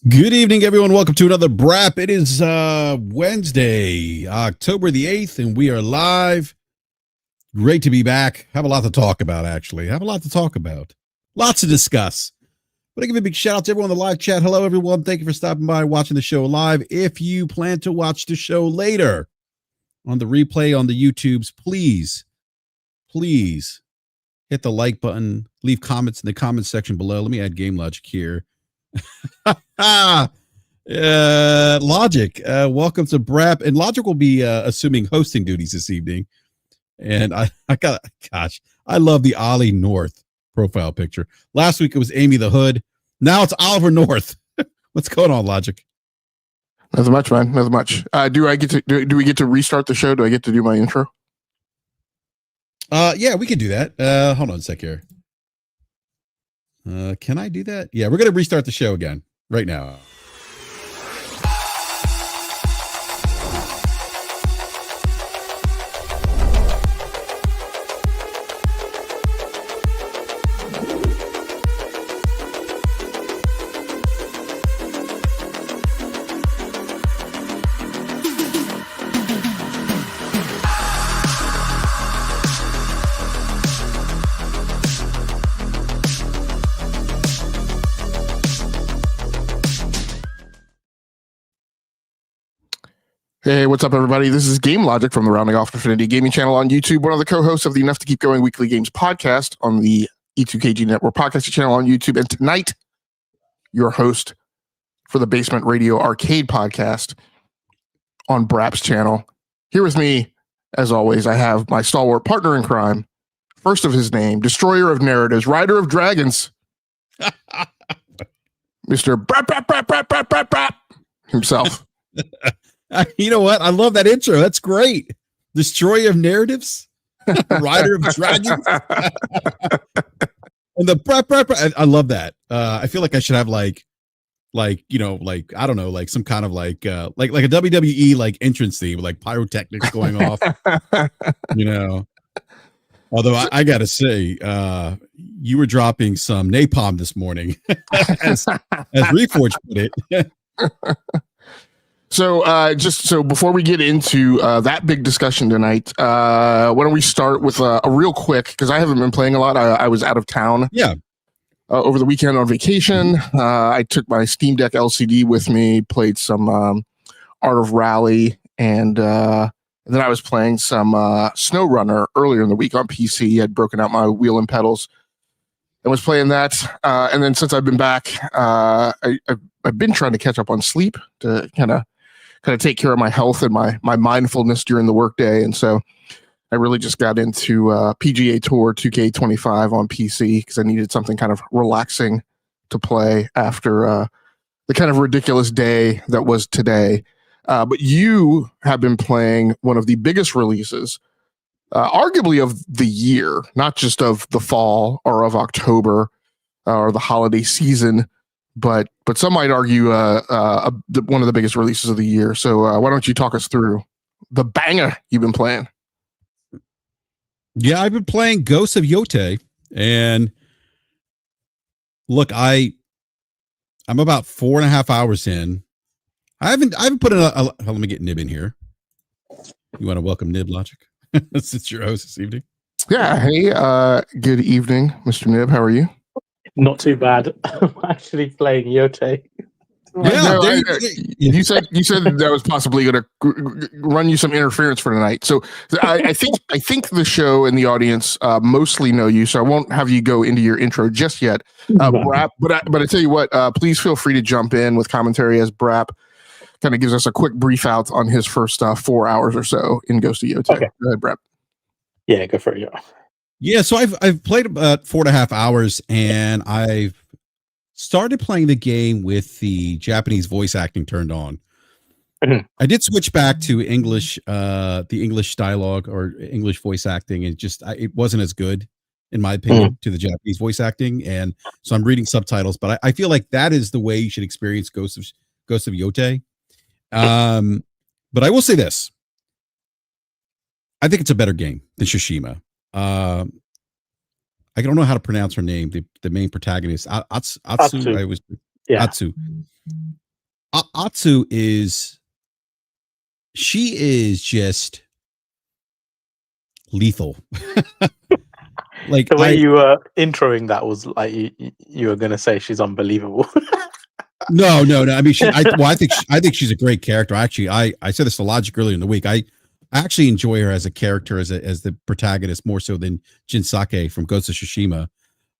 Good evening, everyone. Welcome to another BRAP. It is Wednesday, October the 8th, and we are live. Great to be back. Have a lot to talk about, actually. Have a lot to talk about. Lots to discuss. But I give a big shout out to everyone in the live chat. Hello, everyone. Thank you for stopping by and watching the show live. If you plan to watch the show later on the replay on the YouTubes, please hit the like button. Leave comments in the comments section below. Let me add Game Logic here. Logic, welcome to BRAP, and Logic will be assuming hosting duties this evening. And I love the Ollie North profile picture. Last week it was Amy the Hood. Now it's Oliver North. What's going on, Logic? Nothing much, man. Nothing much. Do we get to restart the show? Do I get to do my intro? Yeah, we can do that. Hold on a sec here. Can I do that? Yeah, we're going to restart the show again right now. Hey, what's up, everybody? This is Game Logic from the Rounding Off Infinity Gaming channel on YouTube, one of the co-hosts of the Enough to Keep Going Weekly Games podcast on the E2KG Network podcasting channel on YouTube. And tonight, your host for the Basement Radio Arcade podcast on BRAP's channel. Here with me, as always, I have my stalwart partner in crime, first of his name, destroyer of narratives, rider of dragons, Mr. BRAP himself. You know what? I love that intro. That's great. Destroyer of narratives, rider of dragons, and the BRAP. I love that. I feel like I should have like I don't know, like some kind of like a WWE like entrance theme, like pyrotechnics going off. Although I gotta say, you were dropping some napalm this morning, as Reforge put it. So before we get into that big discussion tonight, why don't we start with a real quick, because I haven't been playing a lot. I was out of town over the weekend on vacation. I took my Steam Deck LCD with me, played some Art of Rally, and then I was playing some SnowRunner earlier in the week on PC. I'd broken out my wheel and pedals and was playing that. And then since I've been back, I've been trying to catch up on sleep to kind of take care of my health and my mindfulness during the workday. And so I really just got into PGA Tour 2K25 on PC because I needed something kind of relaxing to play after the kind of ridiculous day that was today. But you have been playing one of the biggest releases, arguably of the year, not just of the fall or of October or the holiday season, but some might argue one of the biggest releases of the year. So why don't you talk us through the banger you've been playing? Yeah, I've been playing Ghosts of Yote, and look, I'm about 4.5 hours in. I haven't put in let me get Nib in here. You want to welcome Nib, Logic, since you're host this evening? Yeah. Hey, good evening, Mr. Nib. How are you? Not too bad. I'm actually playing Yote. Yeah, you said that was possibly going to run you some interference for tonight. So I think the show and the audience mostly know you, so I won't have you go into your intro just yet, BRAP. But I tell you what, please feel free to jump in with commentary as BRAP kind of gives us a quick brief out on his first 4 hours or so in Ghost of Yote. Okay. Go ahead, BRAP. Yeah, go for it. Yeah, so I've played about 4.5 hours, and I've started playing the game with the Japanese voice acting turned on. Mm-hmm. I did switch back to English, the English dialogue or English voice acting, and it wasn't as good, in my opinion, to the Japanese voice acting. And so I'm reading subtitles, but I feel like that is the way you should experience Ghost of Yote. But I will say this: I think it's a better game than Tsushima. I don't know how to pronounce her name. The main protagonist, Atsu. Yeah. Atsu. Atsu she is just lethal. Like, the way you were introing that was like you were going to say she's unbelievable. No. I mean, I think she's a great character. Actually, I said this to Logic earlier in the week. I actually enjoy her as a character, as the protagonist, more so than Jinsake from Ghost of Tsushima.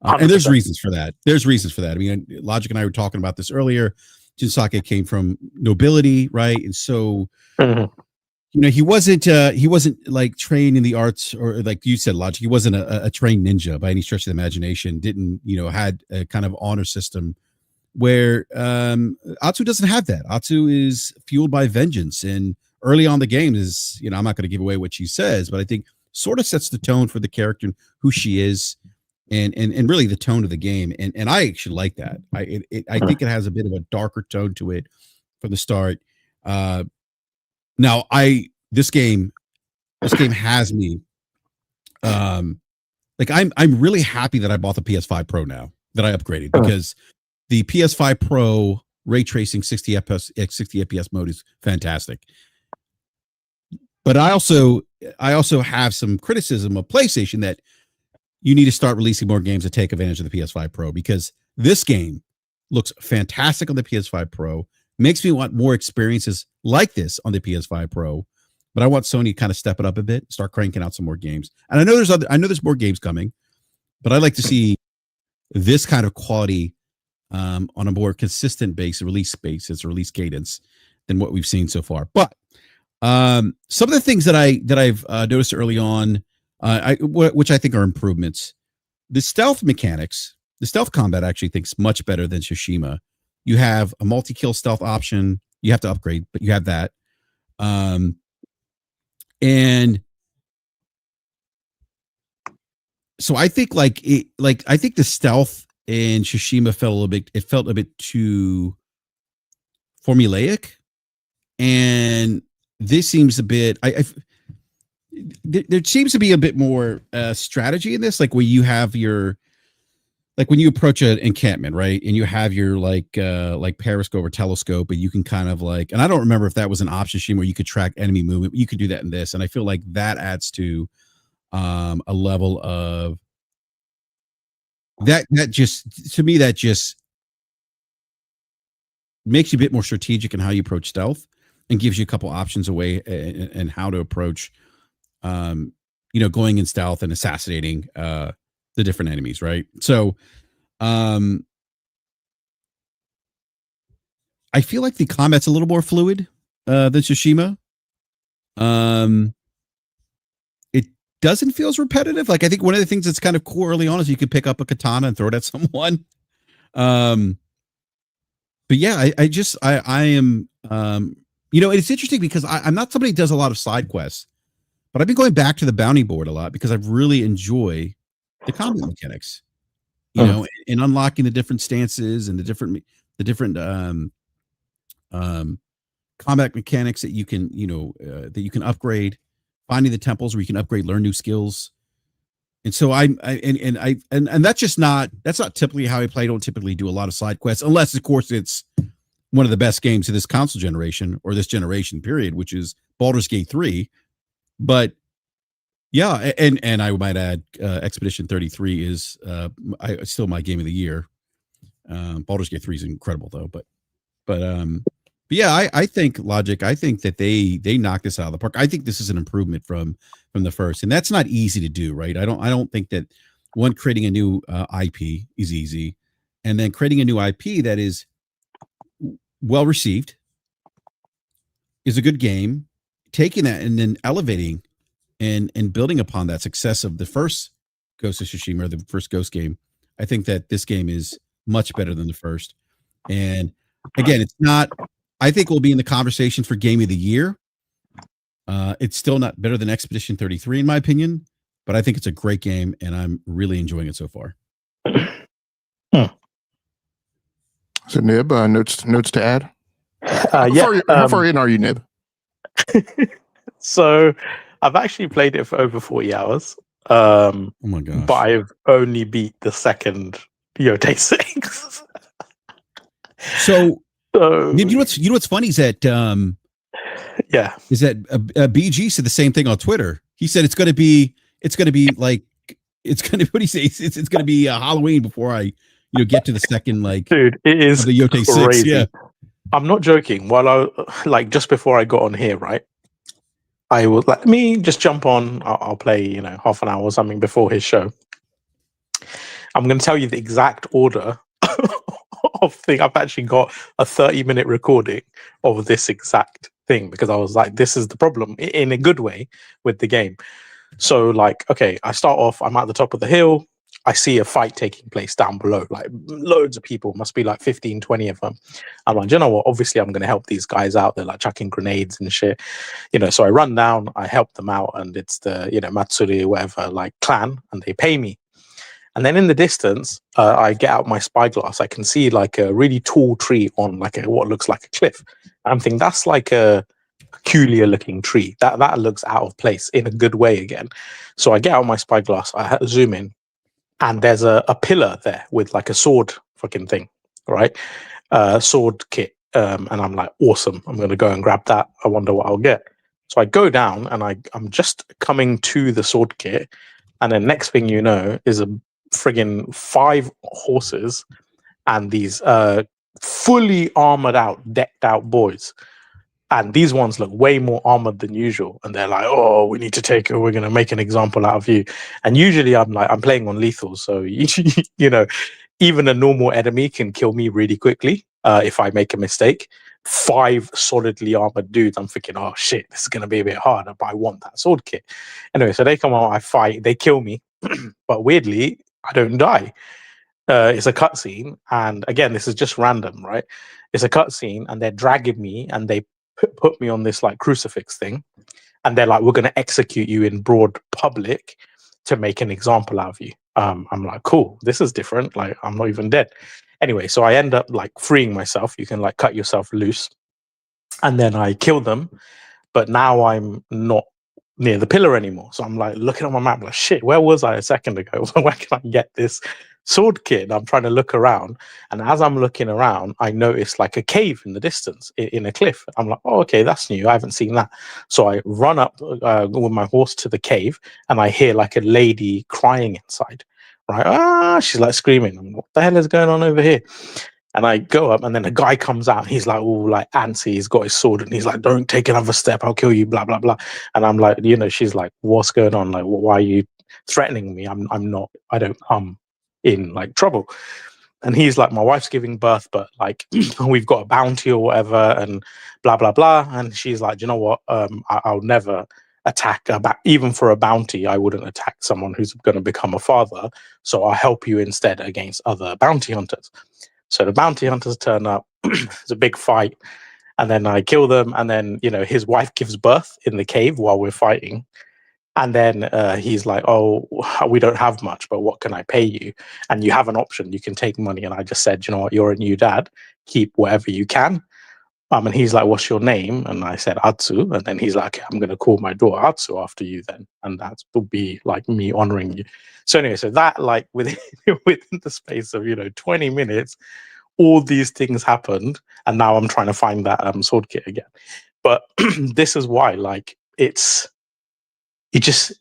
And there's reasons for that. I mean, Logic and I were talking about this earlier. Jinsake came from nobility, right? And so, he wasn't like trained in the arts, or like you said, Logic. He wasn't a trained ninja by any stretch of the imagination. Didn't, had a kind of honor system where Atsu doesn't have that. Atsu is fueled by vengeance, and early on the game is, I'm not going to give away what she says, but I think sort of sets the tone for the character and who she is, and really the tone of the game. And I actually like that. I think it has a bit of a darker tone to it from the start. Now this game has me like I'm really happy that I bought the PS5 Pro now, that I upgraded, because the PS5 Pro ray tracing 60 FPS mode is fantastic. But I also have some criticism of PlayStation, that you need to start releasing more games to take advantage of the PS5 Pro, because this game looks fantastic on the PS5 Pro, makes me want more experiences like this on the PS5 Pro. But I want Sony to kind of step it up a bit, start cranking out some more games. And I know there's more games coming, but I'd like to see this kind of quality on a more consistent release release cadence than what we've seen so far. But some of the things that I've noticed early on, which I think are improvements, the stealth mechanics, the stealth combat, actually thinks much better than Tsushima. You have a multi-kill stealth option. You have to upgrade, but you have that. And so I think I think the stealth in Tsushima felt a bit too formulaic, and this seems a bit, there seems to be a bit more strategy in this, like where you have like when you approach an encampment, right, and you have your like periscope or telescope, and you can kind of like, and I don't remember if that was an option scheme where you could track enemy movement. You could do that in this, and I feel like that adds to a level of that just, to me, that just makes you a bit more strategic in how you approach stealth, and gives you a couple options away and how to approach going in stealth and assassinating the different enemies, right? So I feel like the combat's a little more fluid than Tsushima. It doesn't feel as repetitive. Like, I think one of the things that's kind of cool early on is you could pick up a katana and throw it at someone. But yeah, I am it's interesting because I'm not somebody who does a lot of side quests, but I've been going back to the bounty board a lot because I really enjoy the combat mechanics, and unlocking the different stances and the different combat mechanics that you can upgrade, finding the temples where you can upgrade, learn new skills. And so that's not typically how I play. I don't typically do a lot of side quests, unless of course it's one of the best games of this console generation, or this generation period, which is Baldur's Gate 3. But yeah, and I might add, Expedition 33 is still my game of the year. Baldur's Gate 3 is incredible though, but yeah, I think Logic. I think that they knocked this out of the park. I think this is an improvement from the first, and that's not easy to do, right? I don't think that creating a new IP is easy, and then creating a new IP that is well received, is a good game, taking that and then elevating and building upon that success of the first Ghost of Tsushima, or the first Ghost game. I think that this game is much better than the first. And again, it's not, I think we'll be in the conversation for game of the year. It's still not better than Expedition 33 in my opinion, but I think it's a great game and I'm really enjoying it so far. So Nib, notes to add? Yeah. How far in are you, Nib? So I've actually played it for over 40 hours. Oh my gosh. But I've only beat the second Yote 6. So So you know what's funny is that yeah, BG said the same thing on Twitter. He said it's going to be like it's going to what do you say? It's going to be Halloween before I get to the second dude, it is of the Yote 6. crazy. Yeah. I'm not joking. While I just before I got on here, right? I was let me just jump on. I'll play, half an hour or something before his show. I'm going to tell you the exact order of thing. I've actually got a 30-minute recording of this exact thing because I was like, this is the problem in a good way with the game. So okay, I start off, I'm at the top of the hill. I see a fight taking place down below, like loads of people, must be like 15, 20 of them. I'm like, you know what? Obviously, I'm going to help these guys out. They're like chucking grenades and shit. So I run down, I help them out, and it's the, Matsuri, whatever, like clan, and they pay me. And then in the distance, I get out my spyglass. I can see like a really tall tree on like what looks like a cliff. I'm thinking that's like a peculiar looking tree. That looks out of place in a good way again. So I get out my spyglass, I zoom in, and there's a pillar there with like a sword fucking thing, right? Sword kit. And I'm like, awesome. I'm going to go and grab that. I wonder what I'll get. So I go down and I'm just coming to the sword kit. And then next thing you know is a friggin' 5 horses and these fully armored out, decked out boys. And these ones look way more armored than usual. And they're like, oh, we need to take her. We're going to make an example out of you. And usually I'm playing on lethal. So, even a normal enemy can kill me really quickly if I make a mistake. 5 solidly armored dudes. I'm thinking, oh, shit, this is going to be a bit harder, but I want that sword kit. Anyway, so they come out, I fight, they kill me. But weirdly, I don't die. It's a cutscene. And again, this is just random, right? It's a cutscene and they're dragging me and they put me on this like crucifix thing, and they're like, we're going to execute you in broad public to make an example out of you. I'm like, cool, this is different, like I'm not even dead. Anyway, so I end up like freeing myself. You can like cut yourself loose, and then I kill them, but now I'm not near the pillar anymore. So I'm like looking on my map like, shit, where was I a second ago? Where can I get this sword kit? And I'm trying to look around, and as I'm looking around, I notice like a cave in the distance in a cliff. I'm like, oh, okay, that's new, I haven't seen that. So I run up with my horse to the cave, and I hear like a lady crying inside, right? She's like screaming. I'm like, what the hell is going on over here? And I go up, and then a guy comes out. He's like, all like antsy. He's got his sword, and he's like, "Don't take another step. I'll kill you." Blah blah blah. And I'm like, she's like, "What's going on? Like, why are you threatening me? I'm not. I don't come in like trouble." And he's like, "My wife's giving birth, but like, we've got a bounty or whatever, and blah blah blah." And she's like, "You know what? I'll never attack even for a bounty. I wouldn't attack someone who's going to become a father. So I'll help you instead against other bounty hunters." So the bounty hunters turn up. It's a big fight, and then I kill them. And then his wife gives birth in the cave while we're fighting. And then he's like, "Oh, we don't have much, but what can I pay you?" And you have an option. You can take money. And I just said, "You know what? You're a new dad. Keep whatever you can." And he's like, "What's your name?" And I said, "Atsu." And then he's like, "I'm going to call my daughter Atsu after you then." And that will be like me honoring you. So anyway, so that like within the space of 20 minutes, all these things happened, and now I'm trying to find that sword kit again. But this is why, like, it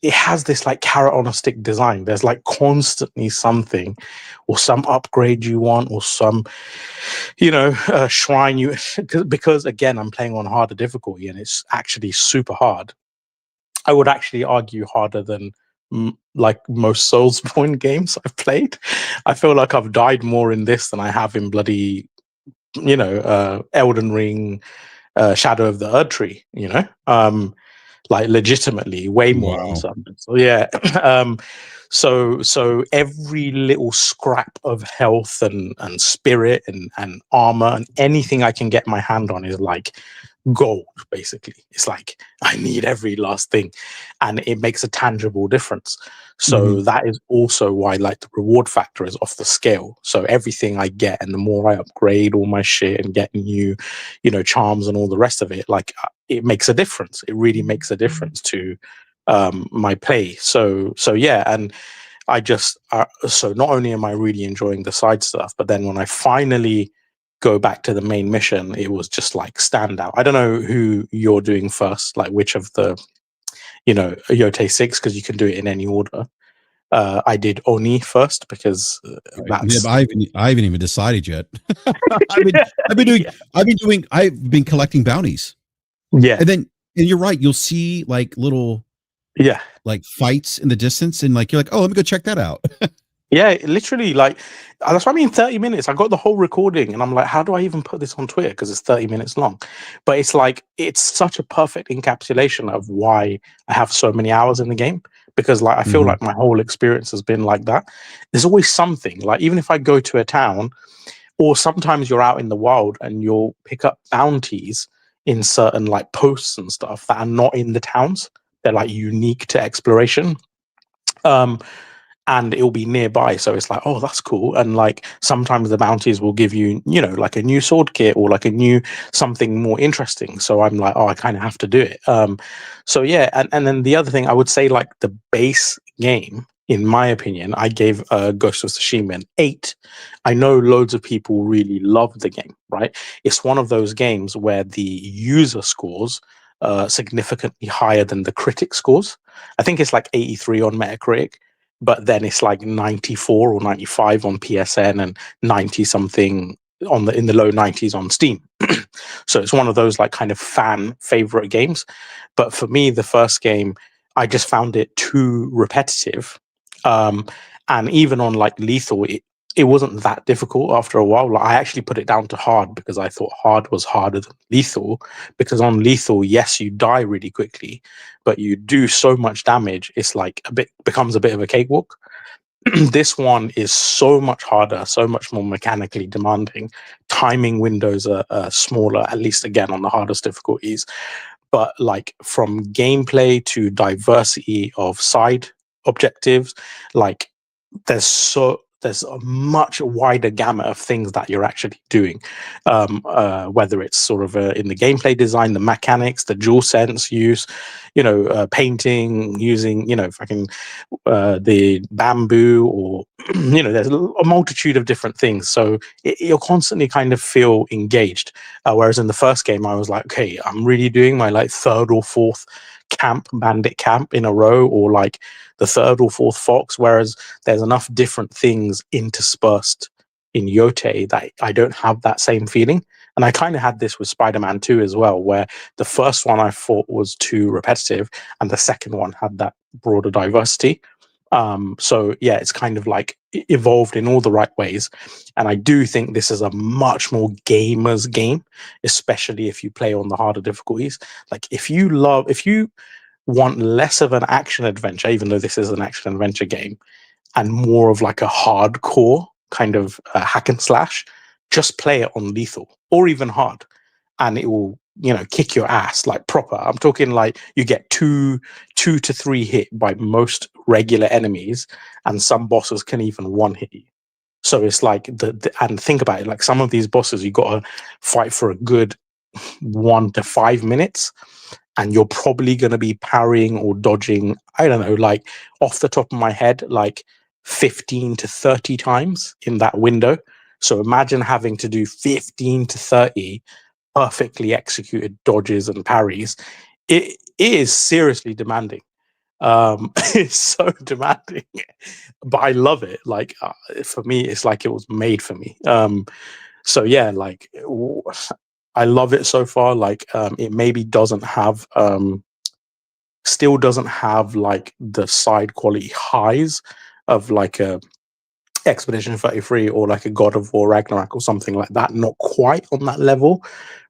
has this like carrot on a stick design. There's like constantly something, or some upgrade you want, or some shrine you because again, I'm playing on harder difficulty, and it's actually super hard. I would actually argue harder than like most Soulsborne games I've played. I feel like I've died more in this than I have in bloody Elden Ring, Shadow of the Erdtree, like legitimately way more than some. So yeah. So every little scrap of health and spirit and armor and anything I can get my hand on is like gold, basically. It's like I need every last thing, and it makes a tangible difference. So that is also why like the reward factor is off the scale. So everything I get, and the more I upgrade all my shit and get new charms and all the rest of it, like it makes a difference. It really makes a difference to my play. So yeah. And I just so not only am I really enjoying the side stuff, but then when I finally go back to the main mission, it was just like standout. I don't know who you're doing first, like which of the, Yote 6, because you can do it in any order. I did Oni first because that's. Yeah, I haven't even decided yet. I've been collecting bounties. Yeah, and you're right. You'll see like little like fights in the distance, and like you're like, oh, let me go check that out. Yeah, literally, like that's what I mean. 30 minutes. I got the whole recording, and I'm like, how do I even put this on Twitter? Because it's 30 minutes long. But it's like it's such a perfect encapsulation of why I have so many hours in the game. Because like I feel like my whole experience has been like that. There's always something. Like even if I go to a town, or sometimes you're out in the wild and you'll pick up bounties in certain like posts and stuff that are not in the towns. They're like unique to exploration. And it'll be nearby, so it's like, oh, that's cool. And like sometimes the bounties will give you, like a new sword kit or like a new something more interesting. So I'm like, oh, I kind of have to do it. So yeah, and then the other thing I would say, like the base game, in my opinion, I gave Ghost of Tsushima an 8. I know loads of people really love the game, right? It's one of those games where the user scores significantly higher than the critic scores. I think it's like 83 on Metacritic, but then it's like 94 or 95 on PSN and 90 something in the low 90s on Steam. So it's one of those like kind of fan favorite games. But for me, the first game, I just found it too repetitive. And even on like Lethal, it wasn't that difficult after a while. Like I actually put it down to hard because I thought hard was harder than Lethal, because on Lethal, yes, you die really quickly, but you do so much damage. It's like becomes a bit of a cakewalk. This one is so much harder, so much more mechanically demanding. Timing windows are smaller, at least again on the hardest difficulties. But like from gameplay to diversity of side objectives, like there's a much wider gamut of things that you're actually doing, whether it's sort of in the gameplay design, the mechanics, the dual sense use, painting, using, the bamboo, or, there's a multitude of different things. So you'll constantly kind of feel engaged. Whereas in the first game, I was like, okay, I'm really doing my like third or fourth bandit camp in a row, or like the third or fourth fox, whereas there's enough different things interspersed in Yote that I don't have that same feeling. And I kind of had this with Spider-Man 2 as well, where the first one I thought was too repetitive and the second one had that broader diversity. So yeah, it's kind of like evolved in all the right ways. And I do think this is a much more gamer's game, especially if you play on the harder difficulties. Like if you want less of an action adventure, even though this is an action adventure game, and more of like a hardcore kind of hack and slash, just play it on Lethal or even hard, and it will, kick your ass like proper. I'm talking like you get two to three hit by most regular enemies, and some bosses can even one hit you. So it's like and think about it, like some of these bosses you got to fight for a good 1 to 5 minutes, and you're probably going to be parrying or dodging, I don't know, like off the top of my head, like 15 to 30 times in that window. So imagine having to do 15 to 30 perfectly executed dodges and parries. It is seriously demanding. It's so demanding, but I love it. Like for me, it's like it was made for me. So yeah, like I love it so far. Like it maybe doesn't have still doesn't have like the side quality highs of like a Expedition 33 or like a God of War Ragnarok or something like that. Not quite on that level,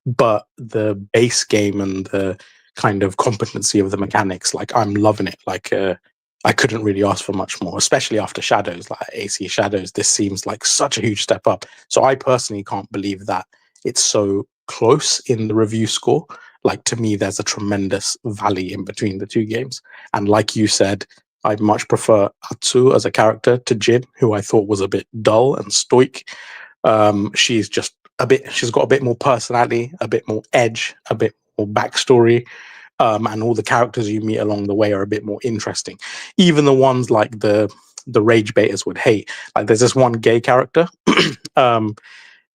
but the base game and the kind of competency of the mechanics, like I'm loving it. Like I couldn't really ask for much more, especially after Shadows, like AC Shadows. This seems like such a huge step up. So I personally can't believe that it's so close in the review score. Like to me, there's a tremendous valley in between the two games. And like you said, I much prefer Atsu as a character to Jin, who I thought was a bit dull and stoic. She's got a bit more personality, a bit more edge, a bit more backstory. And all the characters you meet along the way are a bit more interesting. Even the ones like the rage baiters would hate. Like there's this one gay character.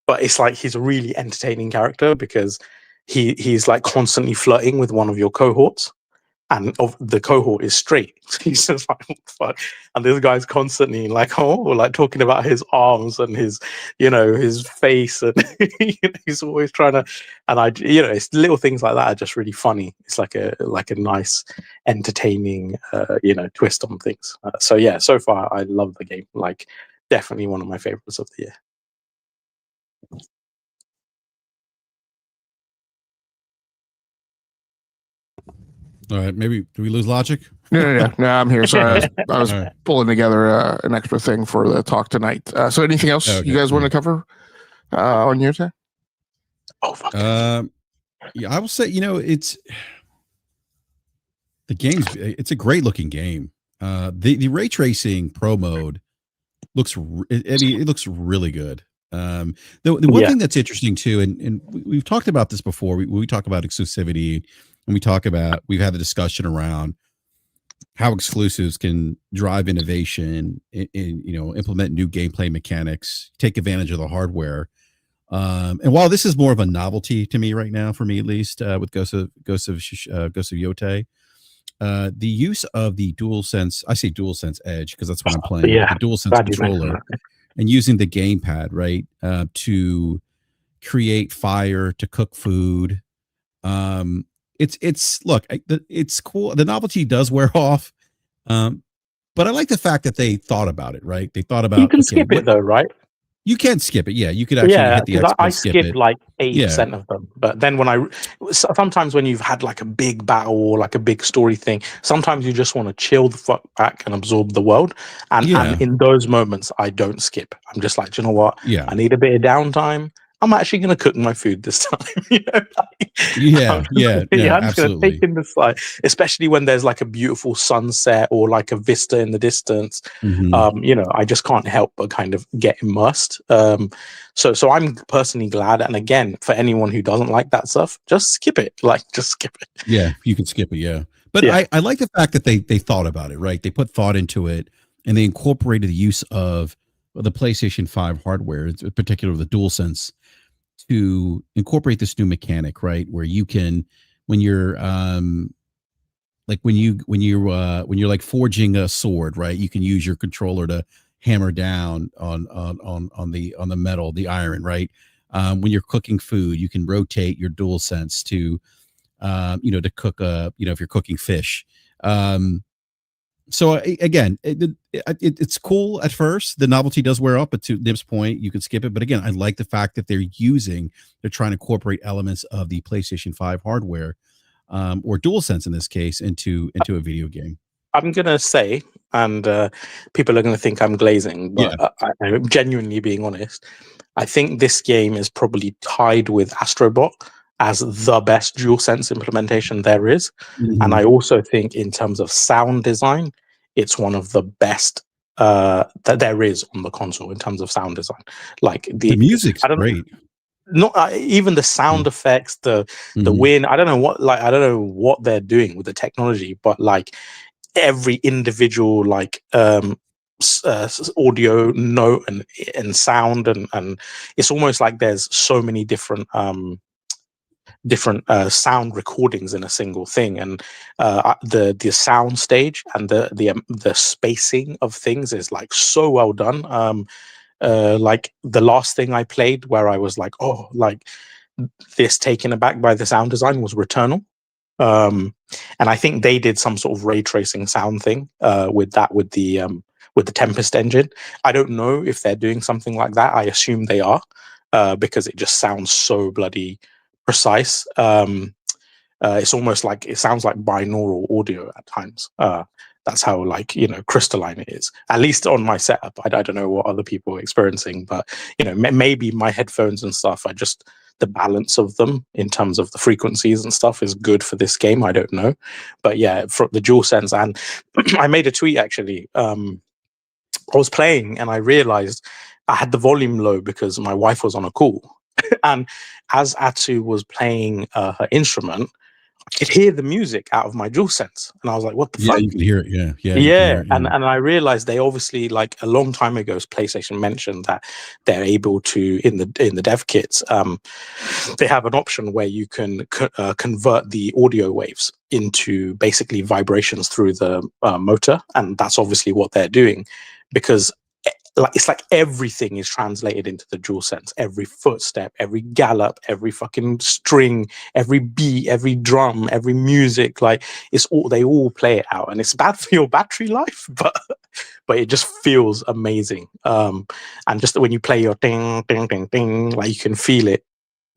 but it's like he's a really entertaining character because he's like constantly flirting with one of your cohorts. And of the cohort is straight. He's just like, what the fuck? And this guy's constantly like, like talking about his arms and his, his face, and he's always trying to. And it's little things like that are just really funny. It's like a nice, entertaining, twist on things. So yeah, so far I love the game. Like, definitely one of my favorites of the year. All right, maybe do we lose Logic? No, I'm here. Sorry, I was right. Pulling together an extra thing for the talk tonight. So anything else you guys want to cover on Yote? Oh, fuck. Yeah, I will say, it's the game's. It's a great looking game. The ray tracing pro mode looks. It looks really good. The one thing that's interesting too, and we've talked about this before. We talk about exclusivity. And we've had the discussion around how exclusives can drive innovation, implement new gameplay mechanics, take advantage of the hardware. And while this is more of a novelty to me right now, for me at least, with Ghost of Yote, the use of the DualSense, I say DualSense Edge because that's what I'm playing. Yeah, the DualSense controller, and using the gamepad, right, to create fire, to cook food. It's cool. The novelty does wear off, but I like the fact that they thought about it. Right, they thought about. You can skip it though, right? You can skip it. Yeah, you could actually hit the X. I skipped like 80% of them. But then sometimes when you've had like a big battle or like a big story thing, sometimes you just want to chill the fuck back and absorb the world. And in those moments, I don't skip. I'm just like, do you know what? Yeah, I need a bit of downtime. I'm actually going to cook my food this time. I'm just going to take in the slide, especially when there's like a beautiful sunset or like a vista in the distance. Mm-hmm. I just can't help but kind of get immersed. So I'm personally glad. And again, for anyone who doesn't like that stuff, just skip it. Just skip it. Yeah, you can skip it. Yeah, but I like the fact that they thought about it. Right, they put thought into it, and they incorporated the use of the PlayStation 5 hardware, in particular the DualSense, to incorporate this new mechanic, right, where you can, when you're when you're like forging a sword, right, you can use your controller to hammer down on the metal, the iron, right. When you're cooking food, you can rotate your DualSense to to cook if you're cooking fish. So again, it's cool at first. The novelty does wear off, but to Nib's point, you can skip it. But again, I like the fact that they're trying to incorporate elements of the PlayStation 5 hardware, or DualSense in this case, into a video game. I'm gonna say, and people are gonna think I'm glazing, but I'm genuinely being honest. I think this game is probably tied with Astrobot as the best DualSense implementation there is. Mm-hmm. And I also think in terms of sound design, it's one of the best that there is on the console in terms of sound design. Like the music's great. Not even the sound effects, the wind. I don't know what they're doing with the technology, but like every individual audio note and sound and it's almost like there's so many different sound recordings in a single thing, and the sound stage and the spacing of things is like so well done. Like the last thing I played where I was like, oh, like this taken aback by the sound design was Returnal. And I think they did some sort of ray tracing sound thing with the Tempest engine. I don't know if they're doing something like that. I assume they are, because it just sounds so bloody precise. It's almost like it sounds like binaural audio at times. That's how crystalline it is, at least on my setup. I don't know what other people are experiencing, but maybe my headphones and stuff are just the balance of them in terms of the frequencies and stuff is good for this game. I don't know, but yeah, for the DualSense. And I made a tweet actually. I was playing and I realized I had the volume low because my wife was on a call. And as Atsu was playing her instrument, I could hear the music out of my DualSense, and I was like, "What the fuck?" You can hear it. Yeah, yeah. Hear it, And I realized they obviously, like a long time ago, PlayStation mentioned that they're able to in the dev kits. They have an option where you can convert the audio waves into basically vibrations through the motor, and that's obviously what they're doing, because it's like everything is translated into the DualSense. Every footstep, every gallop, every fucking string, every beat, every drum, every music, like they all play it out, and it's bad for your battery life, but it just feels amazing. And just when you play your ding ding ding ding, like you can feel it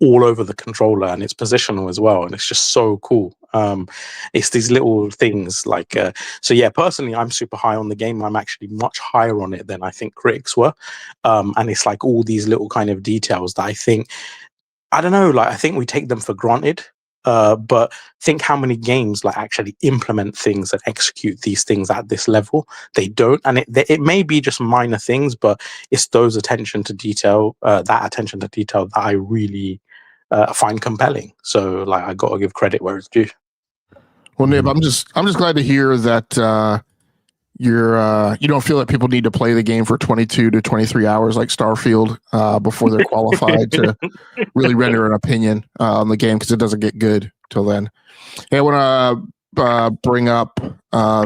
all over the controller, and it's positional as well, and it's just so cool. It's these little things like so yeah, personally I'm super high on the game. I'm actually much higher on it than I think critics were, and it's like all these little kind of details that I don't know, like I think we take them for granted, but think how many games like actually implement things and execute these things at this level. They don't, and it may be just minor things, but it's those attention to detail, that attention to detail that I really find compelling. So like I got to give credit where it's due. Well, Nib, I'm just glad to hear that you don't feel that people need to play the game for 22 to 23 hours like Starfield before they're qualified to really render an opinion on the game, because it doesn't get good till then. Hey, I want to bring up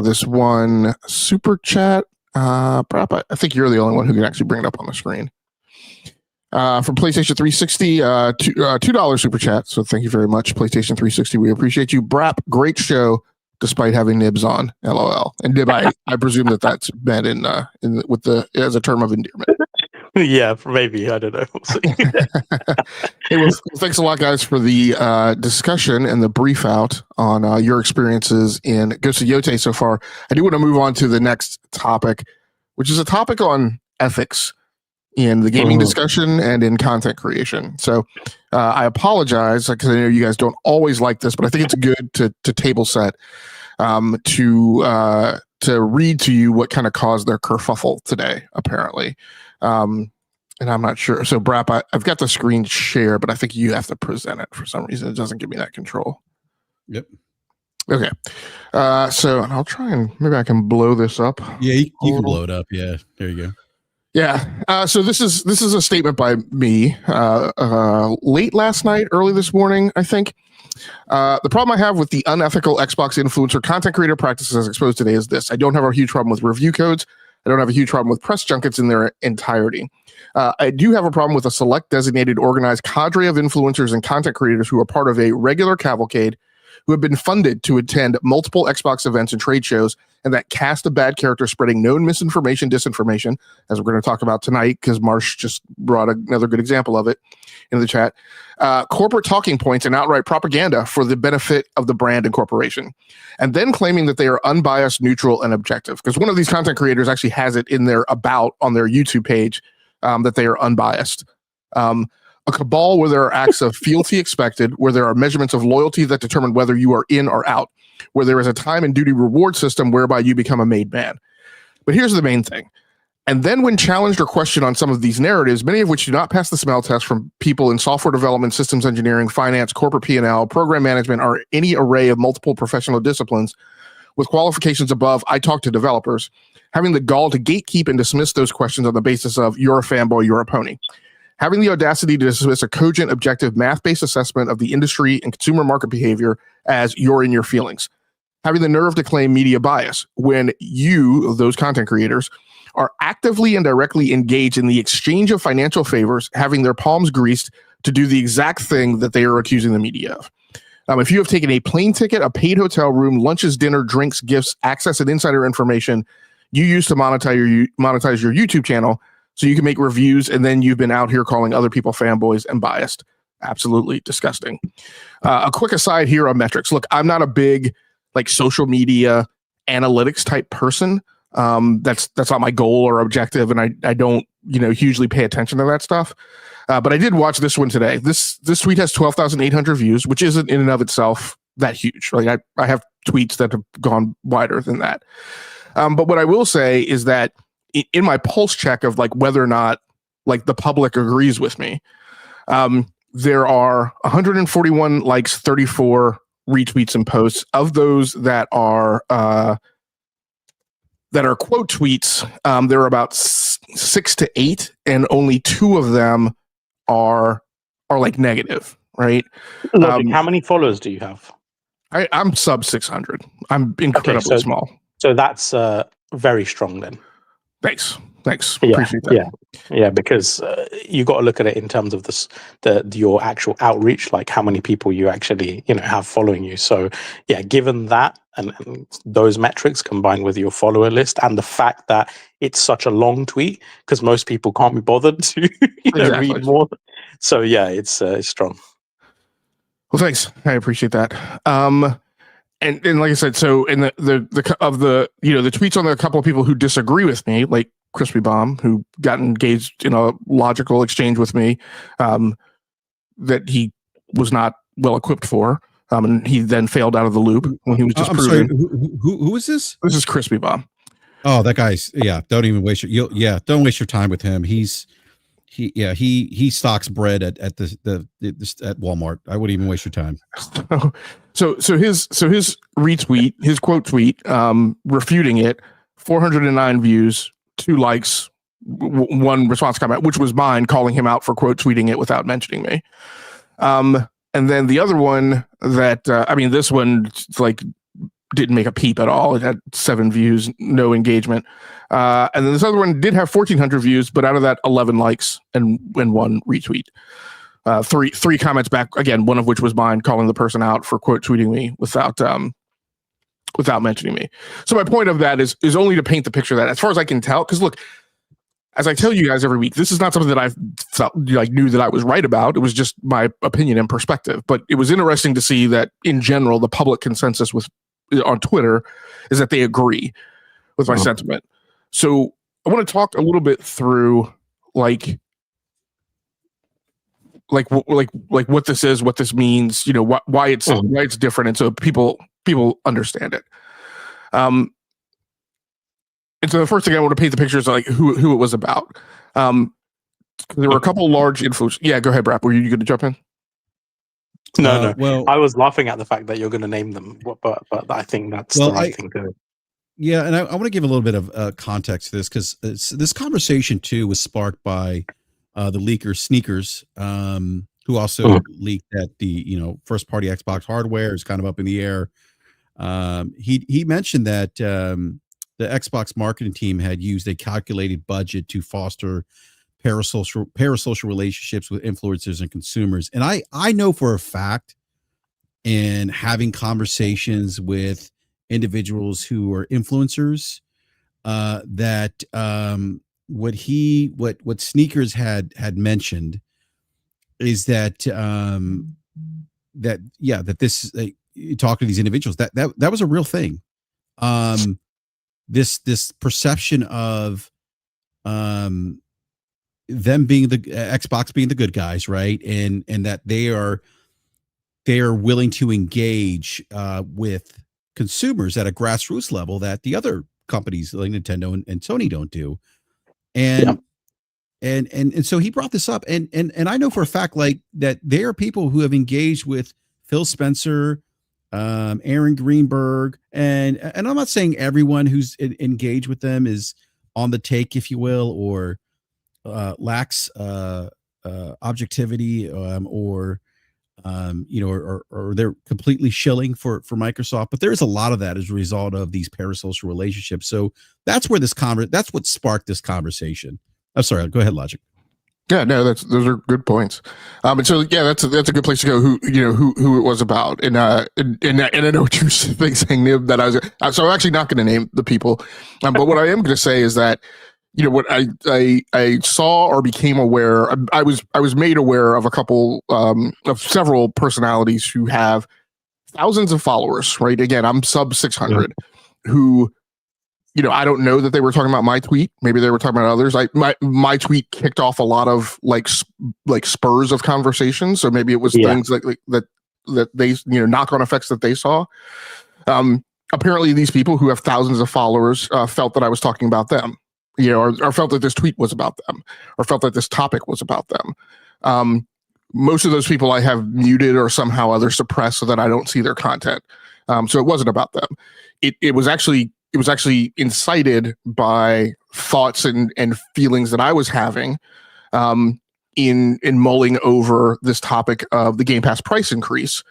this one super chat. BRAP, I think you're the only one who can actually bring it up on the screen. From PlayStation 360, $2 super chat. So thank you very much, PlayStation 360. We appreciate you. BRAP, great show, despite having Nibs on. LOL. And Nib, I presume that's meant as a term of endearment. Yeah, maybe. I don't know. We'll see. Hey, well, thanks a lot, guys, for the discussion and the brief out on your experiences in Ghost of Yote so far. I do want to move on to the next topic, which is a topic on ethics in the gaming discussion and in content creation. So I apologize, because I know you guys don't always like this, but I think it's good to table set to read to you what kind of caused their kerfuffle today, apparently. And I'm not sure. So BRAP, I've got the screen share, but I think you have to present it for some reason. It doesn't give me that control. Yep. Okay. So I'll try and maybe I can blow this up. Yeah, you can blow it up. Yeah, there you go. Yeah. So this is a statement by me late last night, early this morning, I think. The problem I have with the unethical Xbox influencer content creator practices as exposed today is this. I don't have a huge problem with review codes. I don't have a huge problem with press junkets in their entirety. I do have a problem with a select, designated, organized cadre of influencers and content creators who are part of a regular cavalcade, who have been funded to attend multiple Xbox events and trade shows, and that cast a bad character spreading known misinformation, disinformation, as we're going to talk about tonight, because Marsh just brought another good example of it in the chat, corporate talking points and outright propaganda for the benefit of the brand and corporation, and then claiming that they are unbiased, neutral, and objective. Because one of these content creators actually has it in their about on their YouTube page that they are unbiased. A cabal where there are acts of fealty expected, where there are measurements of loyalty that determine whether you are in or out, where there is a time and duty reward system whereby you become a made man. But here's the main thing. And then when challenged or questioned on some of these narratives, many of which do not pass the smell test from people in software development, systems engineering, finance, corporate P&L, program management, or any array of multiple professional disciplines with qualifications above, I talk to developers, having the gall to gatekeep and dismiss those questions on the basis of you're a fanboy, you're a pony. Having the audacity to dismiss a cogent, objective, math-based assessment of the industry and consumer market behavior as you're in your feelings. Having the nerve to claim media bias when you, those content creators, are actively and directly engaged in the exchange of financial favors, having their palms greased to do the exact thing that they are accusing the media of. If you have taken a plane ticket, a paid hotel room, lunches, dinner, drinks, gifts, access, and insider information you use to monetize your YouTube channel so you can make reviews, and then you've been out here calling other people fanboys and biased. Absolutely disgusting. A quick aside here on metrics. Look, I'm not a big social media analytics type person. That's not my goal or objective, and I don't hugely pay attention to that stuff. But I did watch this one today. This tweet has 12,800 views, which isn't in and of itself that huge. I have tweets that have gone wider than that. But what I will say is that in my pulse check of whether or not the public agrees with me, there are 141 likes, 34 retweets and posts. Of those that are quote tweets, there are about 6 to 8, and only 2 of them are like negative, right? Logic, how many followers do you have? I'm sub 600. I'm incredibly small. So that's very strong then. Thanks. Yeah, appreciate that. Yeah, because you got to look at it in terms of your actual outreach, like how many people you actually have following you. So yeah, given that and those metrics combined with your follower list and the fact that it's such a long tweet, because most people can't be bothered to read more. So yeah, it's strong. Well, thanks. I appreciate that. And like I said, so in the tweets on the couple of people who disagree with me, like Crispy Bomb, who got engaged in a logical exchange with me that he was not well equipped for, and he then failed out of the loop when he was just proven. Sorry, who is this? This is Crispy Bomb. Oh, that guy's don't even waste don't waste your time with him. He stocks bread at Walmart. I wouldn't even waste your time. So his retweet, his quote tweet, refuting it, 409 views, 2 likes, 1 response comment, which was mine, calling him out for quote tweeting it without mentioning me. And then the other one that this one like didn't make a peep at all. It had 7 views, no engagement. And then this other one did have 1,400 views, but out of that, 11 likes and 1 retweet. 3 comments back, again, one of which was mine, calling the person out for quote tweeting me without mentioning me. So my point of that is only to paint the picture that, as far as I can tell, because look, as I tell you guys every week, this is not something that I felt like knew that I was right about. It was just my opinion and perspective. But it was interesting to see that in general, the public consensus on Twitter is that they agree with my sentiment. So I want to talk a little bit through like what this is, what this means, why it's different, and so people understand it. And so the first thing I want to paint the picture is like who it was about. There were a couple large influencers. Yeah, go ahead, BRAP. Were you going to jump in? No. Well, I was laughing at the fact that you're going to name them, but I think that's the right thing to do. Yeah, and I want to give a little bit of context to this, because this conversation too was sparked by the leaker Sneakers, who also leaked that the first party Xbox hardware is kind of up in the air. He mentioned that the Xbox marketing team had used a calculated budget to foster parasocial relationships with influencers and consumers. And I know for a fact, in having conversations with individuals who are influencers, that what Sneakers had mentioned is that that this you talk to these individuals, that was a real thing. This perception of them being the Xbox being the good guys, right? And that they are willing to engage with consumers at a grassroots level that the other companies like Nintendo and Sony don't do. And so he brought this up, and I know for a fact like that there are people who have engaged with Phil Spencer, Aaron Greenberg, and I'm not saying everyone who's engaged with them is on the take, if you will, or lacks objectivity, or they're completely shilling for Microsoft. But there's a lot of that as a result of these parasocial relationships. So that's where that's what sparked this conversation. I'm sorry, go ahead, Logic. Yeah, no, those are good points. And so yeah, that's a good place to go. Who it was about, and I know what you're saying, Nib, that so I'm actually not going to name the people, but what I am going to say is that what I saw or became aware, I was made aware of a couple of several personalities who have thousands of followers. Right, again, I'm sub 600, who. I don't know that they were talking about my tweet. Maybe they were talking about others. My tweet kicked off a lot of like spurs of conversation. So maybe it was things like that they knock-on effects that they saw. Apparently, these people who have thousands of followers felt that I was talking about them, or felt that this tweet was about them, or felt that this topic was about them. most of those people I have muted or somehow other suppressed so that I don't see their content. So it wasn't about them. It was actually incited by thoughts and feelings that I was having in mulling over this topic of the Game Pass price increase,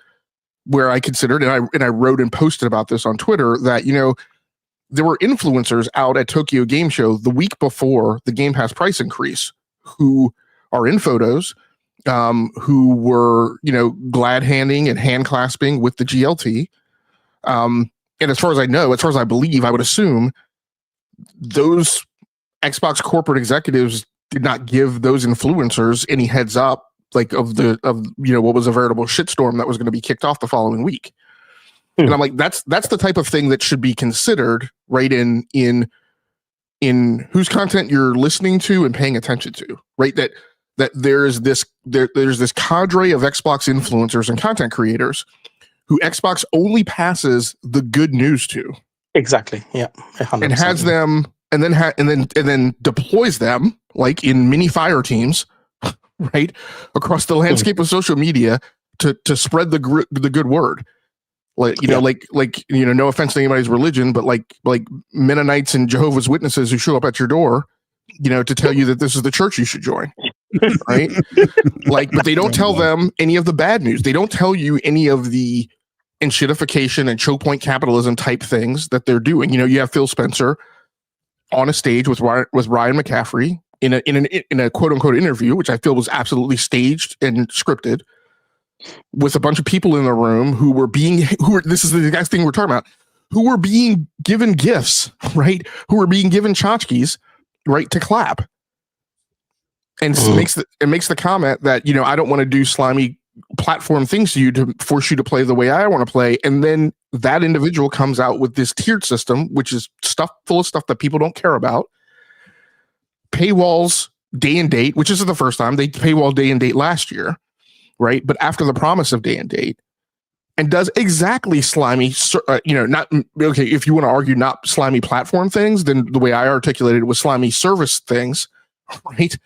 where I considered, and I wrote and posted about this on Twitter, that, you know, there were influencers out at Tokyo Game Show the week before the Game Pass price increase who are in photos, who were, you know, glad handing and hand clasping with the GLT. And as far as I know, as far as I believe, I would assume those Xbox corporate executives did not give those influencers any heads up, like of you know, what was a veritable shitstorm that was going to be kicked off the following week. And I'm like, that's the type of thing that should be considered, right, in whose content you're listening to and paying attention to, right? That there's this cadre of Xbox influencers and content creators who Xbox only passes the good news to. Exactly. Yeah. 100%. And has them, and then deploys them like in mini fire teams, right, across the landscape of social media to spread the good word. Like, you know, like, you know, no offense to anybody's religion, but like Mennonites and Jehovah's Witnesses who show up at your door, you know, to tell you that this is the church you should join, right? Like, but they don't tell them any of the bad news. They don't tell you any of the enshittification and choke point capitalism type things that they're doing. You know, you have Phil Spencer on a stage with Ryan McCaffrey in a quote unquote interview, which I feel was absolutely staged and scripted, with a bunch of people in the room who were this is the exact thing we're talking about, who were being given gifts, right? Who were being given tchotchkes, right, to clap. And it makes the comment that, you know, I don't want to do slimy platform things to you to force you to play the way I want to play. And then that individual comes out with this tiered system, which is full of stuff that people don't care about. Paywalls day and date, which isn't the first time. They paywall day and date last year, right? But after the promise of day and date, and does exactly slimy, you know, not, okay, if you want to argue not slimy platform things, then the way I articulated it was slimy service things, right?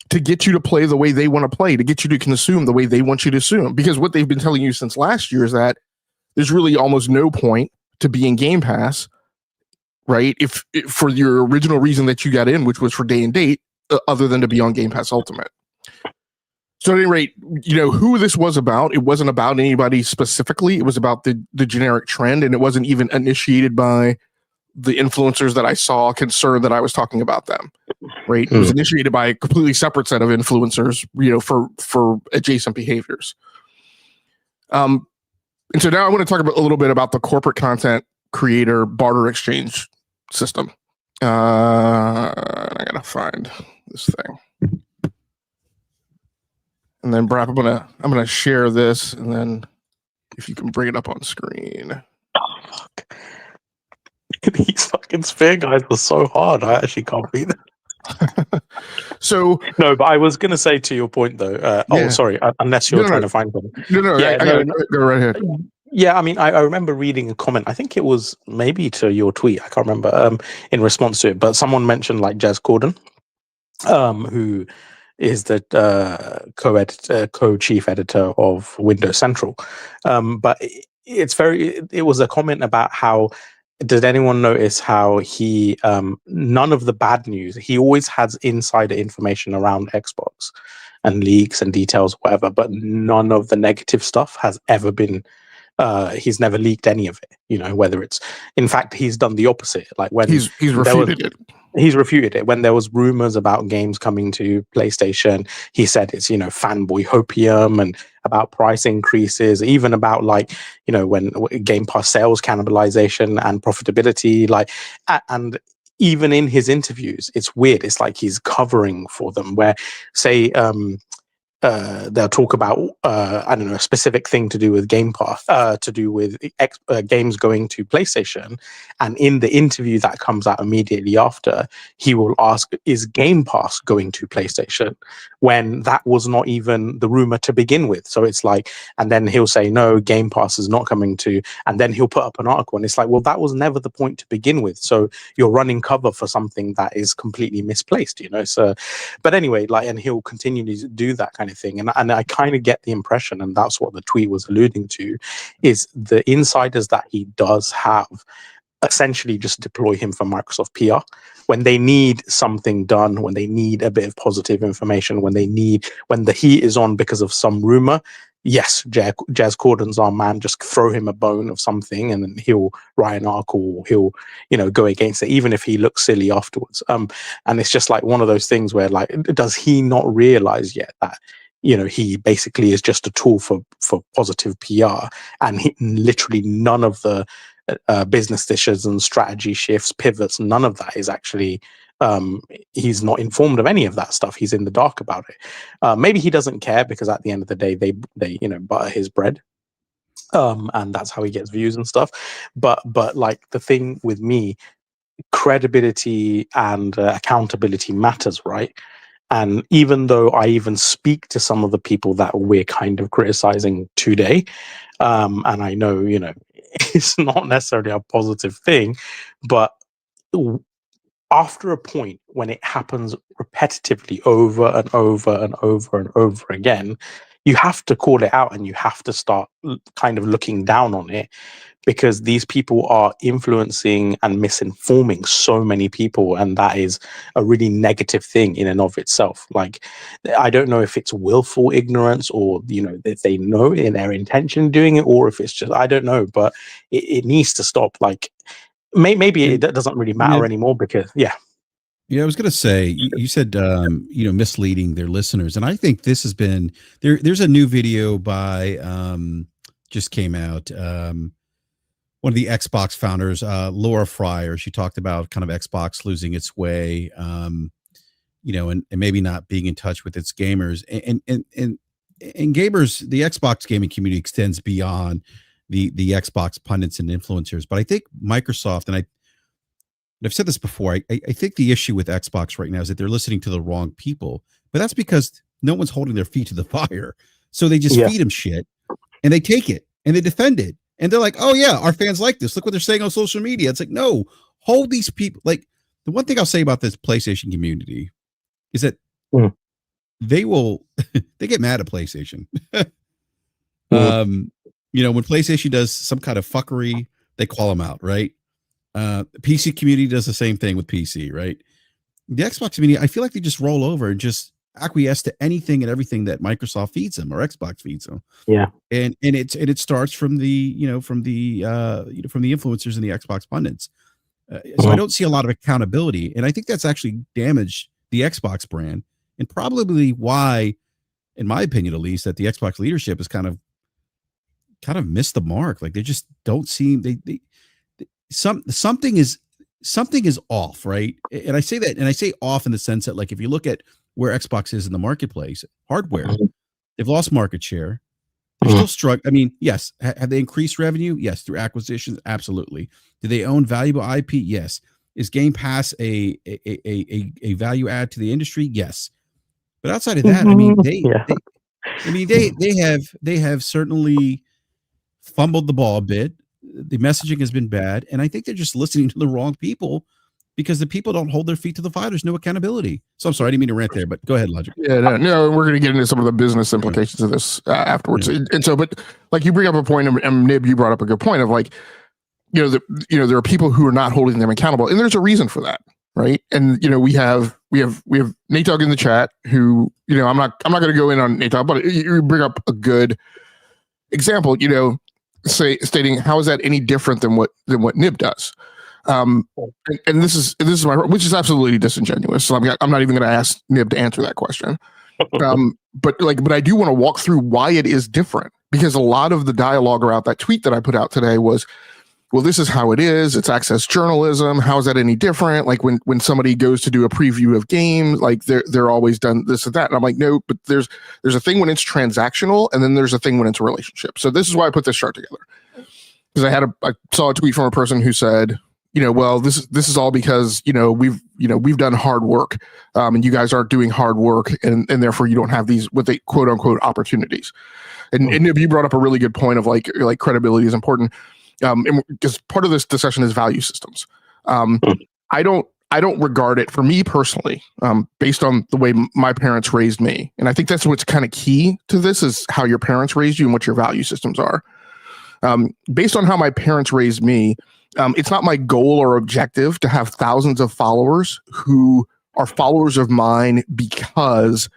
To get you to play the way they want to play, to get you to consume the way they want you to consume. Because what they've been telling you since last year is that there's really almost no point to be in Game Pass, right? If for your original reason that you got in, which was for day and date, other than to be on Game Pass Ultimate. So at any rate, you know, who this was about, it wasn't about anybody specifically. It was about the generic trend, and it wasn't even initiated by the influencers that I saw concerned that I was talking about them, right? It was initiated by a completely separate set of influencers, you know, for adjacent behaviors. And so now I want to talk a little bit about the corporate content creator barter exchange system. I gotta find this thing. And then BRAP, I'm gonna share this, and then if you can bring it up on screen. Oh, fuck. These fucking sphere guys were so hard. I actually can't read them. So no, but I was gonna say to your point though. Oh, sorry. Unless you're trying to find them. No. Yeah, go right ahead. Yeah, I mean, I remember reading a comment. I think it was maybe to your tweet. I can't remember. In response to it, but someone mentioned like Jez Corden, who is the co-chief editor of Windows Central. But it was a comment about how, did anyone notice how he, none of the bad news, he always has insider information around Xbox and leaks and details, whatever, but none of the negative stuff has ever been, he's never leaked any of it, you know, whether it's, in fact, he's done the opposite. Like when he's refuted it. He's refuted it. When there was rumors about games coming to PlayStation, he said it's, you know, fanboy hopium, and about price increases, even about like, you know, when Game Pass sales cannibalization and profitability, like, and even in his interviews, it's weird. It's like he's covering for them, where say, they'll talk about I don't know, a specific thing to do with Game Pass, to do with games going to PlayStation, and in the interview that comes out immediately after, he will ask, "Is Game Pass going to PlayStation?" When that was not even the rumor to begin with. So it's like, and then he'll say, "No, Game Pass is not coming to," and then he'll put up an article, and it's like, well, that was never the point to begin with. So you're running cover for something that is completely misplaced, you know. So, but anyway, like, and he'll continue to do that kind of everything. And I kind of get the impression, and that's what the tweet was alluding to, is the insiders that he does have essentially just deploy him for Microsoft PR when they need something done, when they need a bit of positive information, when the heat is on because of some rumor. Yes, Jez Corden's our man. Just throw him a bone of something, and then he'll write an article. He'll, go against it, even if he looks silly afterwards. And it's just like one of those things where, like, does he not realize yet that he basically is just a tool for positive PR, and literally none of the business decisions, strategy shifts, pivots, none of that is actually, he's not informed of any of that stuff. He's in the dark about it. Maybe he doesn't care because at the end of the day, they butter his bread, and that's how he gets views and stuff. But like, the thing with me, credibility and accountability matters, right? And even though I even speak to some of the people that we're kind of criticizing today, and I know, it's not necessarily a positive thing, but after a point when it happens repetitively over and over and over and over again, you have to call it out and you have to start kind of looking down on it, because these people are influencing and misinforming so many people, and that is a really negative thing in and of itself. Like, I don't know if it's willful ignorance, or if they know in their intention doing it, or if it's just, I don't know, but it needs to stop. Like, maybe it doesn't really matter anymore, because I was going to say, you said, misleading their listeners. And I think this has been there's a new video by, just came out. One of the Xbox founders, Laura Fryer, she talked about kind of Xbox losing its way, and maybe not being in touch with its gamers, and gamers. The Xbox gaming community extends beyond the Xbox pundits and influencers. But I think Microsoft, and I've said this before, I think the issue with Xbox right now is that they're listening to the wrong people. But that's because no one's holding their feet to the fire, so they just feed them shit, and they take it and they defend it. And they're like, oh yeah, our fans like this. Look what they're saying on social media. It's like, no, hold these people. Like, the one thing I'll say about this PlayStation community is that they get mad at PlayStation. When PlayStation does some kind of fuckery, they call them out, right? The PC community does the same thing with PC, right? The Xbox community, I feel like they just roll over and just acquiesce to anything and everything that Microsoft feeds them or Xbox feeds them. Yeah. And it starts from the influencers and the Xbox pundits. So I don't see a lot of accountability, and I think that's actually damaged the Xbox brand, and probably why, in my opinion at least, that the Xbox leadership has kind of missed the mark. Like, they just don't seem something is off, right? And I say that, and I say off in the sense that, like, if you look at where Xbox is in the marketplace, hardware, they've lost market share. They're still struggling. I mean, yes. Have they increased revenue? Yes. Through acquisitions? Absolutely. Do they own valuable IP? Yes. Is Game Pass a value add to the industry? Yes. But outside of that, I mean, they have certainly fumbled the ball a bit. The messaging has been bad, and I think they're just listening to the wrong people, because the people don't hold their feet to the fire. There's no accountability. So I'm sorry, I didn't mean to rant there, but go ahead, Logic. Yeah, no, we're going to get into some of the business implications of this afterwards. Yeah. And so, but like, you bring up a point, and Nib, you brought up a good point of, like, there are people who are not holding them accountable, and there's a reason for that, right? And we have Nate Dogg in the chat, who, I'm not going to go in on Nate Dogg, but you bring up a good example, stating how is that any different than what Nib does. And this is which is absolutely disingenuous. So I'm not even going to ask Nib to answer that question. But I do want to walk through why it is different, because a lot of the dialogue around that tweet that I put out today was, well, this is how it is. It's access journalism. How is that any different? Like, when somebody goes to do a preview of games, like, they're always done this and that. And I'm like, no, but there's a thing when it's transactional, and then there's a thing when it's a relationship. So this is why I put this chart together, because I saw a tweet from a person who said, well, this is all because we've done hard work, and you guys aren't doing hard work, and therefore you don't have these, what they quote unquote, opportunities. And you brought up a really good point of like credibility is important, and because part of this discussion is value systems. I don't I don't regard it, for me personally, based on the way my parents raised me. And I think that's what's kind of key to this, is how your parents raised you and what your value systems are. Based on how my parents raised me, it's not my goal or objective to have thousands of followers who are followers of mine because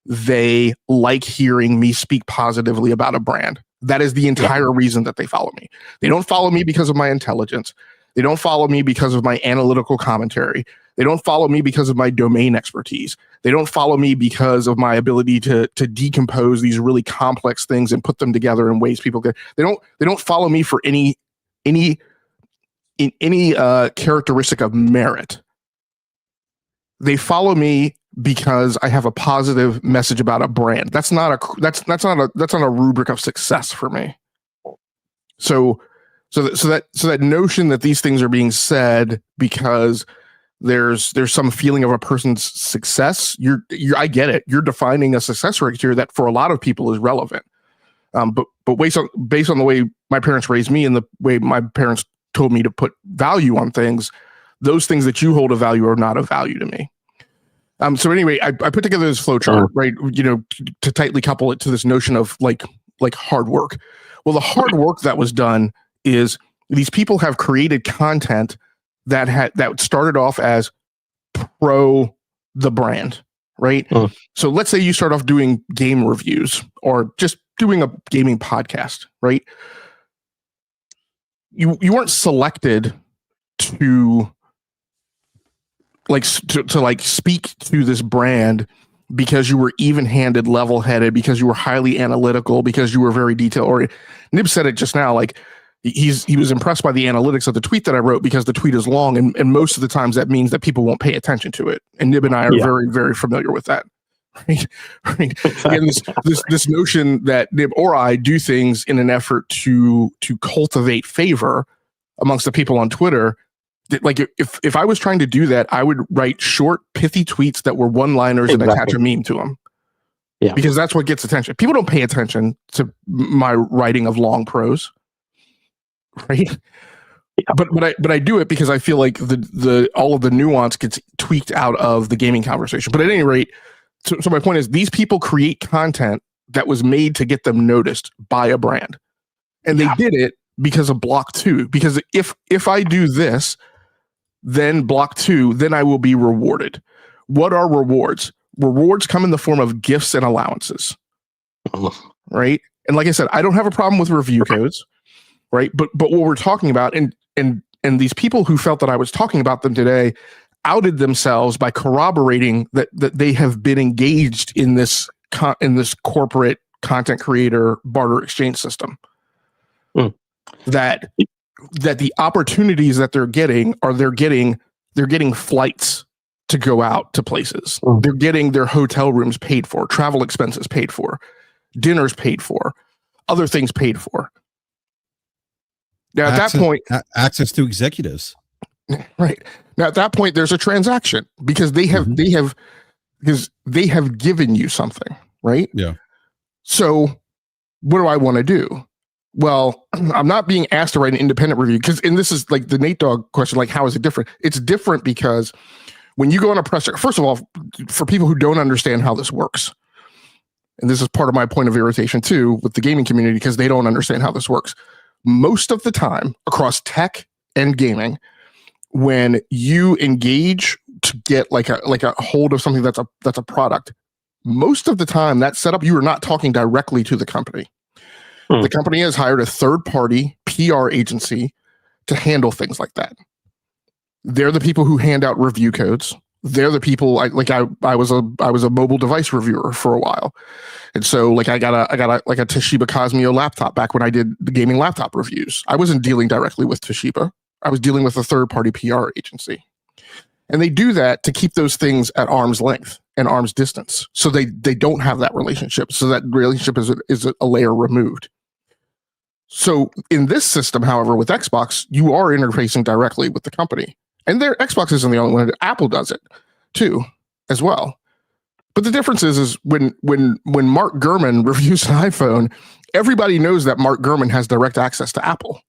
they like hearing me speak positively about a brand. That is the entire reason that they follow me. They don't follow me because of my intelligence. They don't follow me because of my analytical commentary. They don't follow me because of my domain expertise. They don't follow me because of my ability to decompose these really complex things and put them together in ways people can. They don't follow me for any characteristic of merit. They follow me because I have a positive message about a brand. That's not a rubric of success for me. So that notion that these things are being said because there's some feeling of a person's success, I get it. You're defining a success criteria that for a lot of people is relevant. But based on the way my parents raised me and the way my parents told me to put value on things, those things that you hold a value are not of value to me. So anyway, I put together this flow chart, right? To tightly couple it to this notion of like hard work. Well, the hard work that was done is these people have created content that started off as pro the brand, right? So let's say you start off doing game reviews or just doing a gaming podcast, right? You weren't selected to speak to this brand because you were even-handed, level-headed, because you were highly analytical, because you were very detail-oriented. Nib said it just now, like he was impressed by the analytics of the tweet that I wrote because the tweet is long, and most of the times that means that people won't pay attention to it. And Nib and I are very, very familiar with that. Right? Again, this notion that Nib or I do things in an effort to cultivate favor amongst the people on Twitter. Like if I was trying to do that, I would write short, pithy tweets that were one-liners and attach a meme to them. Yeah, because that's what gets attention. People don't pay attention to my writing of long prose, right? Yeah. But I do it because I feel like the all of the nuance gets tweaked out of the gaming conversation. But at any rate, so my point is, these people create content that was made to get them noticed by a brand, and they did it because of block 2. Because if I do this, then block 2, then I will be rewarded. What are rewards? Rewards come in the form of gifts and allowances, right? And like I said, I don't have a problem with review codes, right? But what we're talking about, and these people who felt that I was talking about them today outed themselves by corroborating that they have been engaged in this corporate content creator barter exchange system. That the opportunities that they're getting are they're getting flights to go out to places. They're getting their hotel rooms paid for, travel expenses paid for, dinners paid for, other things paid for. Now at that point, access to executives. Right. Now at that point, there's a transaction because they have given you something, right? Yeah. So what do I want to do? Well, I'm not being asked to write an independent review and this is like the Nate Dogg question, like how is it different? It's different because when you go on a press, first of all, for people who don't understand how this works, and this is part of my point of irritation too with the gaming community because they don't understand how this works. Most of the time across tech and gaming, when you engage to get like a hold of something that's a product, most of the time that setup, you are not talking directly to the company. The company has hired a third-party PR agency to handle things like that. They're the people who hand out review codes. They're the people I was a mobile device reviewer for a while, and so like I got a Toshiba Cosmeo laptop back when I did the gaming laptop reviews. I wasn't dealing directly with Toshiba. I was dealing with a third-party PR agency, and they do that to keep those things at arm's length and arm's distance, so they don't have that relationship. So that relationship is a layer removed. So in this system, however, with Xbox, you are interfacing directly with the company. And Xbox isn't the only one. Apple does it too, as well. But the difference is when Mark Gurman reviews an iPhone, everybody knows that Mark Gurman has direct access to Apple,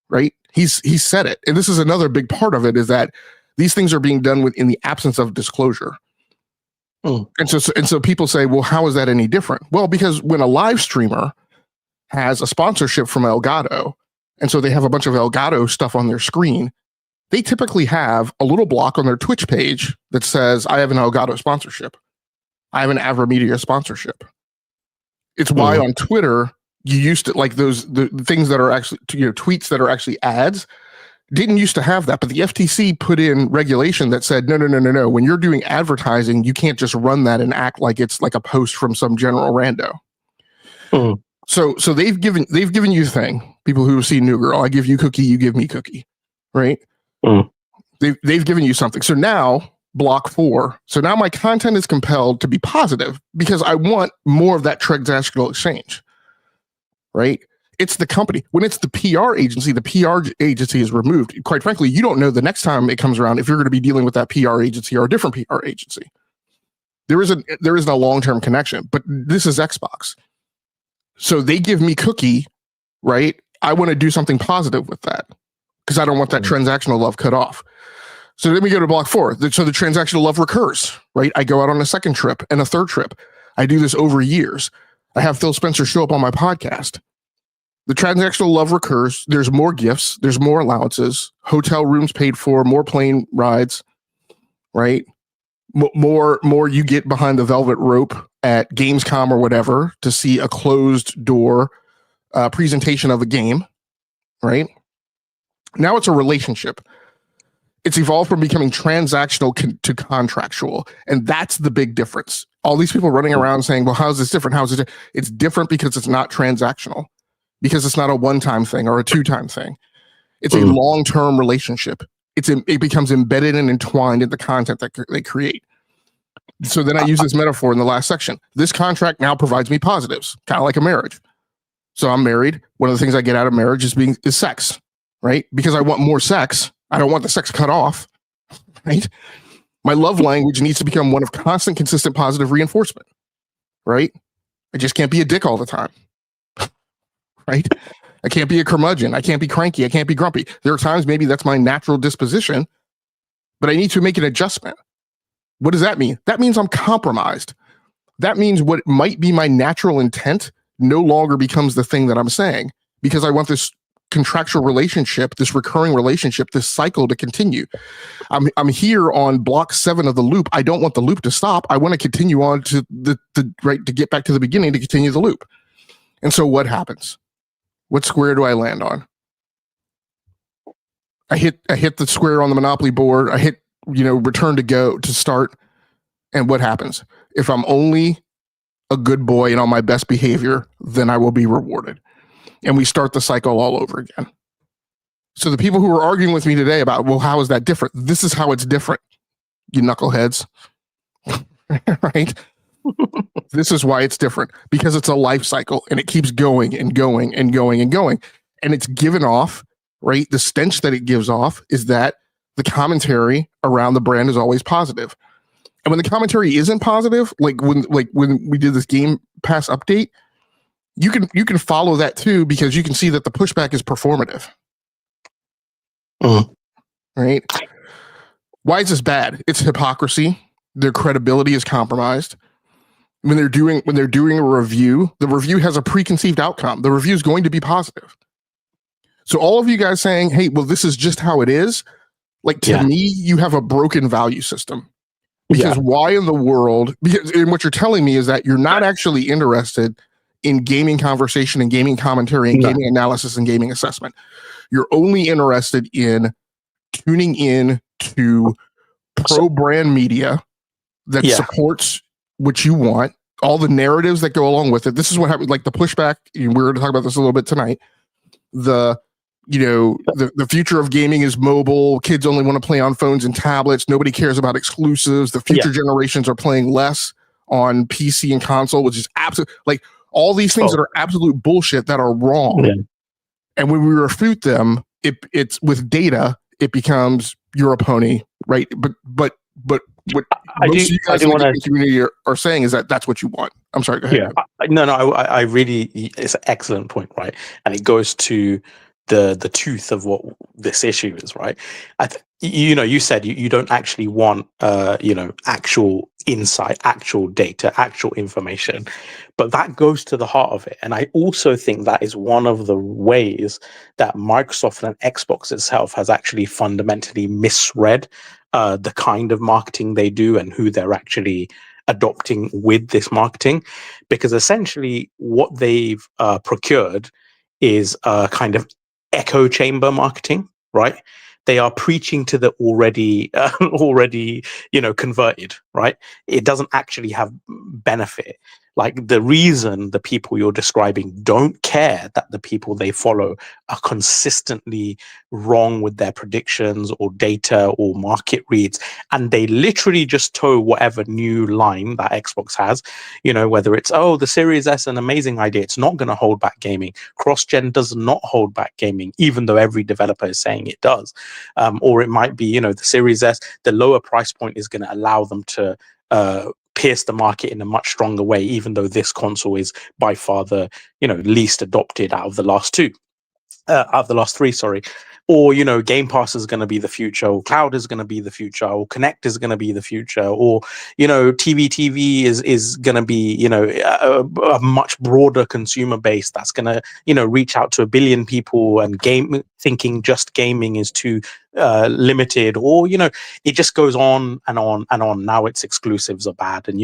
right? He's said it. And this is another big part of it, is that These things are being done in the absence of disclosure. And so people say, well, how is that any different? Well, because when a live streamer has a sponsorship from Elgato, and so they have a bunch of Elgato stuff on their screen, they typically have a little block on their Twitch page that says, I have an Elgato sponsorship. I have an AverMedia sponsorship. It's why on Twitter, you used to, like, the things that are actually, tweets that are actually ads, didn't used to have that, but the FTC put in regulation that said, no. When you're doing advertising, you can't just run that and act like it's like a post from some general rando. So they've given you the thing. People who see New Girl, I give you cookie, you give me cookie, right? They've given you something. So now block 4. So now my content is compelled to be positive because I want more of that transactional exchange, right? It's the company. When it's the PR agency is removed. Quite frankly, you don't know the next time it comes around if you're going to be dealing with that PR agency or a different PR agency. There isn't a long-term connection, but this is Xbox. So they give me cookie, right? I want to do something positive with that because I don't want that transactional love cut off. So then we go to block 4. So the transactional love recurs, right? I go out on a second trip and a third trip. I do this over years. I have Phil Spencer show up on my podcast. The transactional love recurs. There's more gifts. There's more allowances. Hotel rooms paid for. More plane rides. Right. More you get behind the velvet rope at Gamescom or whatever to see a closed door presentation of a game. Right. Now it's a relationship. It's evolved from becoming transactional to contractual, and that's the big difference. All these people running around saying, "Well, how is this different? How is it?" It's different because it's not transactional. Because it's not a one-time thing or a two-time thing. It's a long-term relationship. It becomes embedded and entwined in the content that they create. So then I use this metaphor in the last section. This contract now provides me positives, kind of like a marriage. So I'm married. One of the things I get out of marriage is sex, right? Because I want more sex. I don't want the sex cut off, right? My love language needs to become one of constant, consistent, positive reinforcement, right? I just can't be a dick all the time. Right? I can't be a curmudgeon. I can't be cranky. I can't be grumpy. There are times maybe that's my natural disposition, but I need to make an adjustment. What does that mean? That means I'm compromised. That means what might be my natural intent no longer becomes the thing that I'm saying because I want this contractual relationship, this recurring relationship, this cycle to continue. I'm here on block 7 of the loop. I don't want the loop to stop. I want to continue on to to get back to the beginning to continue the loop. And so what happens? What square do I land on? I hit the square on the Monopoly board. I hit, return to go to start. And what happens? If I'm only a good boy and on my best behavior, then I will be rewarded. And we start the cycle all over again. So the people who are arguing with me today about, well, how is that different? This is how it's different, you knuckleheads. Right? This is why it's different, because it's a life cycle and it keeps going and going and going and going. And it's given off, right? The stench that it gives off is that the commentary around the brand is always positive. And when the commentary isn't positive, like when we did this Game Pass update, you can follow that too, because you can see that the pushback is performative. Right? Why is this bad? It's hypocrisy. Their credibility is compromised. When they're doing a review, the review has a preconceived outcome. The review is going to be positive. So all of you guys saying, hey, well, this is just how it is. Like, to me, you have a broken value system. Because why in the world? Because and what you're telling me is that you're not actually interested in gaming conversation and gaming commentary and gaming analysis and gaming assessment. You're only interested in tuning in to pro-brand media that supports what you want, all the narratives that go along with it. This is what happened, like the pushback. We're going to talk about this a little bit tonight. The future of gaming is mobile. Kids only want to play on phones and tablets. Nobody cares about exclusives. The future generations are playing less on PC and console, which is absolute, like all these things that are absolute bullshit that are wrong. Yeah. And when we refute them, it's with data, it becomes you're a pony, right? But what most of you guys in the community are saying is that that's what you want. I'm sorry, go ahead. Yeah, I really, it's an excellent point, right? And it goes to the tooth of what this issue is, right? You said you don't actually want actual insight, actual data, actual information, but that goes to the heart of it. And I also think that is one of the ways that Microsoft and Xbox itself has actually fundamentally misread the kind of marketing they do and who they're actually adopting with this marketing, because essentially what they've procured is a kind of echo chamber marketing, right? They are preaching to the already converted, right? It doesn't actually have benefit. Like, the reason the people you're describing don't care that the people they follow are consistently wrong with their predictions or data or market reads, and they literally just toe whatever new line that Xbox has, whether it's, the Series S, an amazing idea, it's not going to hold back gaming. Cross-gen does not hold back gaming, even though every developer is saying it does. Or it might be, the Series S, the lower price point is going to allow them to pierce the market in a much stronger way, even though this console is by far the least adopted out of the last three, sorry. Or Game Pass is going to be the future, or cloud is going to be the future, or Connect is going to be the future, or TV is going to be a much broader consumer base that's going to reach out to 1 billion people, and thinking just gaming is too limited, or it just goes on and on and on. Now its exclusives are bad, and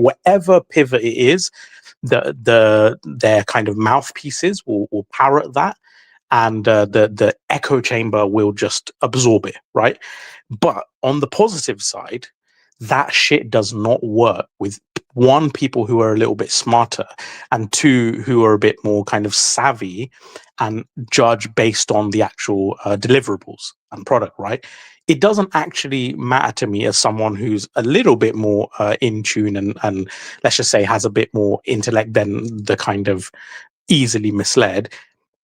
whatever pivot it is, their kind of mouthpieces will parrot that, and the echo chamber will just absorb it, right? But on the positive side, that shit does not work with, one, people who are a little bit smarter, and two, who are a bit more kind of savvy and judge based on the actual deliverables and product, right? It doesn't actually matter to me as someone who's a little bit more in tune and let's just say has a bit more intellect than the kind of easily misled.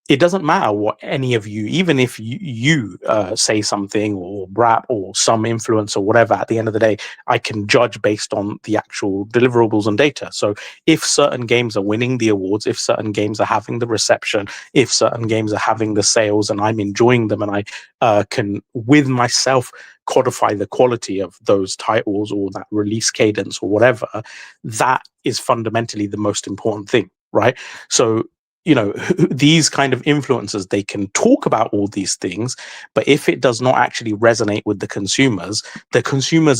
It doesn't matter what any of you, even if you say something, or BRAP or some influence or whatever, at the end of the day, I can judge based on the actual deliverables and data. So if certain games are winning the awards, if certain games are having the reception, if certain games are having the sales, and I'm enjoying them, and I can, with myself, codify the quality of those titles or that release cadence or whatever, that is fundamentally the most important thing, right? So these kind of influencers, they can talk about all these things, but if it does not actually resonate with the consumers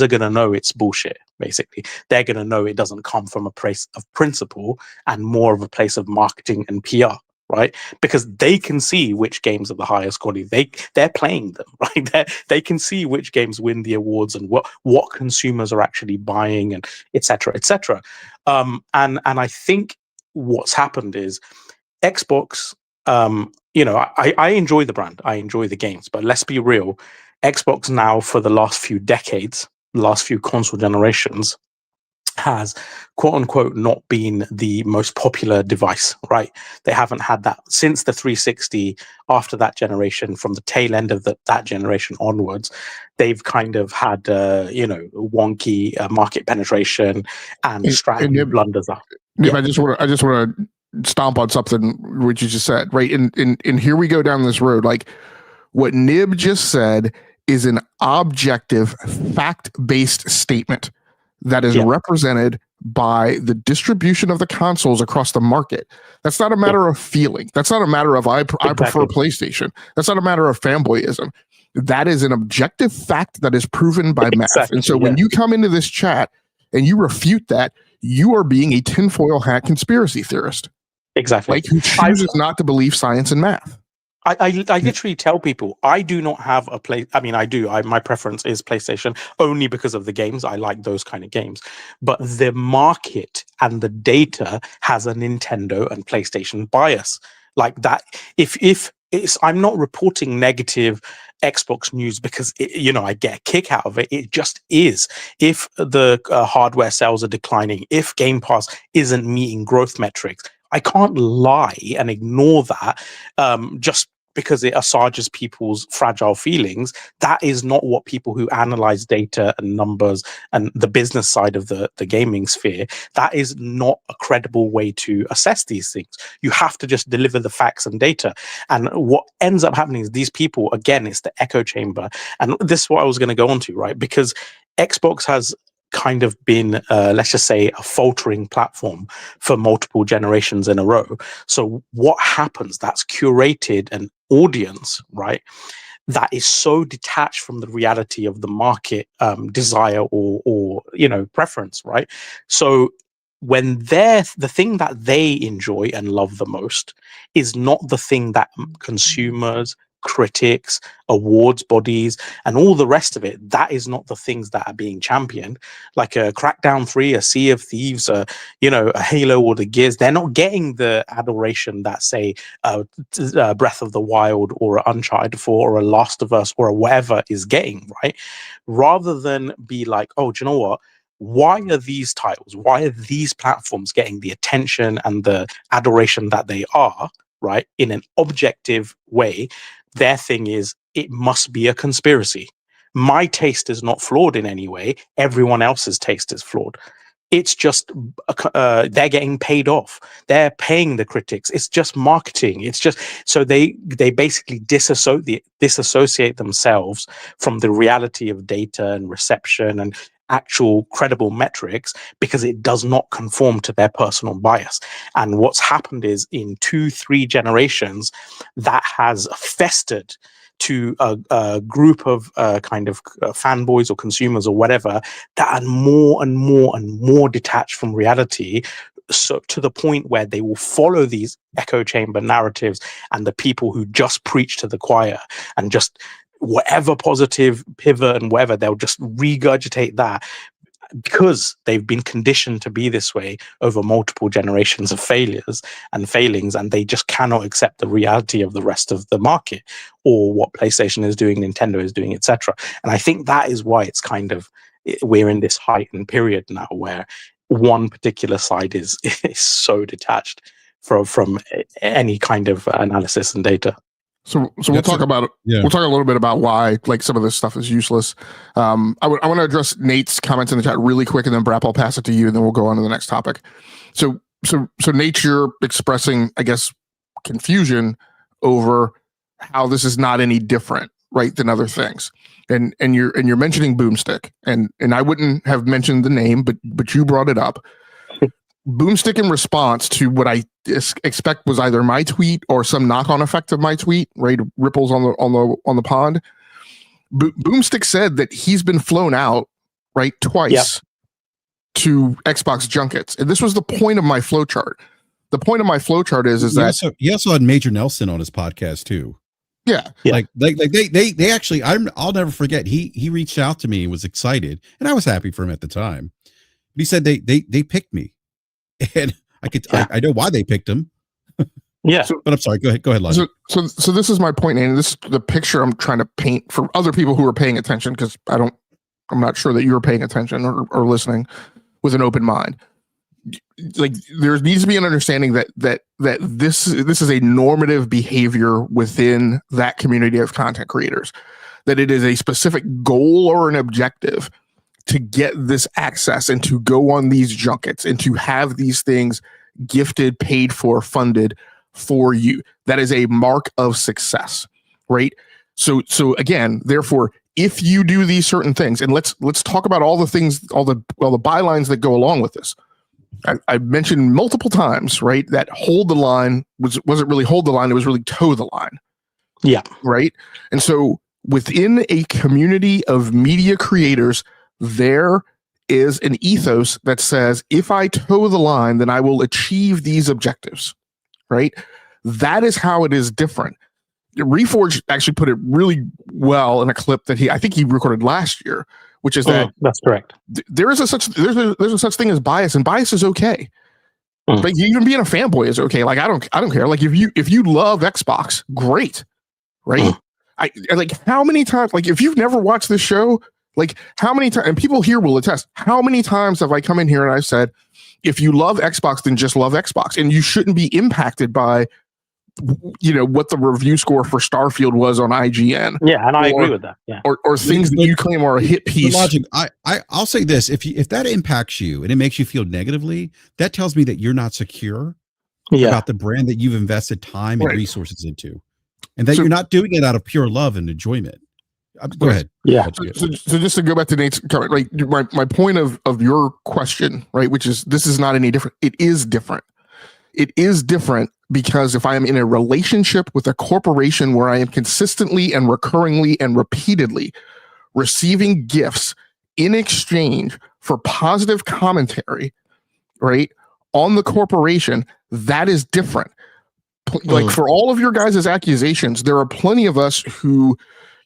are going to know it's bullshit. Basically, they're going to know it doesn't come from a place of principle and more of a place of marketing and PR, right? Because they can see which games are the highest quality. They're playing them, right? They can see which games win the awards and what consumers are actually buying, and etc. etc. And I think what's happened is Xbox, I enjoy the brand, I enjoy the games, but let's be real, Xbox now, for the last few decades, last few console generations, has quote unquote not been the most popular device, right? They haven't had that since the 360. After that generation, from the tail end of that generation onwards, they've kind of had wonky market penetration and strategy blunders up. Yeah. I just want to stomp on something which you just said, right? And here we go down this road. Like, what Nib just said is an objective, fact-based statement that is represented by the distribution of the consoles across the market. That's not a matter of feeling. That's not a matter of I prefer PlayStation. That's not a matter of fanboyism. That is an objective fact that is proven by math. And so when you come into this chat and you refute that, you are being a tinfoil hat conspiracy theorist. Exactly. Like, who chooses not to believe science and math. I literally tell people I do not have a play. I mean, I do. My preference is PlayStation only because of the games. I like those kind of games. But the market and the data has a Nintendo and PlayStation bias. Like that. If it's, I'm not reporting negative Xbox news because I get a kick out of it. It just is. If the hardware sales are declining, if Game Pass isn't meeting growth metrics, I can't lie and ignore that just because it assuages people's fragile feelings. That is not what people who analyze data and numbers and the business side of the gaming sphere, that is not a credible way to assess these things. You have to just deliver the facts and data. And what ends up happening is these people, again, it's the echo chamber. And this is what I was going to go on to, right? Because Xbox has kind of been, let's just say, a faltering platform for multiple generations in a row. So what happens? That's curated an audience, right, that is so detached from the reality of the market desire or preference, right? So when the thing that they enjoy and love the most is not the thing that consumers, critics, awards bodies, and all the rest of it, that is not the things that are being championed. Like a Crackdown 3, a Sea of Thieves, a Halo or the Gears, they're not getting the adoration that, say, Breath of the Wild or Uncharted 4 or a Last of Us or whatever is getting, right? Rather than be like, oh, do you know what? Why are these titles, why are these platforms getting the attention and the adoration that they are, right, in an objective way? Their thing is, it must be a conspiracy. My taste is not flawed in any way. Everyone else's taste is flawed. It's just they're getting paid off. They're paying the critics. It's just marketing. It's just so they basically disassociate themselves from the reality of data and reception and actual credible metrics because it does not conform to their personal bias. And what's happened is in 2-3 generations, that has festered to a group of fanboys or consumers or whatever that are more and more and more detached from reality, so to the point where they will follow these echo chamber narratives and the people who just preach to the choir and just whatever positive pivot and whatever, they'll just regurgitate that because they've been conditioned to be this way over multiple generations of failures and failings, and they just cannot accept the reality of the rest of the market or what PlayStation is doing, Nintendo is doing, etc. And I think that is why it's kind of, we're in this heightened period now where one particular side is so detached from any kind of analysis and data. So we'll talk about it. Yeah. We'll talk a little bit about why like some of this stuff is useless. I want to address Nate's comments in the chat really quick, and then BRAP, I'll pass it to you, and then we'll go on to the next topic. So Nate, you're expressing, I guess, confusion over how this is not any different, right, than other things. And you're mentioning Boomstick, and I wouldn't have mentioned the name, but you brought it up. Boomstick, in response to what I expect was either my tweet or some knock-on effect of my tweet, right? Ripples on the pond. Boomstick said that he's been flown out, right, twice to Xbox junkets, and this was the point of my flowchart. The point of my flowchart is that he also had Major Nelson on his podcast too. Yeah. Like they actually, I'll never forget. He reached out to me and was excited, and I was happy for him at the time. But he said they picked me. And I know why they picked him. Yeah. But I'm sorry. Go ahead, Lonnie. So this is my point, and this is the picture I'm trying to paint for other people who are paying attention, because I'm not sure that you're paying attention or listening with an open mind. Like, there needs to be an understanding that this is a normative behavior within that community of content creators, that it is a specific goal or an objective to get this access and to go on these junkets and to have these things gifted, paid for, funded for you. That is a mark of success, right? So again, therefore, if you do these certain things, and let's talk about all the things, all the bylines that go along with this. I mentioned multiple times, right, that hold the line wasn't really hold the line, it was really toe the line. Yeah. Right? And so within a community of media creators, there is an ethos that says, if I toe the line, then I will achieve these objectives, right? That is how it is different. Reforged actually put it really well in a clip that I think he recorded last year, which is that that's correct. There's a such thing as bias, and bias is okay. Like, even being a fanboy is okay. Like, I don't care. Like, if you love Xbox, great, right? I like, how many times, like, if you've never watched this show, like, how many times, and people here will attest, how many times have I come in here and I've said, if you love Xbox, then just love Xbox, and you shouldn't be impacted by what the review score for Starfield was on IGN. Yeah, and I agree with that. Yeah, or things that you claim are a hit piece. Logic, I'll say this: if that impacts you and it makes you feel negatively, that tells me that you're not secure about the brand that you've invested time and resources into, and that you're not doing it out of pure love and enjoyment. Go ahead. Yeah. So just to go back to Nate's comment, right? My point of your question, right, which is this is not any different. It is different. It is different because if I am in a relationship with a corporation where I am consistently and recurringly and repeatedly receiving gifts in exchange for positive commentary, right, on the corporation, that is different. Like for all of your guys' accusations, there are plenty of us who,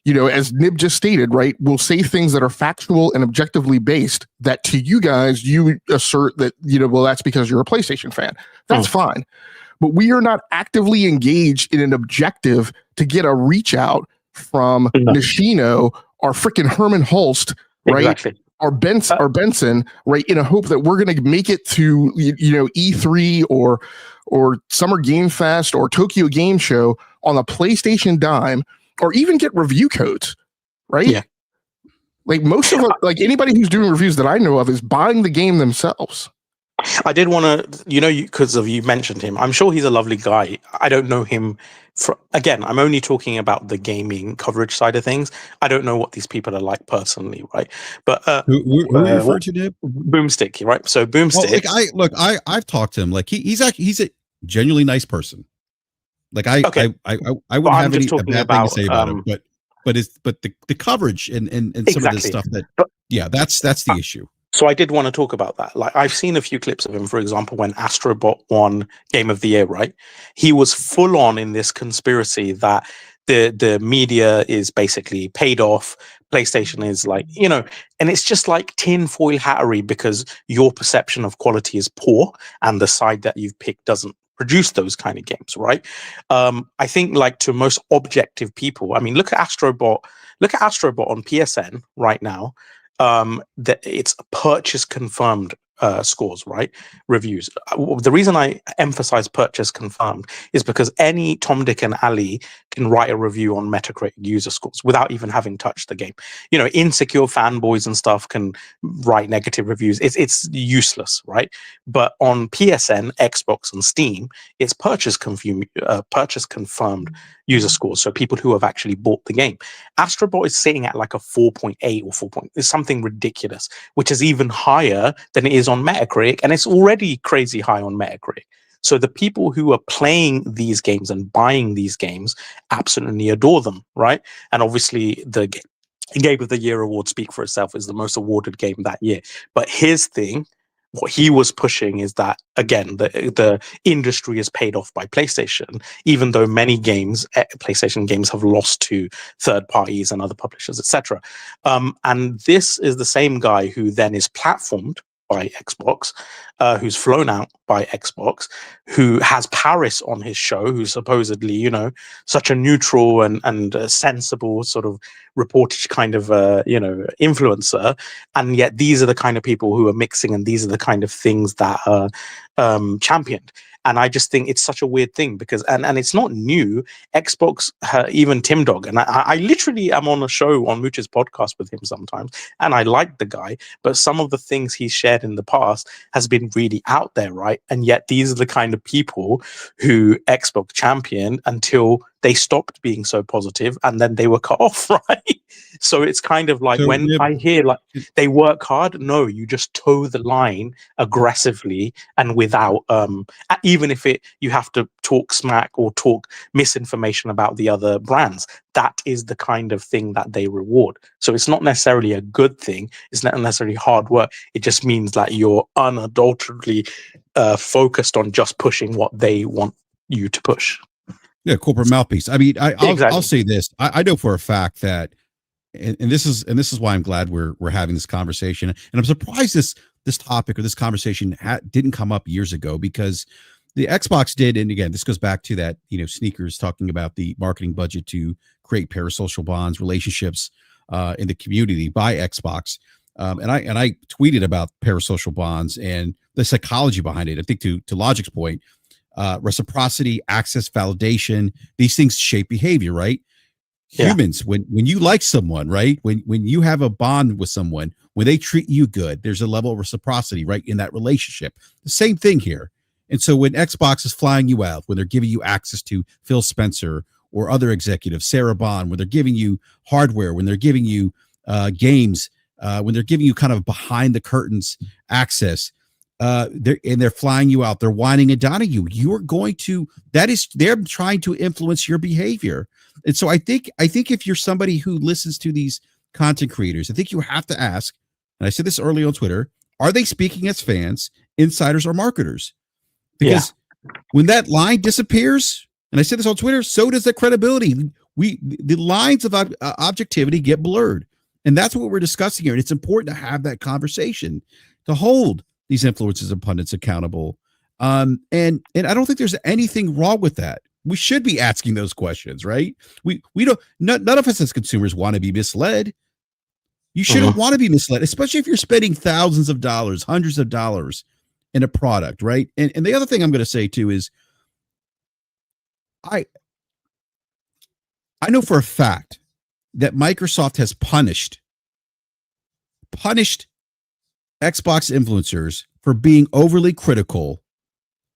as Nib just stated, right, will say things that are factual and objectively based that to you guys, you assert that, well, that's because you're a PlayStation fan. That's fine. But we are not actively engaged in an objective to get a reach out from Nishino or freaking Herman Hulst, right? Exactly. Or Benson, right, in a hope that we're going to make it to, E3 or Summer Game Fest or Tokyo Game Show on a PlayStation dime, or even get review codes, right? Yeah. Like most of like anybody who's doing reviews that I know of is buying the game themselves. I did want to, because you mentioned him. I'm sure he's a lovely guy. I don't know him. Again, I'm only talking about the gaming coverage side of things. I don't know what these people are like personally, right? But who are you referring to, Nib? Boomstick, right? So Boomstick. I've talked to him. Like he's a genuinely nice person. Like I wouldn't have any bad thing to say about him, but the coverage and some of this stuff that's the issue. So I did want to talk about that. Like I've seen a few clips of him, for example, when Astrobot won Game of the Year, right? He was full on in this conspiracy that the media is basically paid off. PlayStation is like, and it's just like tinfoil hattery because your perception of quality is poor and the side that you've picked doesn't produce those kind of games, right? I think like to most objective people, I mean, look at Astrobot on PSN right now. That it's purchase confirmed scores, right? Reviews. The reason I emphasize purchase confirmed is because any Tom, Dick, and Ali can write a review on Metacritic user scores without even having touched the game. Insecure fanboys and stuff can write negative reviews. It's useless, right? But on PSN, Xbox, and Steam, it's purchase confirmed user scores. So people who have actually bought the game. Astrobot is sitting at like a 4.8 or 4. It's something ridiculous, which is even higher than it is on Metacritic, and it's already crazy high on Metacritic. So the people who are playing these games and buying these games absolutely adore them, right? And obviously the Game of the Year award speak for itself, is the most awarded game that year. But his thing, what he was pushing is that, again, the industry is paid off by PlayStation, even though many games, PlayStation games, have lost to third parties and other publishers, etc. And this is the same guy who then is platformed by Xbox, who's flown out by Xbox, who has Paris on his show, who's supposedly, such a neutral and sensible sort of reportage kind of, influencer. And yet these are the kind of people who are mixing, and these are the kind of things that are championed. And I just think it's such a weird thing because, and it's not new. Xbox, even Tim Dog, and I literally am on a show on Mooch's podcast with him sometimes, and I like the guy, but some of the things he's shared in the past has been really out there, right? And yet these are the kind of people who Xbox championed until they stopped being so positive, and then they were cut off, right? So it's kind of like I hear like they work hard. No, you just toe the line aggressively and without, even if you have to talk smack or talk misinformation about the other brands. That is the kind of thing that they reward. So it's not necessarily a good thing. It's not necessarily hard work. It just means that you're unadulteratedly focused on just pushing what they want you to push. Yeah, corporate mouthpiece. I mean, I'll say this. I know for a fact that, and this is why I'm glad we're having this conversation. And I'm surprised this topic or this conversation didn't come up years ago, because the Xbox did. And again, this goes back to that, sneakers, talking about the marketing budget to create parasocial bonds, relationships in the community by Xbox. And I tweeted about parasocial bonds and the psychology behind it. I think to Logic's point, reciprocity, access, validation. These things shape behavior, right? Humans, when you like someone, right? When you have a bond with someone, when they treat you good, there's a level of reciprocity, right, in that relationship. The same thing here. And so when Xbox is flying you out, when they're giving you access to Phil Spencer or other executives, Sarah Bond, when they're giving you hardware, when they're giving you games, when they're giving you kind of behind the curtains access, they're flying you out, they're whining and dining you. You are going to, they're trying to influence your behavior. And so I think if you're somebody who listens to these content creators, I think you have to ask, and I said this early on Twitter, are they speaking as fans, insiders, or marketers? Because when that line disappears, and I said this on Twitter, so does the credibility. The lines of objectivity get blurred. And that's what we're discussing here. And it's important to have that conversation, to hold these influencers and pundits accountable. And I don't think there's anything wrong with that. We should be asking those questions, right? We don't, none of us as consumers want to be misled. You shouldn't want to be misled, especially if you're spending thousands of dollars, hundreds of dollars in a product, right? And the other thing I'm going to say too is I know for a fact that Microsoft has punished Xbox influencers for being overly critical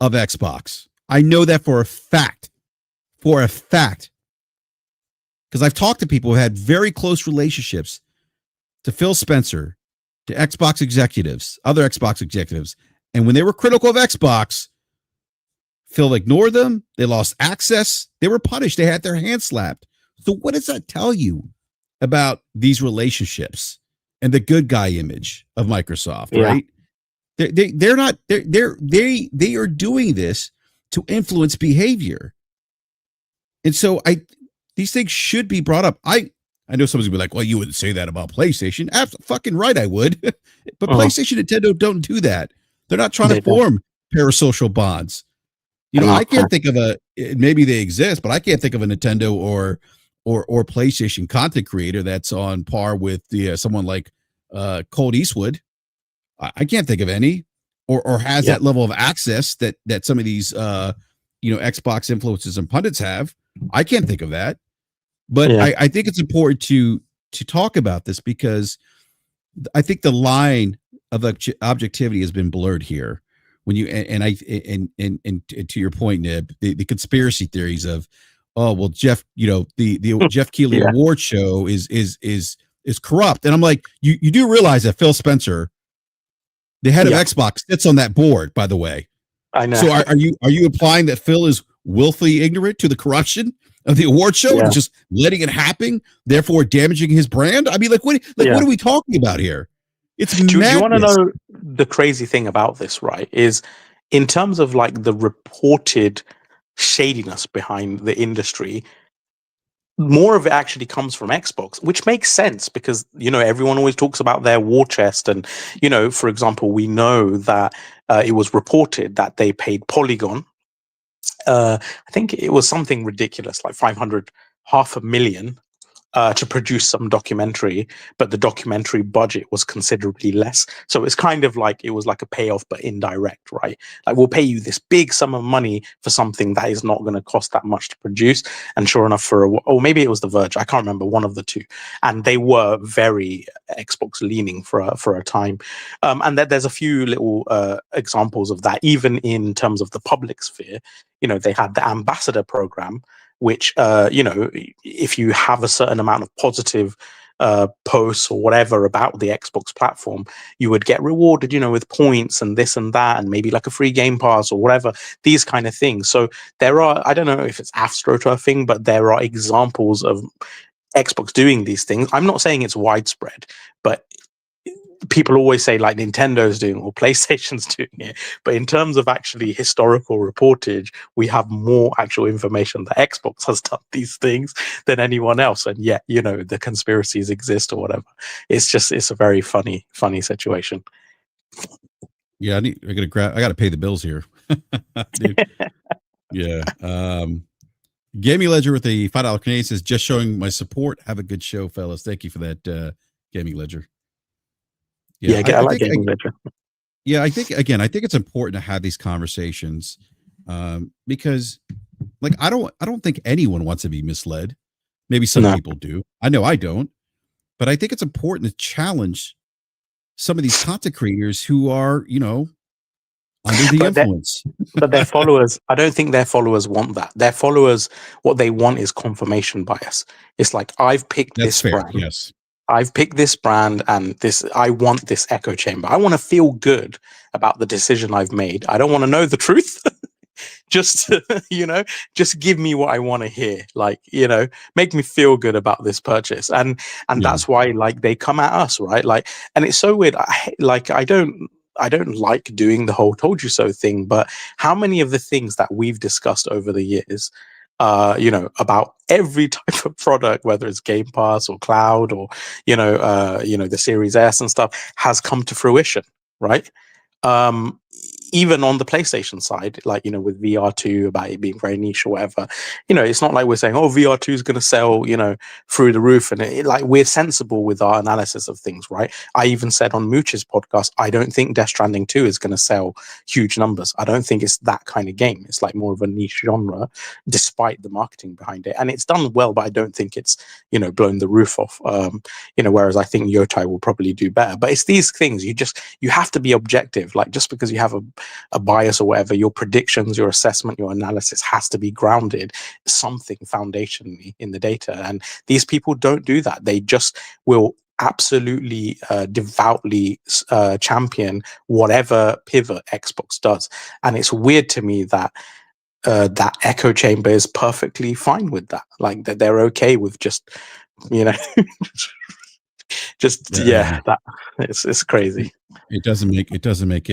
of Xbox. I know that for a fact, because I've talked to people who had very close relationships to Phil Spencer, to Xbox executives, other Xbox executives. And when they were critical of Xbox, Phil ignored them. They lost access. They were punished. They had their hands slapped. So what does that tell you about these relationships and the good guy image of Microsoft, right? They are doing this to influence behavior. And so these things should be brought up. I know someone's gonna be like, well, you wouldn't say that about PlayStation. Fucking right, I would. But PlayStation and Nintendo don't do that. They're not trying to form parasocial bonds. You know, I can't think of maybe they exist, but I can't think of a Nintendo or PlayStation content creator that's on par with someone like Colt Eastwood. I can't think of any, or has that level of access that some of these Xbox influencers and pundits have. I can't think of that. But I think it's important to talk about this because I think the line of objectivity has been blurred here. When you and to your point, Nib, the conspiracy theories of, oh well, Jeff, the Jeff Keighley award show is corrupt, and I'm like, you do realize that Phil Spencer, the head of Xbox, sits on that board, by the way. I know. So are you implying that Phil is willfully ignorant to the corruption of the award show and just letting it happen, therefore damaging his brand? I mean, what are we talking about here? It's madness. Do you want to know the crazy thing about this, right? Is in terms of like the reported shadiness behind the industry, more of it actually comes from Xbox, which makes sense because, everyone always talks about their war chest. And, for example, we know that it was reported that they paid Polygon. I think it was something ridiculous, like 500,000 to produce some documentary, but the documentary budget was considerably less. So it's kind of like it was like a payoff, but indirect, right? Like we'll pay you this big sum of money for something that is not going to cost that much to produce. And sure enough, or maybe it was The Verge, I can't remember, one of the two, and they were very Xbox leaning for a time. And there's a few little examples of that, even in terms of the public sphere. They had the ambassador program, which, if you have a certain amount of positive posts or whatever about the Xbox platform, you would get rewarded, with points and this and that, and maybe like a free Game Pass or whatever, these kind of things. So there are, I don't know if it's AstroTurfing, but there are examples of Xbox doing these things. I'm not saying it's widespread, but people always say like Nintendo's doing or PlayStation's doing it, but in terms of actually historical reportage, we have more actual information that Xbox has done these things than anyone else. And yet, the conspiracies exist or whatever. It's a very funny situation. Yeah, I gotta pay the bills here. Yeah. Gaming Ledger with the $5 Canadian says, just showing my support. Have a good show, fellas. Thank you for that, Gaming Ledger. I like Gaming Ledger. Yeah, I think it's important to have these conversations. because like I don't think anyone wants to be misled. Maybe some people do. I know I don't, but I think it's important to challenge some of these content creators who are, under the influence. But their followers, I don't think their followers want that. Their followers, what they want is confirmation bias. It's like, I've picked this brand. Yes. I've picked this brand and I want this echo chamber. I want to feel good about the decision I've made. I don't want to know the truth. Just, just give me what I want to hear. Like, make me feel good about this purchase. And that's why, like, they come at us, right? Like, and it's so weird. I don't like doing the whole told you so thing, but how many of the things that we've discussed over the years, about every type of product, whether it's Game Pass or cloud or, the Series S and stuff, has come to fruition, right? Even on the PlayStation side, like, with VR2, about it being very niche or whatever, it's not like we're saying, oh, VR2 is going to sell, through the roof. And like, we're sensible with our analysis of things, right? I even said on Mooch's podcast, I don't think Death Stranding 2 is going to sell huge numbers. I don't think it's that kind of game. It's like more of a niche genre, despite the marketing behind it. And it's done well, but I don't think it's, blown the roof off. Whereas I think Yote will probably do better. But it's these things, you have to be objective. Like, just because you have a bias or whatever, your predictions, your assessment, your analysis has to be grounded something foundationally in the data. And these people don't do that. They just will absolutely devoutly champion whatever pivot Xbox does. And it's weird to me that that echo chamber is perfectly fine with that. Like, that they're okay with just, that it's crazy. It doesn't make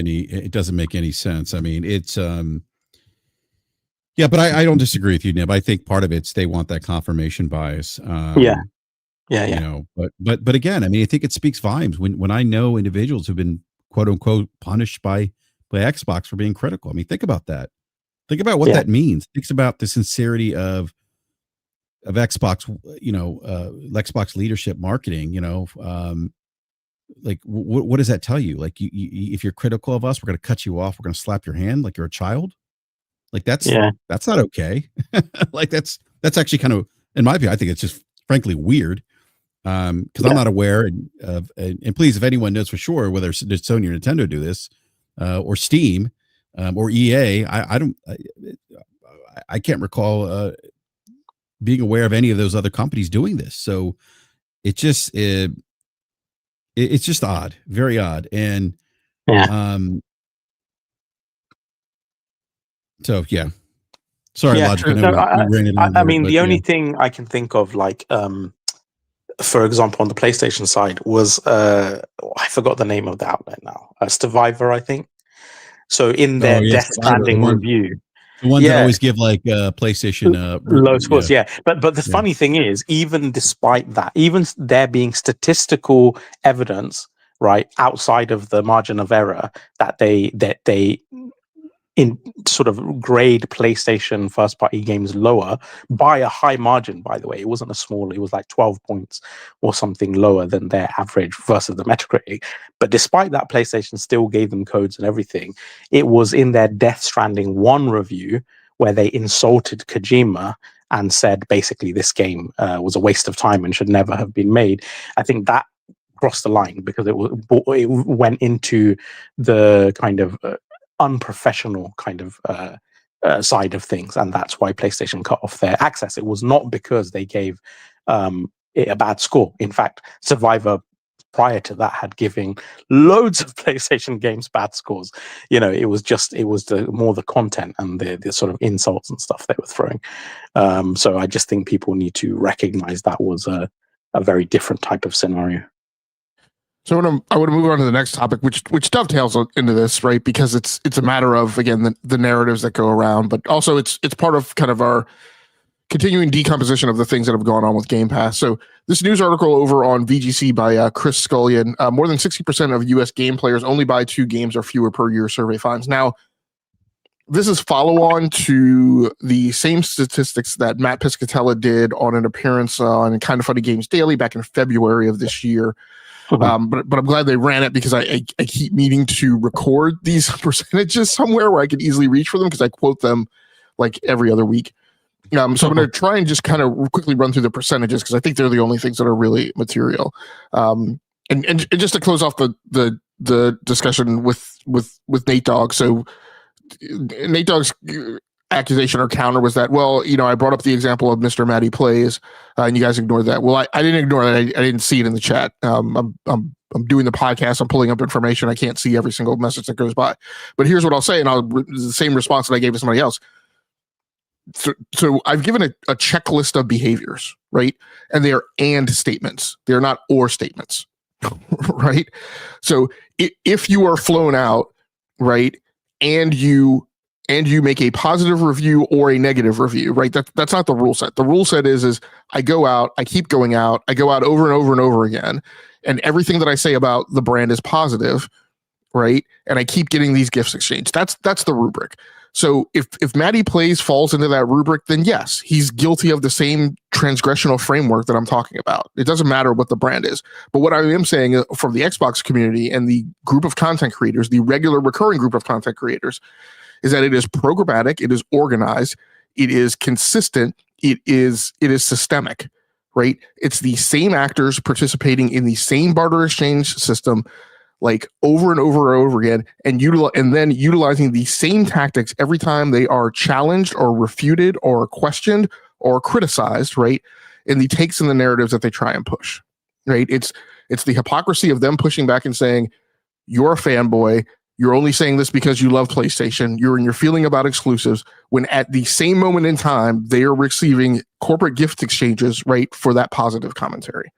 any sense. I mean, it's but I don't disagree with you, Nib. I think part of it's they want that confirmation bias. Yeah. But again, I mean, I think it speaks volumes when I know individuals who've been quote unquote punished by Xbox for being critical. I mean, think about that. Think about what that means. Think about the sincerity of Xbox, Xbox leadership marketing, like what does that tell you? Like, you if you're critical of us, we're going to cut you off. We're going to slap your hand like you're a child. Like, that's not okay. Like, that's actually kind of, in my opinion, I think it's just frankly weird. Because I'm not aware of, and please, if anyone knows for sure whether Sony or Nintendo do this, or Steam, or EA, I can't recall being aware of any of those other companies doing this. So it's just odd, very odd. And sorry, Logic. I mean, the only thing I can think of, like, for example, on the PlayStation side was I forgot the name of the outlet now. Survivor, I think. So in their Death Stranding review, the ones that always give like PlayStation low scores, But the funny thing is, even despite that, even there being statistical evidence, right, outside of the margin of error, that they in sort of grade PlayStation first party games lower by a high margin, by the way. It wasn't a small, it was like 12 points or something lower than their average versus the Metacritic. But despite that, PlayStation still gave them codes and everything. It was in their Death Stranding 1 review where they insulted Kojima and said basically this game was a waste of time and should never have been made. I think that crossed the line because it went into the kind of unprofessional kind of side of things, and that's why PlayStation cut off their access. It was not because they gave it a bad score. In fact, Survivor prior to that had given loads of PlayStation games bad scores. It was more the content and the sort of insults and stuff they were throwing. So I just think people need to recognize that was a very different type of scenario. So I want to move on to the next topic, which dovetails into this, right? Because it's a matter of, again, the narratives that go around, but also it's part of kind of our continuing decomposition of the things that have gone on with Game Pass. So this news article over on VGC by Chris Scullion, more than 60% of U.S. game players only buy 2 games or fewer per year, survey finds. Now, this is follow-on to the same statistics that Matt Piscatella did on an appearance on Kind of Funny Games Daily back in February of this year. But I'm glad they ran it because I keep needing to record these percentages somewhere where I can easily reach for them because I quote them like every other week. So I'm going to try and just kind of quickly run through the percentages because I think they're the only things that are really material. And just to close off the discussion with Nate Dogg. So Nate Dogg's accusation or counter was that, well, I brought up the example of Mr. Matty Plays, and you guys ignored that. Well, I didn't ignore it. I didn't see it in the chat. I'm doing the podcast. I'm pulling up information. I can't see every single message that goes by. But here's what I'll say, and the same response that I gave to somebody else. So I've given a checklist of behaviors, right? And they are and statements. They're not or statements, right? So if you are flown out, right, and you make a positive review or a negative review, right? That's not the rule set. The rule set is I go out, I keep going out, I go out over and over and over again, and everything that I say about the brand is positive, right? And I keep getting these gifts exchanged. That's the rubric. So if Matty Plays falls into that rubric, then yes, he's guilty of the same transgressional framework that I'm talking about. It doesn't matter what the brand is. But what I am saying from the Xbox community and the group of content creators, the regular recurring group of content creators, is that it is programmatic, it is organized, it is consistent, it is systemic, right? It's the same actors participating in the same barter exchange system, like over and over and over again, and then utilizing the same tactics every time they are challenged or refuted or questioned or criticized, right? In the takes and the narratives that they try and push, right? It's the hypocrisy of them pushing back and saying, you're a fanboy, you're only saying this because you love PlayStation, you're in your feeling about exclusives, when at the same moment in time, they are receiving corporate gift exchanges, right, for that positive commentary.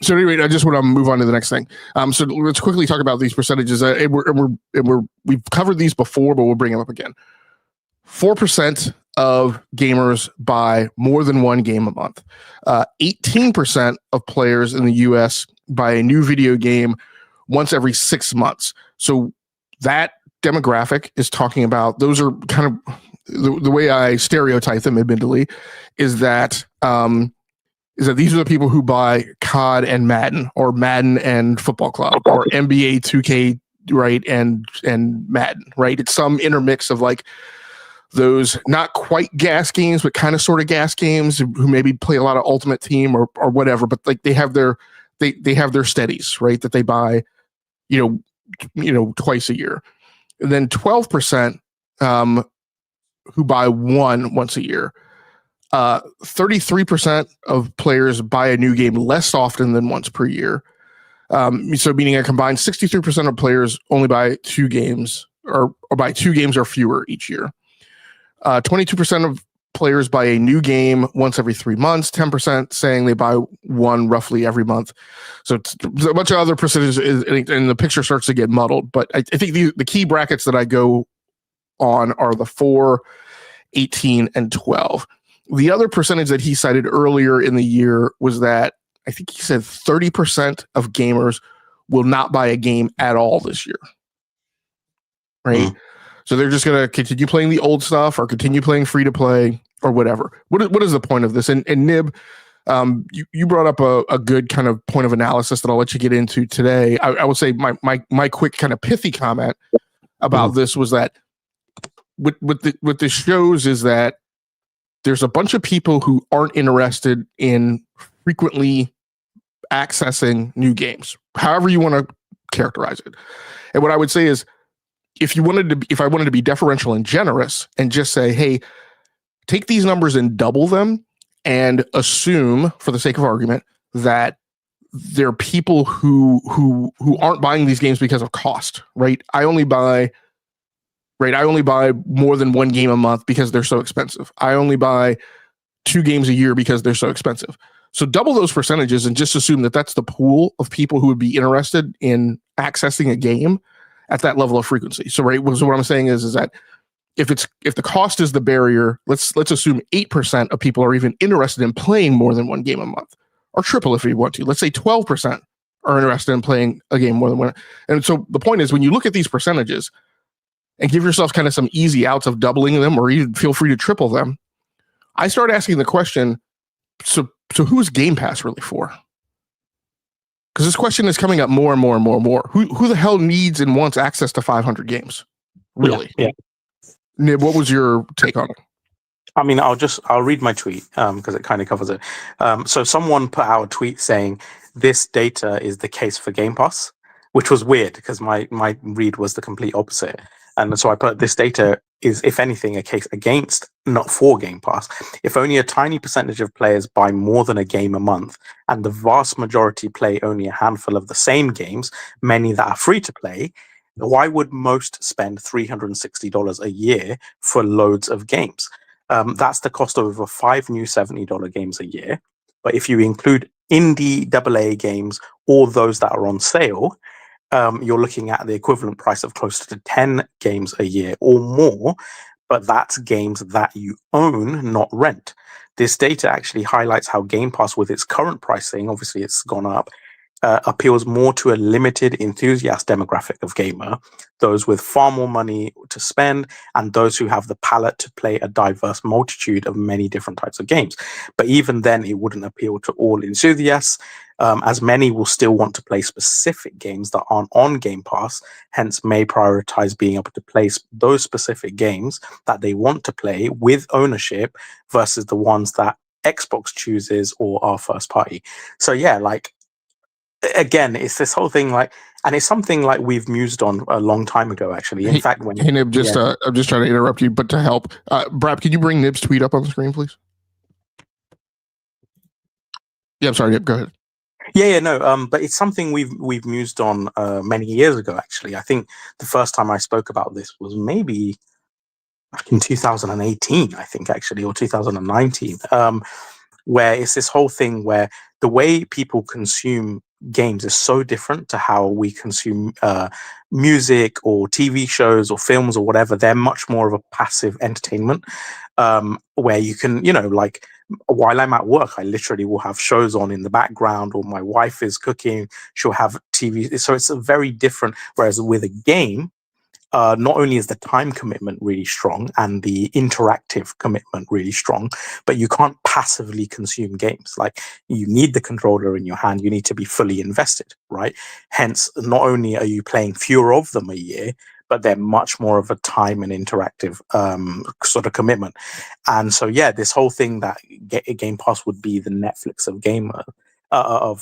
So anyway, I just want to move on to the next thing. So let's quickly talk about these percentages. We've covered these before, but we'll bring them up again. 4% of gamers buy more than one game a month. 18% of players in the US buy a new video game once every 6 months. So that demographic is talking about, those are kind of the way I stereotype them, admittedly, is that these are the people who buy COD and Madden, or Madden and Football Club, or NBA 2K, right, and Madden, right? It's some intermix of like those not quite gas games, but kind of sort of gas games, who maybe play a lot of Ultimate Team or whatever, but like they have their steadies, right, that they buy, twice a year. And then 12% who buy once a year. 33% of players buy a new game less often than once per year. So meaning a combined 63% of players only buy 2 games or buy 2 games or fewer each year. 22% of players buy a new game once every 3 months, 10% saying they buy one roughly every month. So it's a bunch of other percentages, and the picture starts to get muddled. But I think the key brackets that I go on are the 4, 18, and 12. The other percentage that he cited earlier in the year was that I think he said 30% of gamers will not buy a game at all this year. Right? So they're just going to continue playing the old stuff or continue playing free to play or whatever. What is the point of this? And Nib, you brought up a good kind of point of analysis that I'll let you get into today. I would say my quick kind of pithy comment about this was that what this shows is that there's a bunch of people who aren't interested in frequently accessing new games, however you want to characterize it. And what I would say is, if I wanted to be deferential and generous and just say, hey, take these numbers and double them and assume, for the sake of argument, that there are people who aren't buying these games because of cost, right? I only buy more than one game a month because they're so expensive. I only buy 2 games a year because they're so expensive. So double those percentages and just assume that that's the pool of people who would be interested in accessing a game at that level of frequency. So right, so what I'm saying is that if the cost is the barrier, let's assume 8% of people are even interested in playing more than one game a month, or triple if you want to. Let's say 12% are interested in playing a game more than one. And so the point is, when you look at these percentages and give yourself kind of some easy outs of doubling them, or even feel free to triple them, I start asking the question, so who's Game Pass really for? because this question is coming up more and more and more and more. Who the hell needs and wants access to 500 games? Really? Yeah. Nib, what was your take on it? I mean, I'll read my tweet because it kind of covers it. So someone put out a tweet saying this data is the case for Game Pass, which was weird because my read was the complete opposite. And so I put this data is, if anything, a case against, not for Game Pass. If only a tiny percentage of players buy more than a game a month, and the vast majority play only a handful of the same games, many that are free to play, why would most spend $360 a year for loads of games? That's the cost of over 5 new $70 games a year. But if you include indie AA games or those that are on sale, you're looking at the equivalent price of close to 10 games a year or more, but that's games that you own, not rent. This data actually highlights how Game Pass, with its current pricing, obviously it's gone up, appeals more to a limited enthusiast demographic of gamer, those with far more money to spend, and those who have the palate to play a diverse multitude of many different types of games. But even then, it wouldn't appeal to all enthusiasts, as many will still want to play specific games that aren't on Game Pass, hence may prioritize being able to play those specific games that they want to play with ownership versus the ones that Xbox chooses or are first party. So yeah, like, again, it's this whole thing, like, and it's something like we've mused on a long time ago, actually. In fact, when Nib, I'm just trying to interrupt you, but to help, BRAP, can you bring Nib's tweet up on the screen, please? Yeah, I'm sorry, Nib, go ahead. No, but it's something we've mused on many years ago, actually. I think the first time I spoke about this was maybe back in 2018, I think, actually, or 2019, where it's this whole thing where the way people consume games is so different to how we consume music or TV shows or films or whatever. They're much more of a passive entertainment, where you can, like, while I'm at work, I literally will have shows on in the background, or my wife is cooking, she'll have TV. So it's a very different, whereas with a game, not only is the time commitment really strong and the interactive commitment really strong, but you can't passively consume games. Like, you need the controller in your hand, you need to be fully invested, right? Hence, not only are you playing fewer of them a year, but they're much more of a time and interactive sort of commitment. And so, yeah, this whole thing that Game Pass would be the Netflix of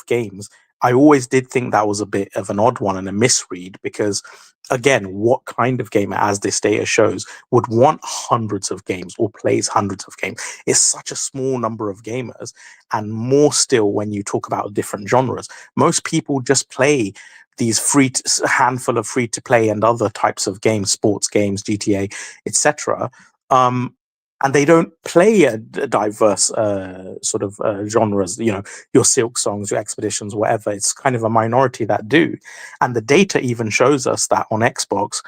games, I always did think that was a bit of an odd one and a misread, because again, what kind of gamer, as this data shows, would want hundreds of games or plays hundreds of games? It's such a small number of gamers, and more still when you talk about different genres. Most people just play these handful of free to play and other types of games, sports games, GTA, etc. And they don't play a diverse sort of genres, your Silk Songs, your Expeditions, whatever. It's kind of a minority that do. And the data even shows us that on Xbox,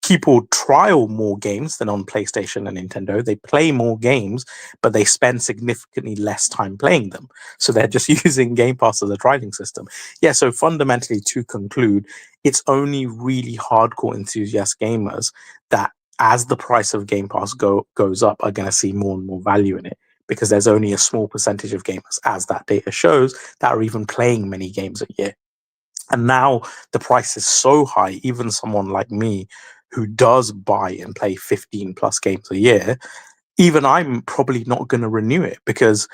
people trial more games than on PlayStation and Nintendo. They play more games, but they spend significantly less time playing them. So they're just using Game Pass as a trialing system. Yeah, so fundamentally, to conclude, it's only really hardcore enthusiast gamers that, as the price of Game Pass goes up, are going to see more and more value in it, because there's only a small percentage of gamers, as that data shows, that are even playing many games a year. And now the price is so high, even someone like me who does buy and play 15 plus games a year, even I'm probably not going to renew it, because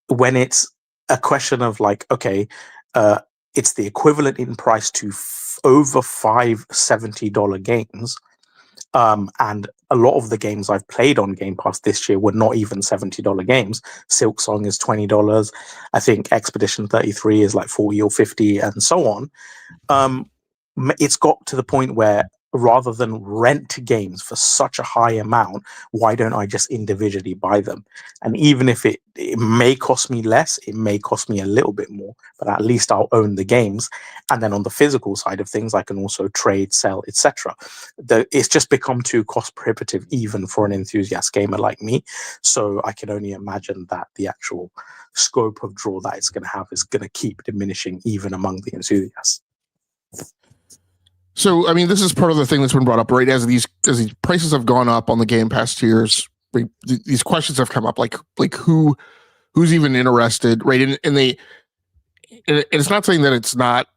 when it's a question of like, okay, it's the equivalent in price to over 5 $70 games. And a lot of the games I've played on Game Pass this year were not even $70 games. Silk Song is $20. I think Expedition 33 is like 40 or 50, and so on. It's got to the point where, rather than rent games for such a high amount, why don't I just individually buy them? And even if it may cost me less, it may cost me a little bit more, but at least I'll own the games. And then on the physical side of things, I can also trade, sell, etc. It's just become too cost prohibitive, even for an enthusiast gamer like me. So I can only imagine that the actual scope of draw that it's going to have is going to keep diminishing, even among the enthusiasts. So, I mean, this is part of the thing that's been brought up, right? As these prices have gone up on the Game Pass tiers, these questions have come up, like who's even interested, right? And it's not saying that it's not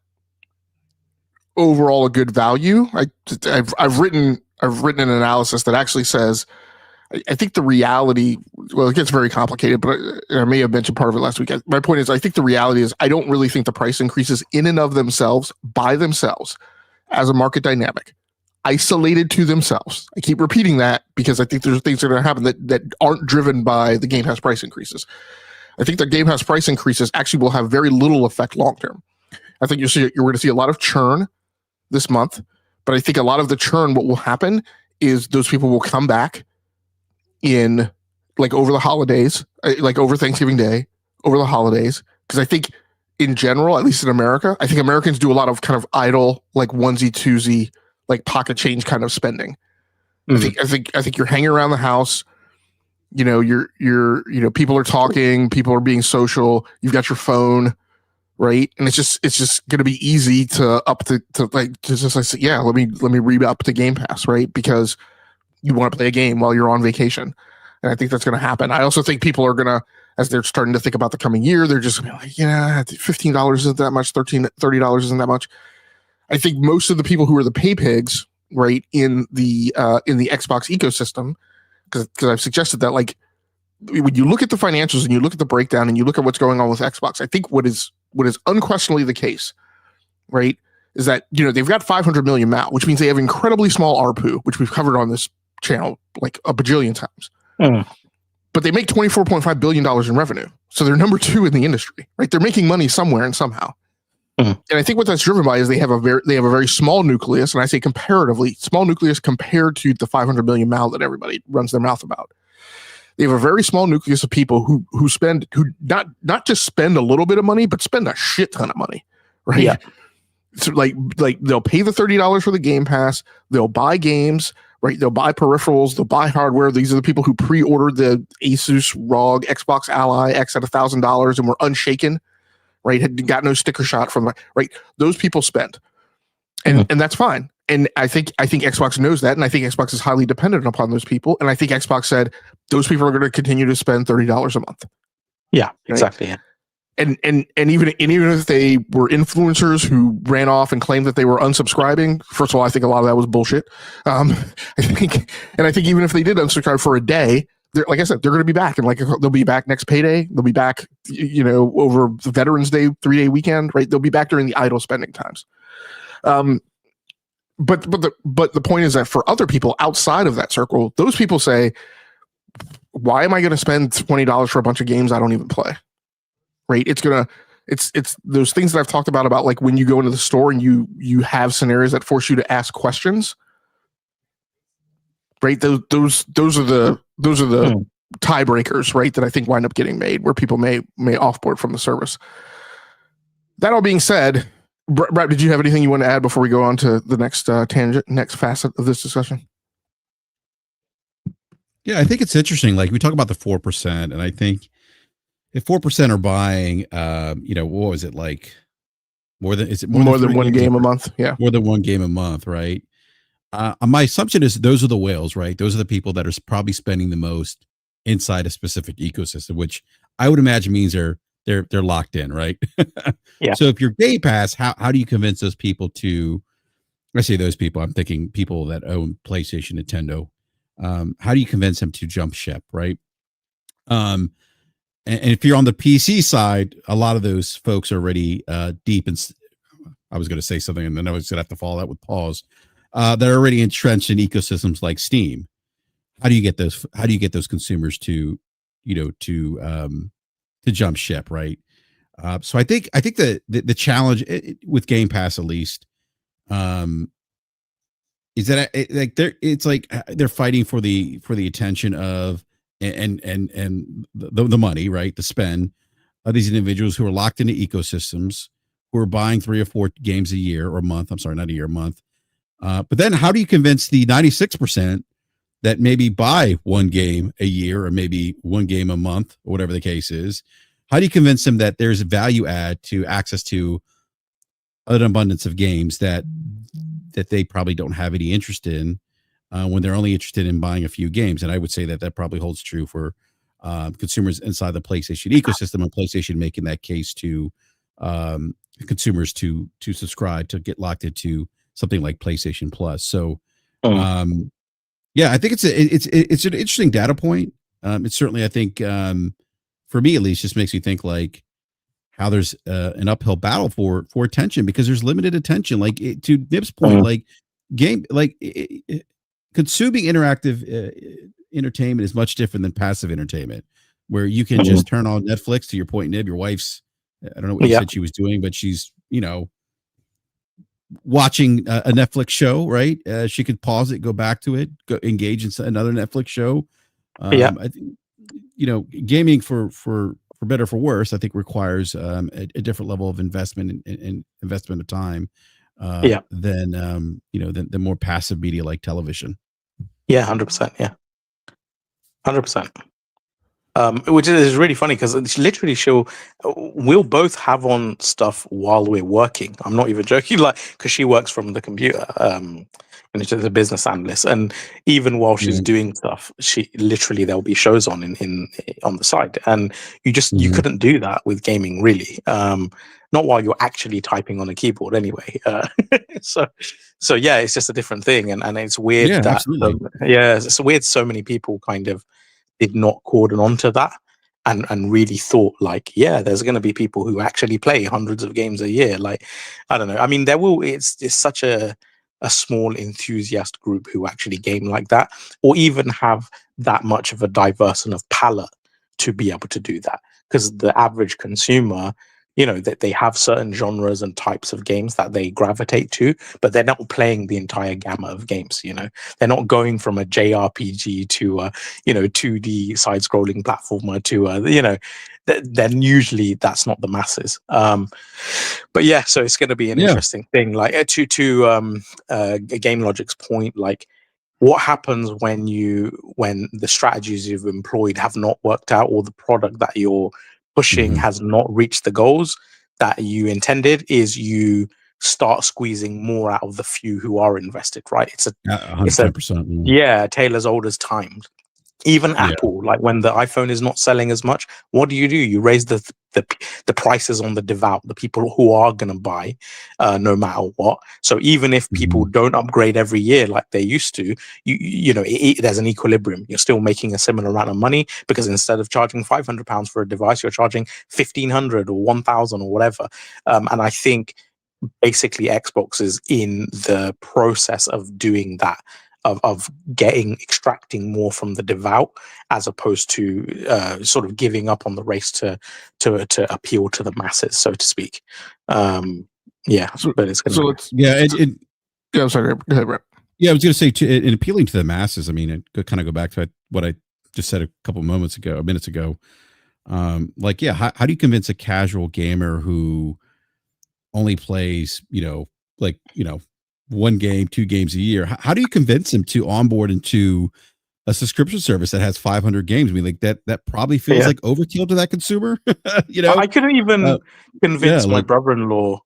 overall a good value. I've written an analysis that actually says I think the reality, well, it gets very complicated, but I may have mentioned part of it last week. My point is, I think the reality is I don't really think the price increases in and of themselves, by themselves, as a market dynamic, isolated to themselves. I keep repeating that because I think there's things that are going to happen that aren't driven by the Game Pass price increases. I think the Game Pass price increases actually will have very little effect long term. I think you're going to see a lot of churn this month, but I think a lot of the churn, what will happen is those people will come back in like over the holidays, like over Thanksgiving Day, over the holidays. Because I think in general, at least in America, I think Americans do a lot of kind of idle, like onesie twosie, like pocket change kind of spending. Mm-hmm. I think you're hanging around the house, people are talking, people are being social, you've got your phone, right? And it's just going to be easy to say, yeah, let me re-up to Game Pass, right? Because you want to play a game while you're on vacation. And I think that's going to happen. I also think people are going to, as they're starting to think about the coming year, they're just going to be like, yeah, $15 isn't that much, $30 isn't that much. I think most of the people who are the pay pigs, right, in the Xbox ecosystem, because I've suggested that, like, when you look at the financials and you look at the breakdown and you look at what's going on with Xbox, I think what is unquestionably the case, right, is that, they've got 500 million MAU, which means they have incredibly small ARPU, which we've covered on this channel like a bajillion times. But they make $24.5 billion in revenue. So they're number 2 in the industry, right? They're making money somewhere and somehow. And I think what that's driven by is they have a very small nucleus, and I say comparatively small nucleus compared to the 500 million MAU that everybody runs their mouth about. They have a very small nucleus of people who not just spend a little bit of money, but spend a shit ton of money, right? Yeah. So like they'll pay the $30 for the Game Pass, they'll buy games, right? They'll buy peripherals, they'll buy hardware. These are the people who pre-ordered the Asus ROG Xbox Ally X at $1,000 and were unshaken, right? Had got no sticker shot from it, right? Those people spend, and that's fine. And I think Xbox knows that, and I think Xbox is highly dependent upon those people. And I think Xbox said those people are going to continue to spend $30 a month. Yeah, right? Exactly. Yeah. And even if they were influencers who ran off and claimed that they were unsubscribing, first of all, I think a lot of that was bullshit. I think even if they did unsubscribe for a day, like I said, they're going to be back, and like they'll be back next payday. They'll be back, over the Veterans Day 3-day weekend, right? They'll be back during the idle spending times. But the point is that for other people outside of that circle, those people say, why am I going to spend $20 for a bunch of games I don't even play? Right? It's those things that I've talked about like when you go into the store and you have scenarios that force you to ask questions, right? Those are the tiebreakers, right? That I think wind up getting made where people may offboard from the service. That all being said, Brad, did you have anything you want to add before we go on to the next next facet of this discussion? Yeah, I think it's interesting. Like we talk about the 4%, and I think if 4% are buying, what was it like? More than one game a month? Yeah, more than one game a month, right? My assumption is those are the whales, right? Those are the people that are probably spending the most inside a specific ecosystem, which I would imagine means they're locked in, right? Yeah. So if you're Game Pass, how do you convince those people to? I say those people. I'm thinking people that own PlayStation, Nintendo. How do you convince them to jump ship, right? And if you're on the PC side, a lot of those folks are already deep in. I was going to say something, and then I was going to have to follow that with pause. They're already entrenched in ecosystems like Steam. How do you get those? How do you get those consumers to jump ship, right? So I think the challenge with Game Pass, at least, is that they're fighting for the attention of and the money, right? The spend of these individuals who are locked into ecosystems, who are buying 3 or 4 games a year or a month. I'm sorry, not a year, a month. But then how do you convince the 96% that maybe buy one game a year or maybe one game a month or whatever the case is? How do you convince them that there's a value add to access to an abundance of games that they probably don't have any interest in when they're only interested in buying a few games? And I would say that probably holds true for consumers inside the PlayStation ecosystem, and PlayStation making that case to consumers to subscribe, to get locked into something like PlayStation Plus. So, yeah, I think it's an interesting data point. It's certainly, I think, for me at least, just makes me think like how there's an uphill battle for attention, because there's limited attention. Like to Nip's point, like consuming interactive entertainment is much different than passive entertainment, where you can just turn on Netflix. To your point, Nib, your wife's, I don't know what you said she was doing, but she's, watching a Netflix show, right? She could pause it, go back to it, go engage in another Netflix show. I think, gaming for better or for worse, I think requires a different level of investment and investment of time than more passive media like television. Yeah, 100%. Yeah, 100%. Which is really funny because it's literally we'll both have on stuff while we're working. I'm not even joking, like, because she works from the computer, and she's a business analyst, and even while she's doing stuff, there'll be shows on on the side, and you couldn't do that with gaming, really. Not while you're actually typing on a keyboard, anyway. So yeah, it's just a different thing, and it's weird it's weird. So many people kind of did not cordon onto that and really thought like, there's going to be people who actually play hundreds of games a year. Like, I don't know. I mean, it's such a small enthusiast group who actually game like that, or even have that much of a diverse enough palette to be able to do that. Because the average consumer, that they have certain genres and types of games that they gravitate to, but they're not playing the entire gamut of games. They're not going from a JRPG to a 2D side-scrolling platformer to then usually that's not the masses. But yeah, so it's going to be an interesting thing. Like to Game Logic's point, like, what happens when the strategies you've employed have not worked out, or the product that you're pushing has not reached the goals that you intended, is you start squeezing more out of the few who are invested, right? It's 100%. Tale as old as time. Even Apple, like when the iPhone is not selling as much, what do? You raise the prices on the devout, the people who are going to buy, no matter what. So even if people don't upgrade every year like they used to, there's an equilibrium. You're still making a similar amount of money, because instead of charging £500 for a device, you're charging 1,500 or 1,000 or whatever. And I think basically Xbox is in the process of doing that. Of extracting more from the devout, as opposed to sort of giving up on the race to appeal to the masses, so to speak. But it's going to. I'm sorry. Go ahead, Brett. Yeah, I was going to say, in appealing to the masses, I mean, it could kind of go back to what I just said a couple minutes ago. How do you convince a casual gamer who only plays, one game, 2 games a year? How do you convince them to onboard into a subscription service that has 500 games? I mean, like that probably feels like overkill to that consumer. I couldn't even convince my brother-in-law,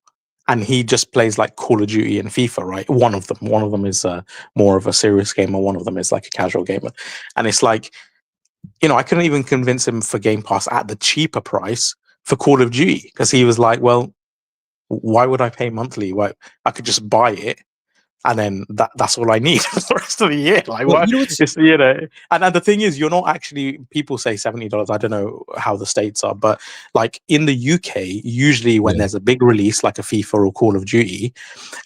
and he just plays like Call of Duty and FIFA, right? One of them is more of a serious gamer. One of them is like a casual gamer. And it's like, I couldn't even convince him for Game Pass at the cheaper price for Call of Duty, because he was like, well, why would I pay monthly? Why, I could just buy it, and then that's all I need for the rest of the year. Like, well, and the thing is, you're not actually, people say $70. I don't know how the States are, but like in the UK, usually when there's a big release like a FIFA or Call of Duty,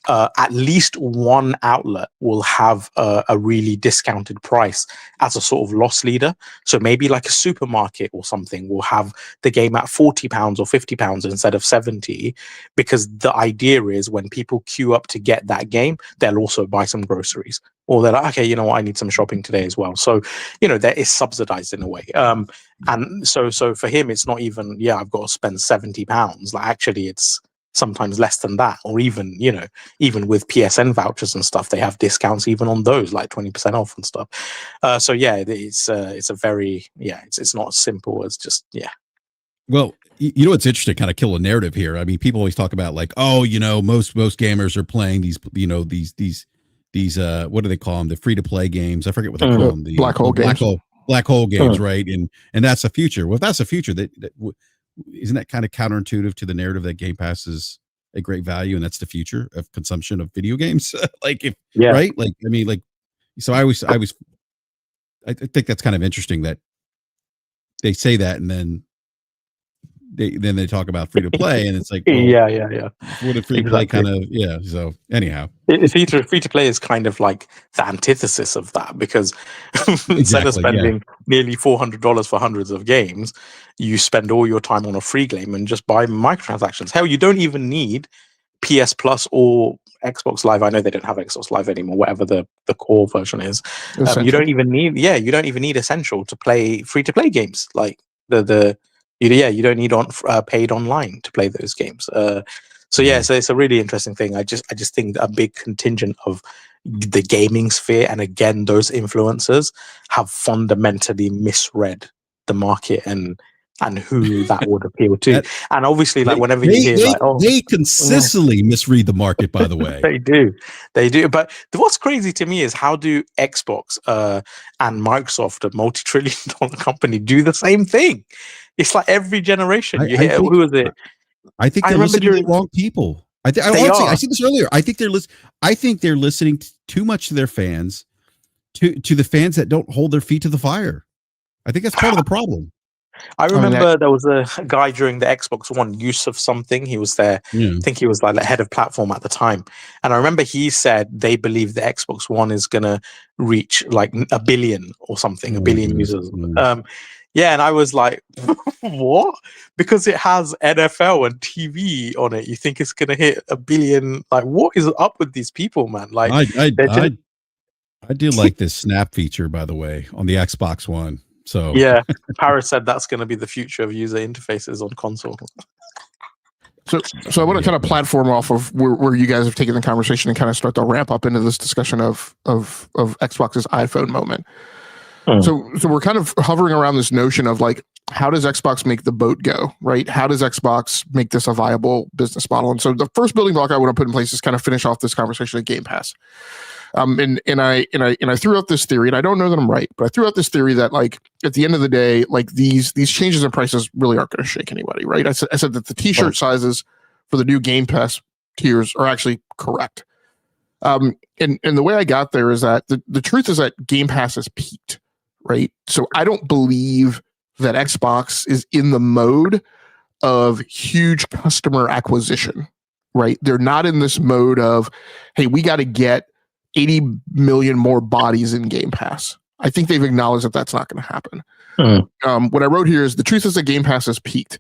at least one outlet will have a really discounted price as a sort of loss leader. So maybe like a supermarket or something will have the game at £40 or £50 instead of 70, because the idea is when people queue up to get that game, they'll also buy some groceries, or they're like, okay, you know what, I need some shopping today as well. So, that is subsidized in a way. And so for him, it's not even, I've got to spend £70. Like, actually, it's sometimes less than that, or even, even with PSN vouchers and stuff, they have discounts even on those, like 20% off and stuff. It's a very, it's not as simple as just, Well, what's interesting, kind of kill a narrative here. I mean, people always talk about like, most gamers are playing these, these what do they call them? The free to play games. I forget what they call them. The black hole games, right? And that's the future. Well, if that's the future, isn't that kind of counterintuitive to the narrative that Game Pass is a great value and that's the future of consumption of video games? Like right? Like, I mean, like, so I think that's kind of interesting that they say that and then they talk about free to play, and it's like, well, yeah. What a free to play kind of, yeah. So anyhow, free to play is kind of like the antithesis of that, because instead of spending nearly $400 for hundreds of games, you spend all your time on a free game and just buy microtransactions. Hell, you don't even need PS Plus or Xbox Live. I know they don't have Xbox Live anymore, whatever the core version is. You don't even need Essential to play free to play games. Like you don't need paid online to play those games. So it's a really interesting thing. I just think a big contingent of the gaming sphere, and again, those influencers have fundamentally misread the market and who that would appeal to. And obviously, like, whenever you hear they consistently misread the market, by the way. They do. But what's crazy to me is, how do Xbox and Microsoft, a multi-trillion-dollar company, do the same thing? It's like every generation you hear, who is it? I think they're listening to the wrong people. I said this earlier. I think they're listening too much to their fans, to the fans that don't hold their feet to the fire. I think that's part of the problem. I remember there was a guy during the Xbox One, Yusuf something. He was there. I think he was like the head of platform at the time. And I remember he said they believe the Xbox One is going to reach like 1 billion or something, 1 billion users. And I was like, what? Because it has NFL and TV on it. You think it's going to hit 1 billion? Like, what is up with these people, man? Like, I do like this snap feature, by the way, on the Xbox One. So yeah, Paris said that's going to be the future of user interfaces on console. So I want to kind of platform off of where you guys have taken the conversation and kind of start to ramp up into this discussion of Xbox's iPhone moment. So we're kind of hovering around this notion of like, how does Xbox make the boat go, right? How does Xbox make this a viable business model? And so the first building block I want to put in place is kind of finish off this conversation at Game Pass. And I threw out this theory, and I don't know that I'm right, but I threw out this theory that, like, at the end of the day, like, these changes in prices really aren't going to shake anybody, right? I said that the T-shirt sizes for the new Game Pass tiers are actually correct. And the way I got there is that the truth is that Game Pass has peaked, right? So I don't believe that Xbox is in the mode of huge customer acquisition, right? They're not in this mode of, hey, we got to get 80 million more bodies in Game Pass. I think they've acknowledged that that's not going to happen. What I wrote here is the truth is that Game Pass has peaked.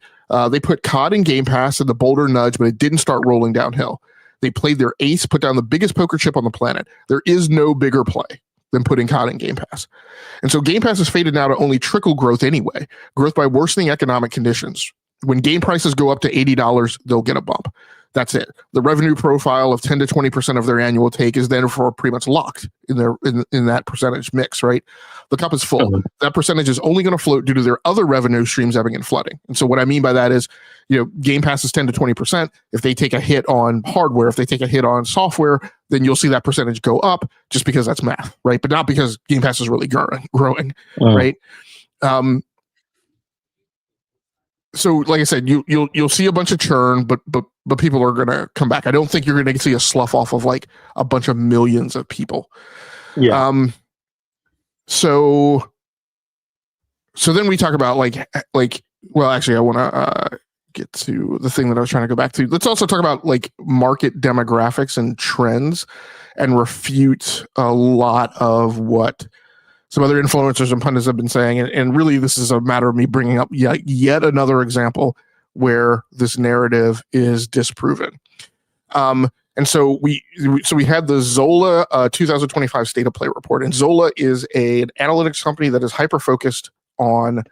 They put COD in Game Pass and the boulder nudge, but it didn't start rolling downhill. They played their ace, put down the biggest poker chip on the planet. There is no bigger play than putting COD in Game Pass. And so Game Pass has faded now to only trickle growth anyway, growth by worsening economic conditions. When game prices go up to $80, they'll get a bump. That's it. The revenue profile of 10 to 20% of their annual take is therefore pretty much locked in that percentage mix, right? The cup is full. That percentage is only going to float due to their other revenue streams ebbing and flooding. And so what I mean by that is, Game Pass is 10 to 20%. If they take a hit on hardware, if they take a hit on software, then you'll see that percentage go up just because that's math, right? But not because Game Pass is really growing, right? So, like I said, you'll see a bunch of churn, but people are going to come back. I don't think you're going to see a slough off of like a bunch of millions of people. Yeah. So then we talk about like well, actually, I want to get to the thing that I was trying to go back to. Let's also talk about like market demographics and trends, and refute a lot of what some other influencers and pundits have been saying. And really, this is a matter of me bringing up yet another example where this narrative is disproven. And so we had the Zola 2025 State of Play report. And Zola is an analytics company that is hyper-focused on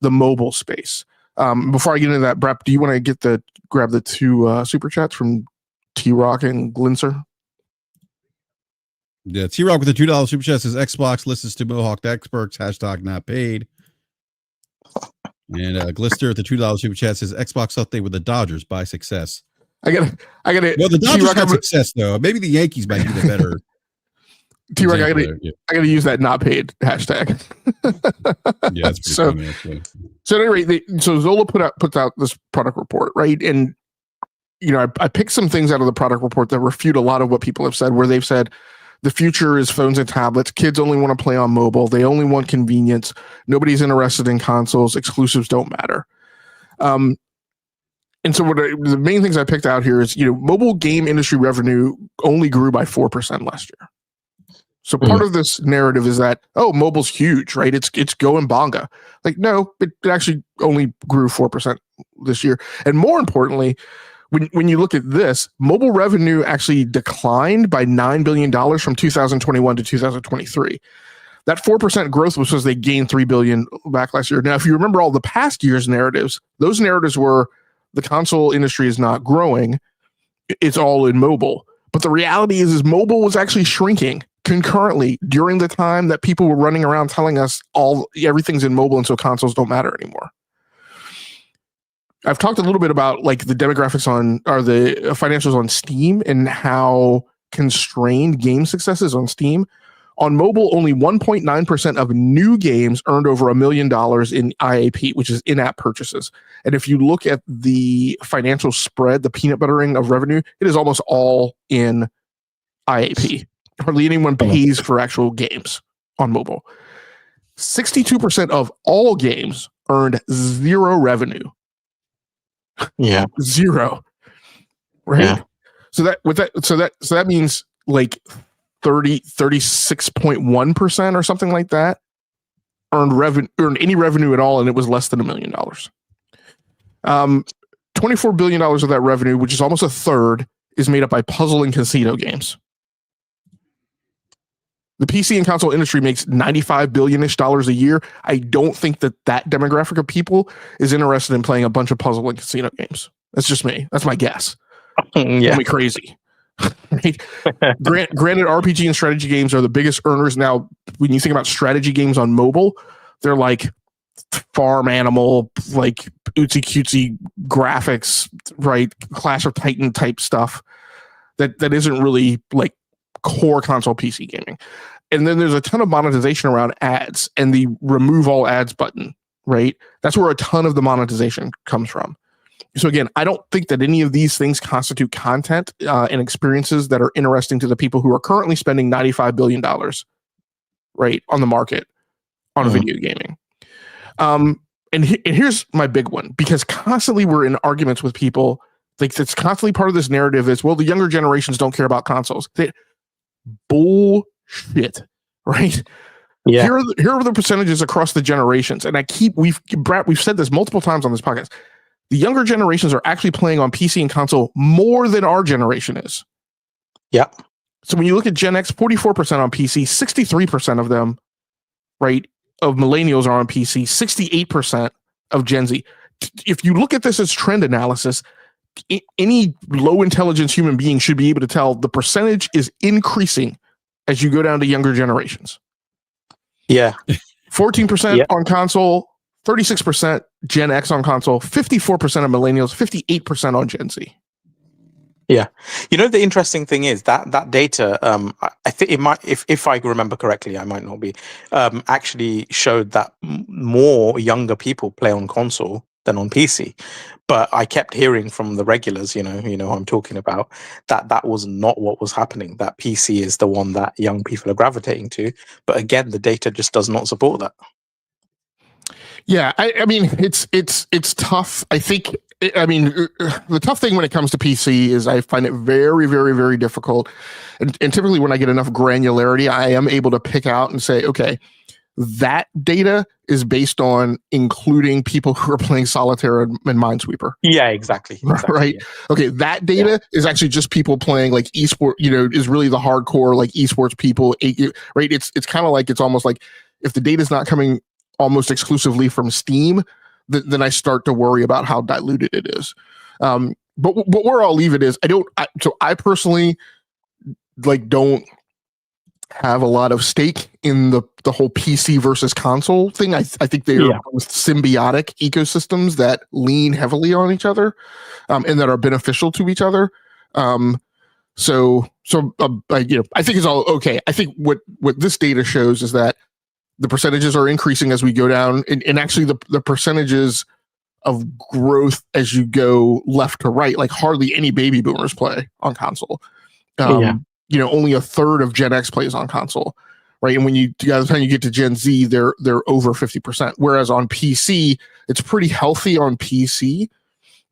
the mobile space. Before I get into that, BRAP, do you want to grab the two super chats from T-Rock and Glinser? Yeah, T-Rock with the $2 super chat says Xbox listens to Mohawk experts, # not paid. And Glister with the $2 super chat says Xbox update with the Dodgers by success. I got it. Well, the Dodgers had success though. Maybe the Yankees might be the better. T-Reg, I gotta use that not paid hashtag. Yeah, that's pretty funny, actually. So at any rate, so Zola puts out this product report, right? And I picked some things out of the product report that refute a lot of what people have said, where they've said the future is phones and tablets. Kids only want to play on mobile. They only want convenience. Nobody's interested in consoles. Exclusives don't matter. And so the main things I picked out here is, mobile game industry revenue only grew by 4% last year. So part of this narrative is that, mobile's huge, right? It's going bonga. Like, no, it actually only grew 4% this year. And more importantly, when you look at this, mobile revenue actually declined by $9 billion from 2021 to 2023. That 4% growth was because they gained $3 billion back last year. Now, if you remember all the past year's narratives, those narratives were the console industry is not growing. It's all in mobile. But the reality is mobile was actually shrinking concurrently during the time that people were running around telling us everything's in mobile and so consoles don't matter anymore. I've talked a little bit about like the demographics or the financials on Steam and how constrained game success is on Steam. On mobile, only 1.9% of new games earned over $1 million in IAP, which is in-app purchases. And if you look at the financial spread, the peanut buttering of revenue, it is almost all in IAP. Hardly anyone pays for actual games on mobile. 62% of all games earned zero revenue. Yeah. Zero. Right? Yeah. So that means like 36.1% or something like that earned any revenue at all, and it was less than $1 million. $24 billion of that revenue, which is almost a third, is made up by puzzle and casino games. The PC and console industry makes $95 billion-ish a year. I don't think that demographic of people is interested in playing a bunch of puzzle and casino games. That's just me. That's my guess. Yeah. Call me crazy. Right? Granted, RPG and strategy games are the biggest earners. Now, when you think about strategy games on mobile, they're like farm animal, like ootsy cutesy graphics, right? Clash of Titan type stuff that isn't really like core console PC gaming. And then there's a ton of monetization around ads and the remove all ads button, right? That's where a ton of the monetization comes from. So again, I don't think that any of these things constitute content and experiences that are interesting to the people who are currently spending $95 billion, right, on the market on video gaming. And here's my big one, because constantly we're in arguments with people. Like, it's constantly part of this narrative is, well, the younger generations don't care about consoles. Bullshit, right? Yeah. Here are the percentages across the generations, and we've said this multiple times on this podcast. The younger generations are actually playing on PC and console more than our generation is. Yeah. So when you look at Gen X, 44% on PC, 63% of them, right, of millennials are on PC, 68% of Gen Z. If you look at this as trend analysis, any low intelligence human being should be able to tell the percentage is increasing as you go down to younger generations. Yeah. 14% on console, 36% Gen X on console, 54% of millennials, 58% on Gen Z. Yeah. The interesting thing is that data, I think it might, if I remember correctly, I might not be, actually showed that more younger people play on console than on PC. But I kept hearing from the regulars, who I'm talking about, that was not what was happening. That PC is the one that young people are gravitating to. But again, the data just does not support that. Yeah, I mean, it's tough. The tough thing when it comes to PC is I find it very, very, very difficult. And typically when I get enough granularity, I am able to pick out and say, okay, that data is based on including people who are playing Solitaire and Minesweeper. Yeah, exactly. Right? Yeah. Okay, that data is actually just people playing like esport, is really the hardcore like esports people, right? It's kind of like, it's almost like if the data is not coming almost exclusively from Steam, then I start to worry about how diluted it is. But where I'll leave it is, I personally don't have a lot of stake in the whole PC versus console thing. I think they are both symbiotic ecosystems that lean heavily on each other, and that are beneficial to each other. So I think it's all okay. I think what this data shows is that the percentages are increasing as we go down, and actually the percentages of growth as you go left to right, like hardly any baby boomers play on console. Only a third of Gen X plays on console, right? And when by the time you get to Gen Z, they're over 50%. Whereas on PC, it's pretty healthy on PC.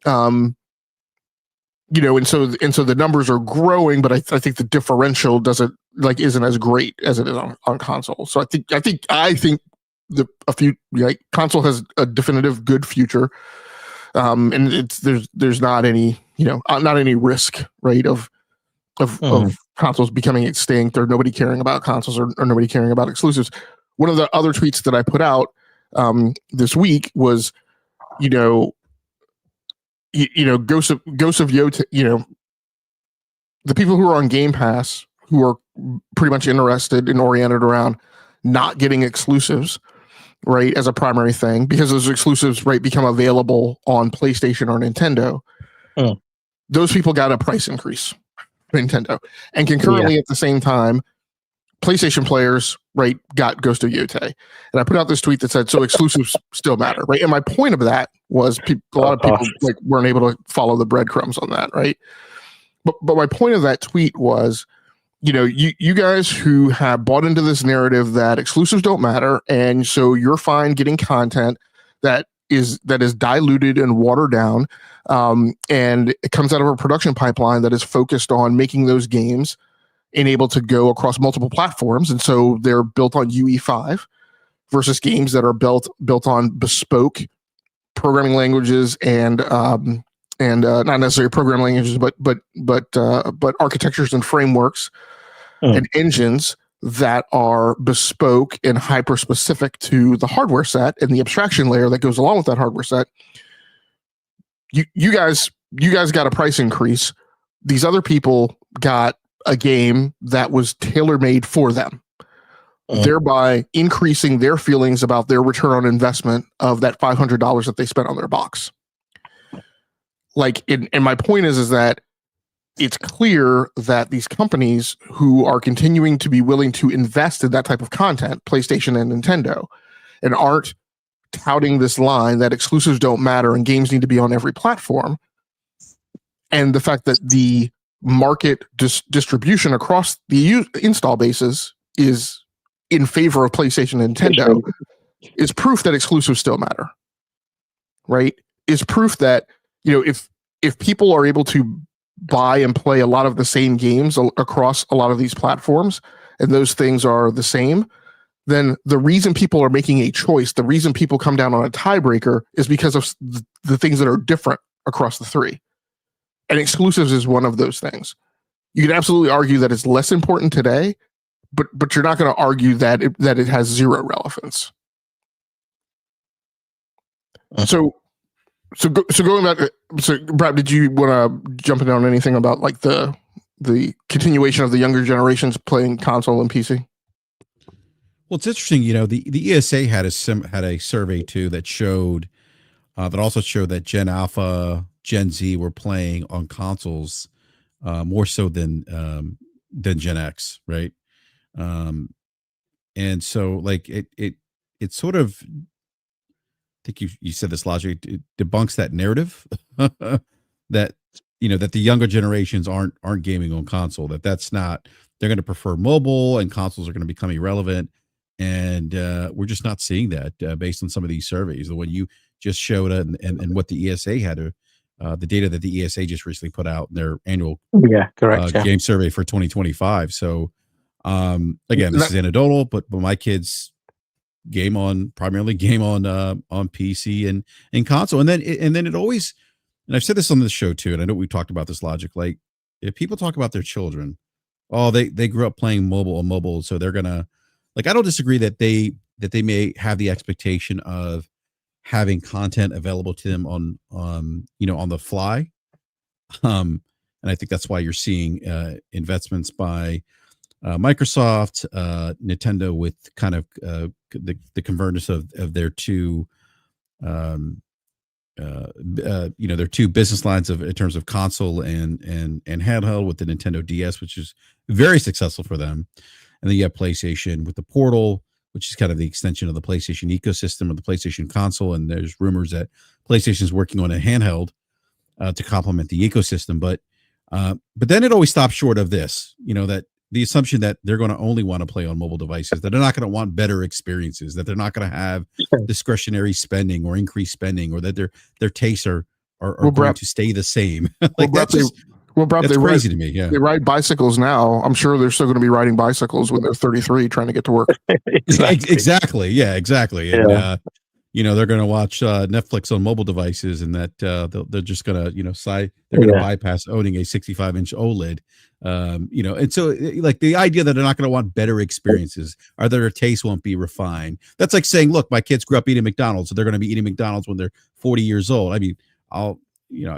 And so the numbers are growing, but I think the differential isn't as great as it is on console. So I think console has a definitive good future, and there's not any not any risk, right, of consoles becoming extinct, or nobody caring about consoles, or nobody caring about exclusives. One of the other tweets that I put out this week was, Ghost of Yote, the people who are on Game Pass, who are pretty much interested and oriented around not getting exclusives, right, as a primary thing, because those exclusives, right, become available on PlayStation or Nintendo. Those people got a price increase, Nintendo, and concurrently at the same time, PlayStation players, right, got Ghost of Yote. And I put out this tweet that said, so exclusives still matter, right? And my point of that was a lot of people weren't able to follow the breadcrumbs on that, right? But my point of that tweet was, you guys who have bought into this narrative that exclusives don't matter, and so you're fine getting content that is diluted and watered down, and it comes out of a production pipeline that is focused on making those games and able to go across multiple platforms, and so they're built on UE5 versus games that are built on bespoke programming languages and not necessarily programming languages, but architectures and frameworks and engines that are bespoke and hyper specific to the hardware set and the abstraction layer that goes along with that hardware set. You guys got a price increase. These other people got a game that was tailor-made for them, thereby increasing their feelings about their return on investment of that $500 that they spent on their box. And my point is that it's clear that these companies who are continuing to be willing to invest in that type of content, PlayStation and Nintendo, and aren't touting this line that exclusives don't matter and games need to be on every platform, and the fact that the market distribution across the install bases is in favor of PlayStation and Nintendo, is proof that exclusives still matter, right? Is proof that, if people are able to buy and play a lot of the same games across a lot of these platforms, and those things are the same, then the reason people are making a choice, the reason people come down on a tiebreaker, is because of the things that are different across the three. And exclusives is one of those things. You can absolutely argue that it's less important today, but you're not going to argue that it has zero relevance. So going back, Brad, did you want to jump in on anything about like the continuation of the younger generations playing console and PC? Well, it's interesting. The ESA had a survey too that showed that Gen Alpha, Gen Z were playing on consoles more so than Gen X, right? And so like it sort of, I think you said this logic, it debunks that narrative that that the younger generations aren't gaming on console, that's not, they're going to prefer mobile and consoles are going to become irrelevant, and we're just not seeing that based on some of these surveys, the one you just showed and what the ESA had the data that the ESA just recently put out in their annual game survey for 2025. So again, this is anecdotal, but my kids primarily game on PC and console, and then it always, and I've said this on this show too, and I know we talked about this logic, like if people talk about their children, they grew up playing mobile, so they're gonna, like, I don't disagree that they may have the expectation of having content available to them on the fly, and I think that's why you're seeing investments by Microsoft, Nintendo, with kind of the convergence of their two there are two business lines in terms of console and handheld with the Nintendo DS, which is very successful for them. And then you have PlayStation with the Portal, which is kind of the extension of the PlayStation ecosystem or the PlayStation console. And there's rumors that PlayStation is working on a handheld to complement the ecosystem. But then it always stops short of this, that the assumption that they're going to only want to play on mobile devices, that they're not going to want better experiences, that they're not going to have discretionary spending or increased spending, or that their tastes are going to stay the same. That's crazy to me. Yeah, they ride bicycles now. I'm sure they're still going to be riding bicycles when they're 33, trying to get to work. Exactly. Yeah, exactly. Yeah. And they're going to watch Netflix on mobile devices, and that they're just going to they're going to bypass owning a 65-inch OLED. And so like the idea that they're not going to want better experiences, or that their taste won't be refined. That's like saying, look, my kids grew up eating McDonald's, so they're going to be eating McDonald's when they're 40 years old. I mean,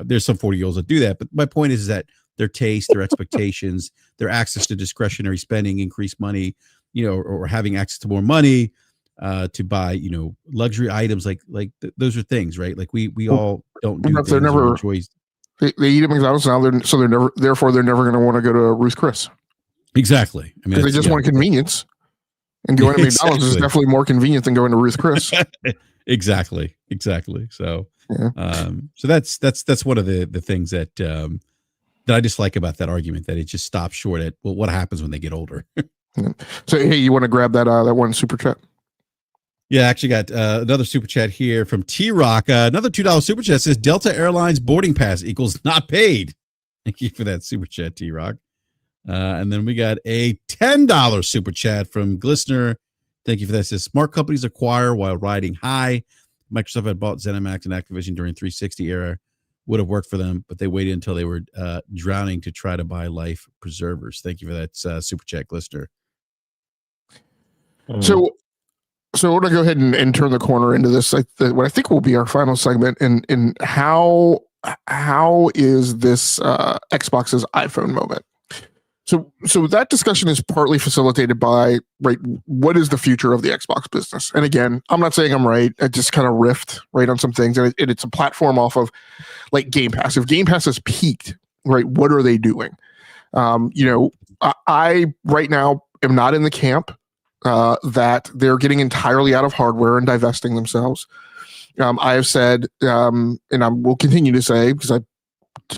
there's some 40-year-olds that do that, but my point is that their taste, their expectations, their access to discretionary spending, increased money, or having access to more money to buy, luxury items, like those are things, right? Like we all don't do things. They're never they eat at McDonald's now, therefore they're never going to want to go to Ruth Chris. Exactly. I mean, they just want convenience, and going to McDonald's is definitely more convenient than going to Ruth Chris. Exactly. So, so that's one of the things that I dislike about that argument, that it just stops short at, well, what happens when they get older? So, hey, you want to grab that one super chat? Yeah, actually got another super chat here from T-Rock. Another $2 super chat says Delta Airlines boarding pass equals not paid. Thank you for that super chat, T-Rock. And then we got a $10 super chat from Glistener. Thank you for that. It says smart companies acquire while riding high. Microsoft had bought ZeniMax and Activision during 360 era. Would have worked for them, but they waited until they were drowning to try to buy life preservers. Thank you for that super chat, Glistener. So we're going to go ahead and turn the corner into this, what I think will be our final segment, and how is this Xbox's iPhone moment? So that discussion is partly facilitated by, right, what is the future of the Xbox business? And again, I'm not saying I'm right. I just kind of riffed right on some things, and it's a platform off of like Game Pass. If Game Pass has peaked, right, what are they doing? I right now am not in the camp that they're getting entirely out of hardware and divesting themselves. I have said, and I will continue to say, because I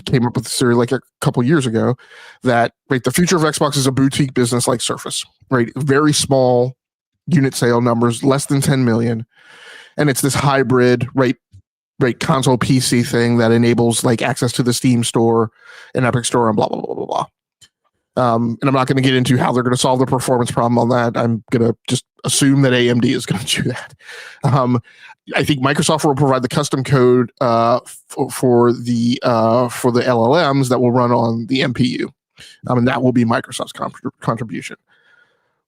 came up with the theory like a couple years ago, that right, the future of Xbox is a boutique business like Surface, right? Very small unit sale numbers, less than 10 million. And it's this hybrid, right, console PC thing that enables like access to the Steam store and Epic Store and blah, blah, blah, blah, blah. And I'm not going to get into how they're going to solve the performance problem on that. I'm going to just assume that AMD is going to do that. I think Microsoft will provide the custom code for the LLMs that will run on the MPU, and that will be Microsoft's contribution.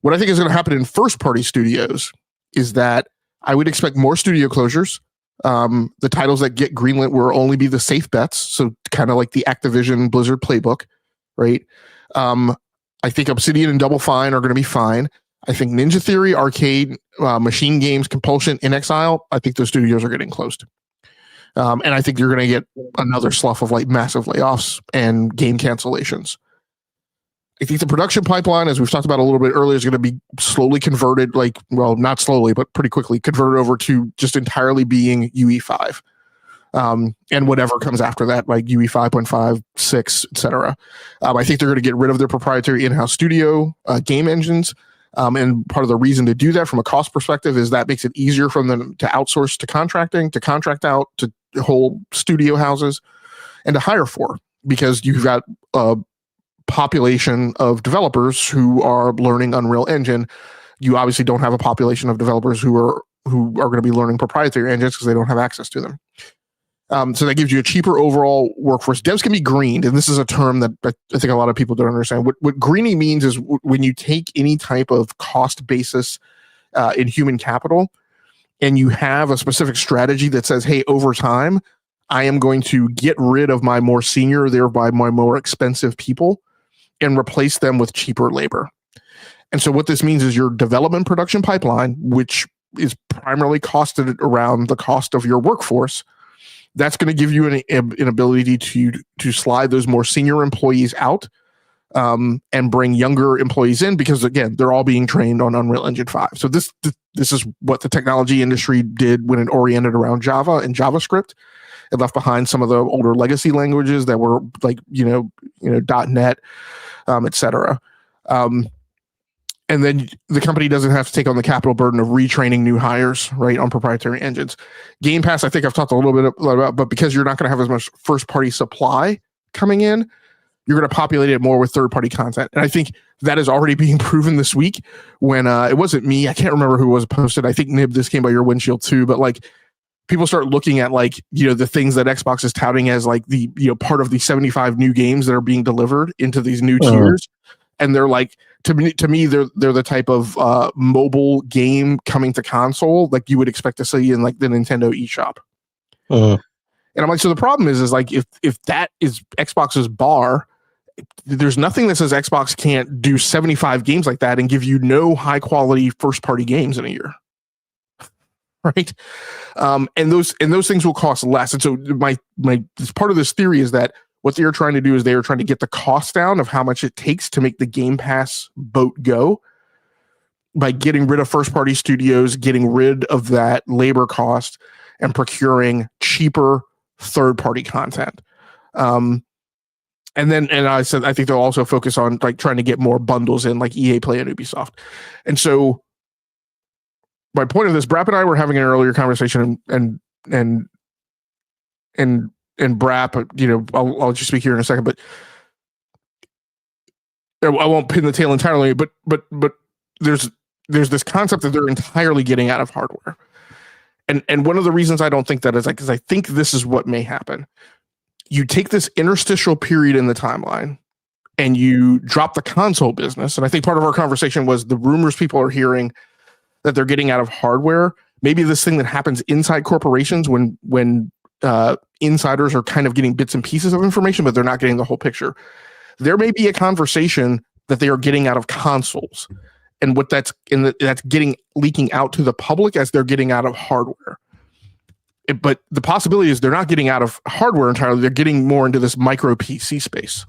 What I think is going to happen in first-party studios is that I would expect more studio closures. The titles that get greenlit will only be the safe bets, so kind of like the Activision Blizzard playbook, right? I think Obsidian and Double Fine are going to be fine. I think Ninja Theory, Arcade, Machine Games, Compulsion, In Exile, I think those studios are getting closed. And I think you're going to get another slough of like massive layoffs and game cancellations. I think the production pipeline, as we've talked about a little bit earlier, is going to be slowly converted, not slowly, but pretty quickly converted over to just entirely being UE5. And whatever comes after that, like UE 5.5, 6, etc. I think they're going to get rid of their proprietary in-house studio game engines. And part of the reason to do that from a cost perspective is that makes it easier for them to outsource to contracting, to contract out to whole studio houses, and to hire for, because you've got a population of developers who are learning Unreal Engine. You obviously don't have a population of developers who are going to be learning proprietary engines because they don't have access to them. So that gives you a cheaper overall workforce. Devs can be greened, and this is a term that I think a lot of people don't understand. What greening means is when you take any type of cost basis in human capital, and you have a specific strategy that says, hey, over time, I am going to get rid of my more senior, thereby my more expensive people, and replace them with cheaper labor. And so what this means is your development production pipeline, which is primarily costed around the cost of your workforce, That's going to give you an ability to slide those more senior employees out and bring younger employees in, because again, they're all being trained on Unreal Engine 5. So this is what the technology industry did when it oriented around Java and JavaScript. It left behind some of the older legacy languages that were like, .NET, etc. And then the company doesn't have to take on the capital burden of retraining new hires, right, on proprietary engines. Game Pass, I think I've talked a little bit about, but because you're not going to have as much first-party supply coming in, you're going to populate it more with third-party content. And I think that is already being proven this week when it wasn't me. I can't remember who was posted. I think Nib, this came by your windshield too, but like people start looking at like, the things that Xbox is touting as like the, part of the 75 new games that are being delivered into these new tiers. And they're like, to me, they're the type of mobile game coming to console like you would expect to see in like the Nintendo eShop. And I'm like, so the problem is like if that is Xbox's bar, there's nothing that says Xbox can't do 75 games like that and give you no high quality first party games in a year, right? And those things will cost less. And so my part of this theory is that what they are trying to do is they are trying to get the cost down of how much it takes to make the Game Pass boat go by getting rid of first-party studios, getting rid of that labor cost, and procuring cheaper third-party content. And I said I think they'll also focus on like trying to get more bundles in, like EA Play and Ubisoft. And so my point of this, BRAP and I were having an earlier conversation, and BRAP, I'll just speak here in a second, but I won't pin the tail entirely, but there's this concept that they're entirely getting out of hardware. And one of the reasons I don't think that is like, because I think this is what may happen. You take this interstitial period in the timeline and you drop the console business. And I think part of our conversation was the rumors people are hearing that they're getting out of hardware. Maybe this thing that happens inside corporations when insiders are kind of getting bits and pieces of information, but they're not getting the whole picture. There may be a conversation that they are getting out of consoles, and that's leaking out to the public as they're getting out of hardware. But the possibility is they're not getting out of hardware entirely. They're getting more into this micro PC space.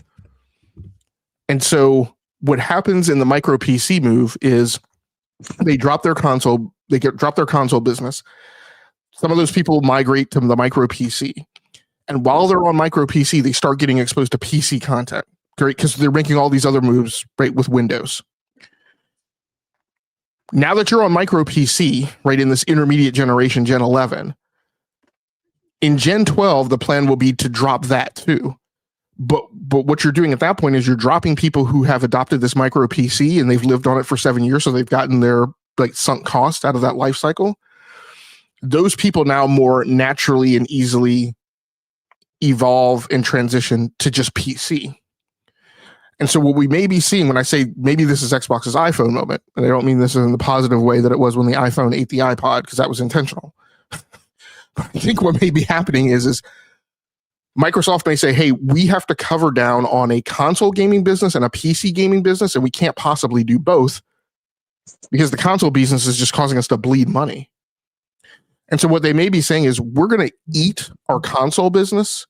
And so what happens in the micro PC move is they drop their console business. Some of those people migrate to the micro PC. And while they're on micro PC, they start getting exposed to PC content, right? Because they're making all these other moves, right, with Windows. Now that you're on micro PC, right, in this intermediate generation, Gen 11, in Gen 12, the plan will be to drop that too. But what you're doing at that point is you're dropping people who have adopted this micro PC and they've lived on it for 7 years, so they've gotten their like sunk cost out of that life cycle. Those people now more naturally and easily evolve and transition to just PC. And so what we may be seeing when I say maybe this is Xbox's iPhone moment, and I don't mean this in the positive way that it was when the iPhone ate the iPod, because that was intentional. But I think what may be happening is Microsoft may say, hey, we have to cover down on a console gaming business and a PC gaming business, and we can't possibly do both because the console business is just causing us to bleed money. And so what they may be saying is we're going to eat our console business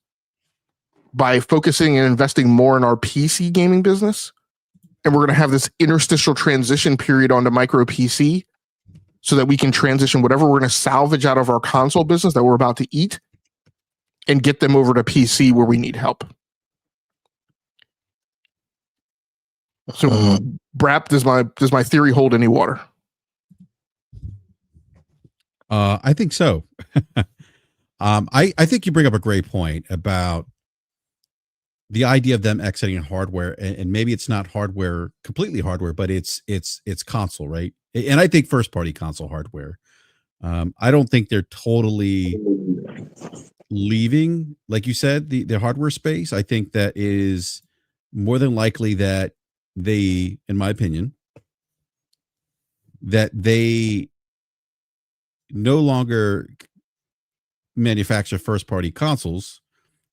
by focusing and investing more in our PC gaming business. And we're going to have this interstitial transition period onto micro PC so that we can transition whatever we're going to salvage out of our console business that we're about to eat and get them over to PC where we need help. So BRAP, does my theory hold any water? I think so. I think you bring up a great point about the idea of them exiting hardware, and maybe it's not hardware, completely hardware, but it's console, right? And I think first party console hardware. I don't think they're totally leaving, like you said, the hardware space. I think that is more than likely that they, in my opinion, that they no longer manufacture first party consoles.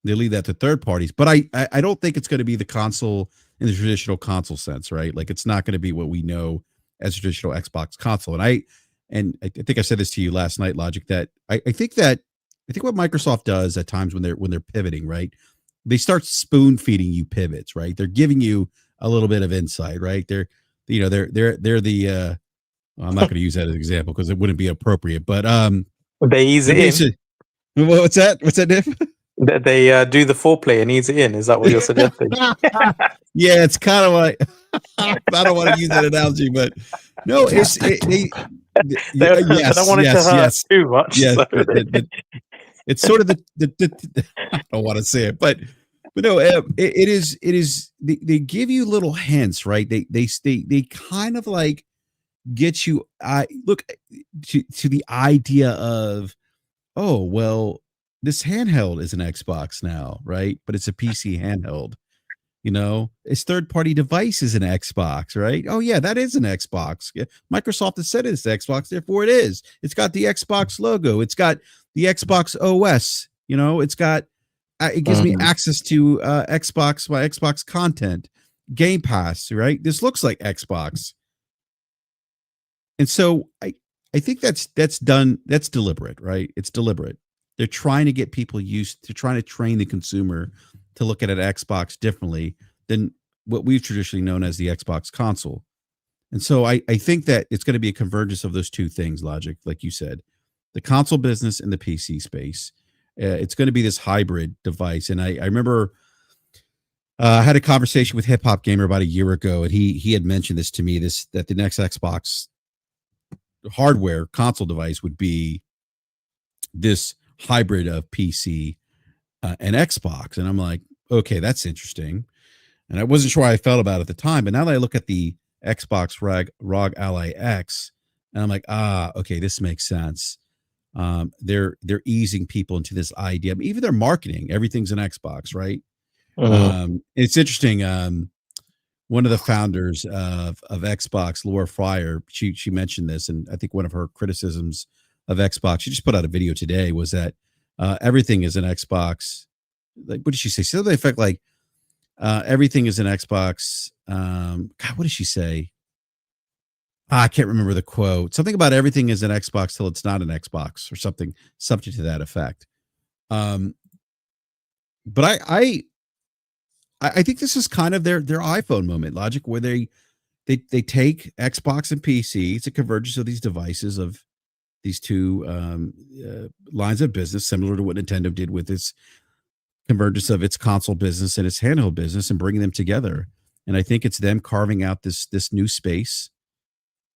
They leave that to third parties, but I don't think it's going to be the console in the traditional console sense, right? Like it's not going to be what we know as a traditional Xbox console. And I think I said this to you last night, Logic, that I think that I think what Microsoft does at times when they're pivoting, right? They start spoon feeding you pivots, right? They're giving you a little bit of insight, right? They're the I'm not going to use that as an example because it wouldn't be appropriate, but they ease it in. What's that? What's that, Diff? They do the foreplay and ease it in. Is that what you're suggesting? Yeah, it's kind of like I don't want to use that analogy, but no, they don't want it to hurt too much. Yes, So. it's sort of the I don't want to say it, but no, it is. They give you little hints, right? They kind of like get you. Look to the idea of, oh well, this handheld is an Xbox now, right? But it's a PC handheld. Its third-party device is an Xbox, right? Oh yeah, that is an Xbox. Microsoft has said it's Xbox, therefore it is. It's got the Xbox logo. It's got the Xbox OS. It's got. It gives me access to my Xbox content, Game Pass, right? This looks like Xbox, and so I think that's done. That's deliberate, right? It's deliberate. They're trying to get people used to trying to train the consumer to look at an Xbox differently than what we've traditionally known as the Xbox console. And so I think that it's going to be a convergence of those two things, Logic, like you said, the console business and the PC space. It's going to be this hybrid device. And I remember I had a conversation with Hip Hop Gamer about a year ago, and he had mentioned this to me, that the next Xbox hardware console device would be this hybrid of PC and Xbox. And I'm like, okay, that's interesting. And I wasn't sure how I felt about it at the time, but now that I look at the Xbox ROG Ally X, and I'm like, okay, this makes sense. They're easing people into this idea. I mean, even their marketing, everything's an Xbox, right? It's interesting. One of the founders of Xbox, Laura Fryer, she mentioned this, and I think one of her criticisms of Xbox, she just put out a video today, was that everything is an Xbox. Like, what did she say? Something to the effect like everything is an Xbox. God, what did she say? I can't remember the quote. Something about everything is an Xbox till it's not an Xbox, or something to that effect. But I think this is kind of their iPhone moment, Logic, where they take Xbox and PC. It's a convergence of these devices, of these two lines of business, similar to what Nintendo did with its convergence of its console business and its handheld business, and bringing them together. And I think it's them carving out this new space.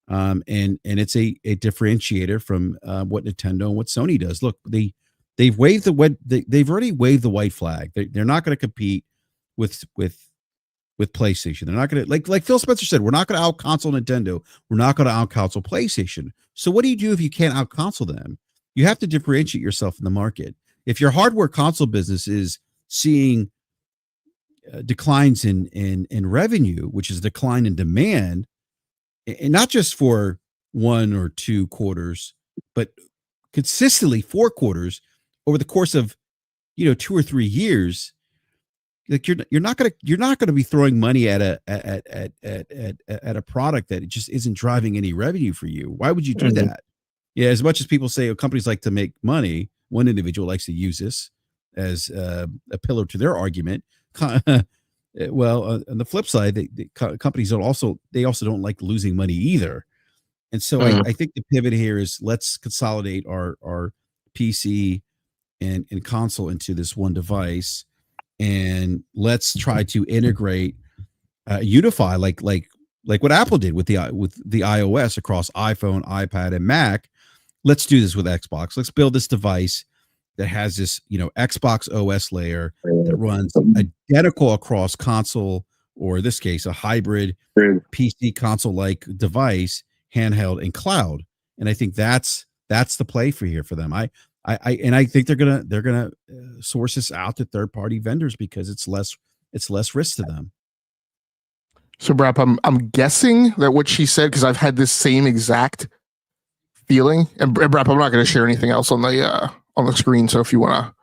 And it's a differentiator from what Nintendo and what Sony does. Look, they've already waved the white flag. They're not going to compete with PlayStation. They're not going to, like Phil Spencer said, we're not going to out console Nintendo. We're not going to out console PlayStation. So what do you do if you can't out console them? You have to differentiate yourself in the market. If your hardware console business is seeing declines in revenue, which is decline in demand, and not just for 1 or 2 quarters, but consistently 4 quarters over the course of 2 or 3 years, like you're not gonna be throwing money at a product that it just isn't driving any revenue for you. Why would you do that? Yeah, as much as people say companies like to make money, one individual likes to use this as a pillar to their argument. Well, on the flip side, the companies also don't like losing money either. And so I think the pivot here is, let's consolidate our PC and console into this one device, and let's try to integrate, unify, like what Apple did with the iOS across iPhone, iPad, and Mac. Let's do this with Xbox. Let's build this device that has this, Xbox OS layer that runs identical across console, or in this case, a hybrid PC console-like device, handheld, and cloud. And I think that's the play for them. I think they're gonna source this out to third-party vendors because it's less risk to them. So, BRAP, I'm guessing that what she said, because I've had this same exact feeling, and BRAP, I'm not going to share anything else on the screen. So if you want to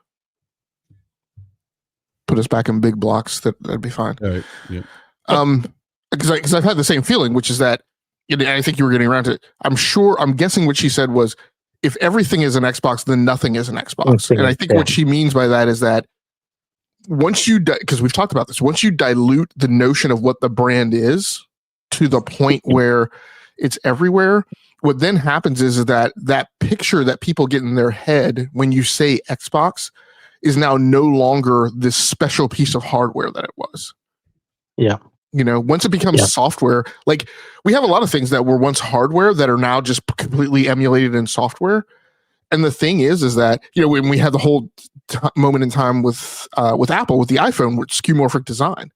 put us back in big blocks, that'd be fine. All right. Yeah. Because I've had the same feeling, which is that, I think you were getting around to it. I'm guessing what she said was, if everything is an Xbox, then nothing is an Xbox. And I think what she means by that is that once you, because we've talked about this, once you dilute the notion of what the brand is to the point where it's everywhere, what then happens is that picture that people get in their head when you say Xbox is now no longer this special piece of hardware that it was. Yeah. Once it becomes software, like we have a lot of things that were once hardware that are now just completely emulated in software. And the thing is that, when we had the whole moment in time with Apple, with the iPhone, with skeuomorphic design,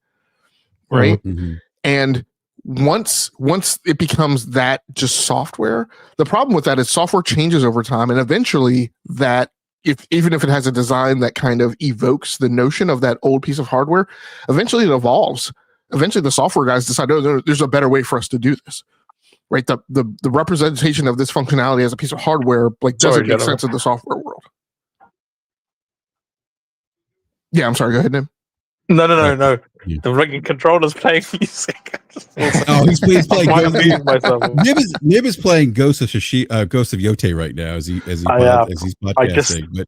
right? Mm-hmm. And once it becomes that just software, the problem with that is software changes over time. And eventually that, even if it has a design that kind of evokes the notion of that old piece of hardware, eventually it evolves. Eventually the software guys decide, oh, there's a better way for us to do this. Right, the representation of this functionality as a piece of hardware doesn't make sense in the software world. Yeah, I'm sorry. Go ahead, Nim. No. The ring controller's playing music. He's playing. Nib is playing Ghost of Yote right now as he's podcasting.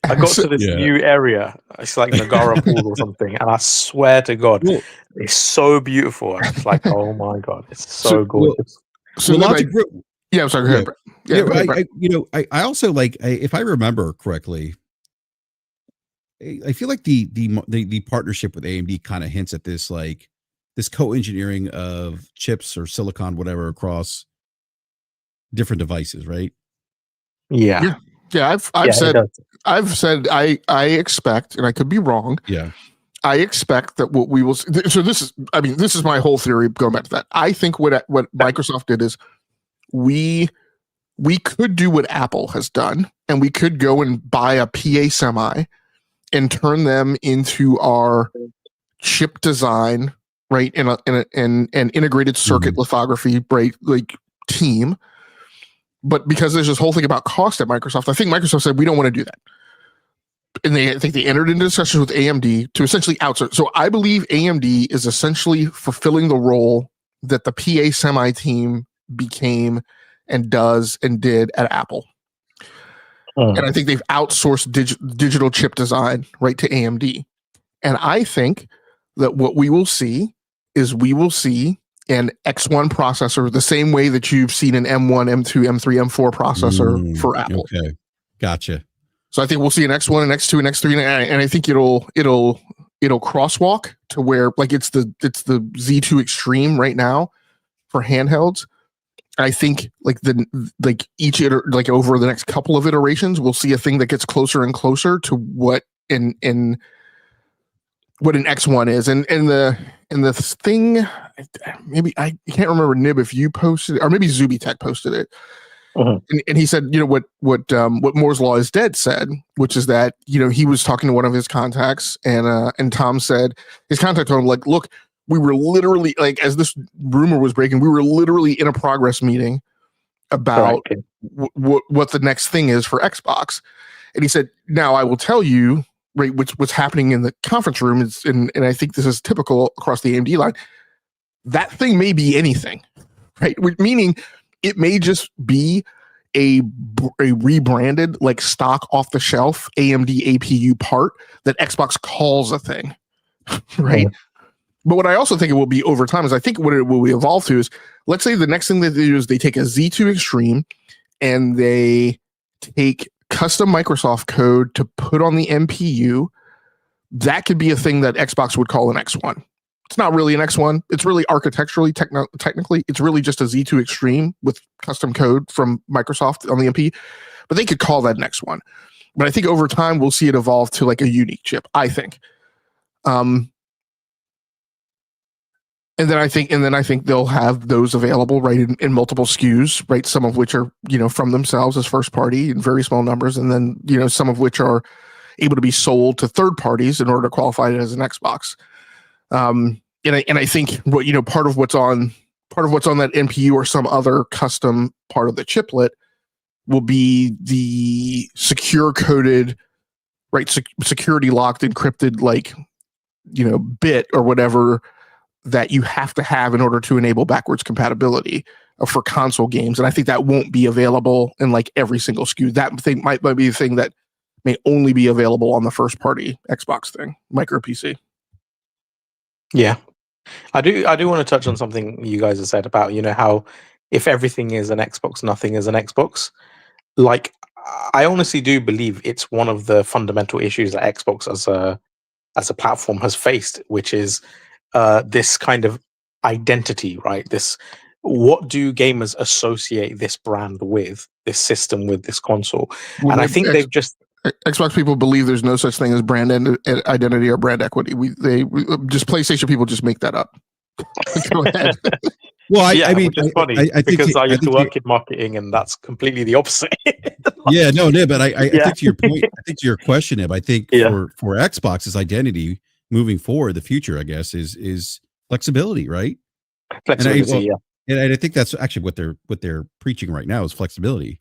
I got to this new area. It's like Nagara Pool or something, and I swear to God, it's so beautiful. It's like, oh my God, it's so gorgeous. I'm sorry. Go ahead, Brett. I also if I remember correctly, I feel like the partnership with AMD kind of hints at this this co-engineering of chips or silicon, whatever, across different devices, right? Yeah. I've said I expect, and I could be wrong. Yeah. I expect that what we will. So this is my whole theory. Going back to that, I think what Microsoft did is we could do what Apple has done, and we could go and buy a PA semi and turn them into our chip design, right? In an integrated circuit lithography, right? Team. But because there's this whole thing about cost at Microsoft, I think Microsoft said we don't want to do that. And I think they entered into discussions with AMD to essentially outsource. So I believe AMD is essentially fulfilling the role that the PA semi team became and does and did at Apple. And I think they've outsourced digital chip design right to AMD. And I think that what we will see is an X1 processor the same way that you've seen an M1, M2, M3, M4 processor for Apple. Okay, gotcha. So I think we'll see an X1, an X2, an X3, and I think it'll crosswalk to where it's the Z2 Extreme right now for handhelds. I think each over the next couple of iterations, we'll see a thing that gets closer and closer to what what an X1 is, and the thing, maybe I can't remember, Nib, if you posted it, or maybe Zubitech posted it. And he said, what Moore's Law is Dead said, which is that, he was talking to one of his contacts, and Tom said his contact told him, look, we were literally, as this rumor was breaking, we were literally in a progress meeting about what the next thing is for Xbox. And he said, now I will tell you, right, what's happening in the conference room is, and I think this is typical across the AMD line, that thing may be anything, right? Meaning it may just be a rebranded, stock off the shelf AMD APU part that Xbox calls a thing, right? But what I also think it will be over time is I think what it will evolve to is, let's say the next thing that they do is they take a Z2 Extreme and they take custom Microsoft code to put on the MPU. That could be a thing that Xbox would call an X1. It's not really an X1. It's really architecturally, technically, it's really just a Z2 Extreme with custom code from Microsoft on the MP. But they could call that an X1. But I think over time we'll see it evolve to a unique chip, I think. And then I think they'll have those available, right, in multiple SKUs, right? Some of which are, from themselves as first party in very small numbers, and then, some of which are able to be sold to third parties in order to qualify it as an Xbox. And I think part of what's on that NPU or some other custom part of the chiplet will be the secure coded, right, security locked, encrypted, bit or whatever that you have to have in order to enable backwards compatibility for console games, and I think that won't be available in like every single SKU. That thing might be the thing that may only be available on the first party Xbox thing, micro PC. Yeah, I do want to touch on something you guys have said about, how if everything is an Xbox, nothing is an Xbox. Like, I honestly do believe it's one of the fundamental issues that Xbox as a platform has faced, which is this kind of identity, right? What do gamers associate this brand with, this system with, this console? And I think they've just Xbox people believe there's no such thing as brand identity or brand equity. Just PlayStation people just make that up. Go ahead. Well, I mean, which is funny because I used to work in marketing, and that's completely the opposite. Yeah, no, but I think to your point, I think to your question, Ib, I think for Xbox's identity moving forward, the future, I guess, is flexibility, right? Flexibility, and I think that's actually what they're preaching right now is flexibility.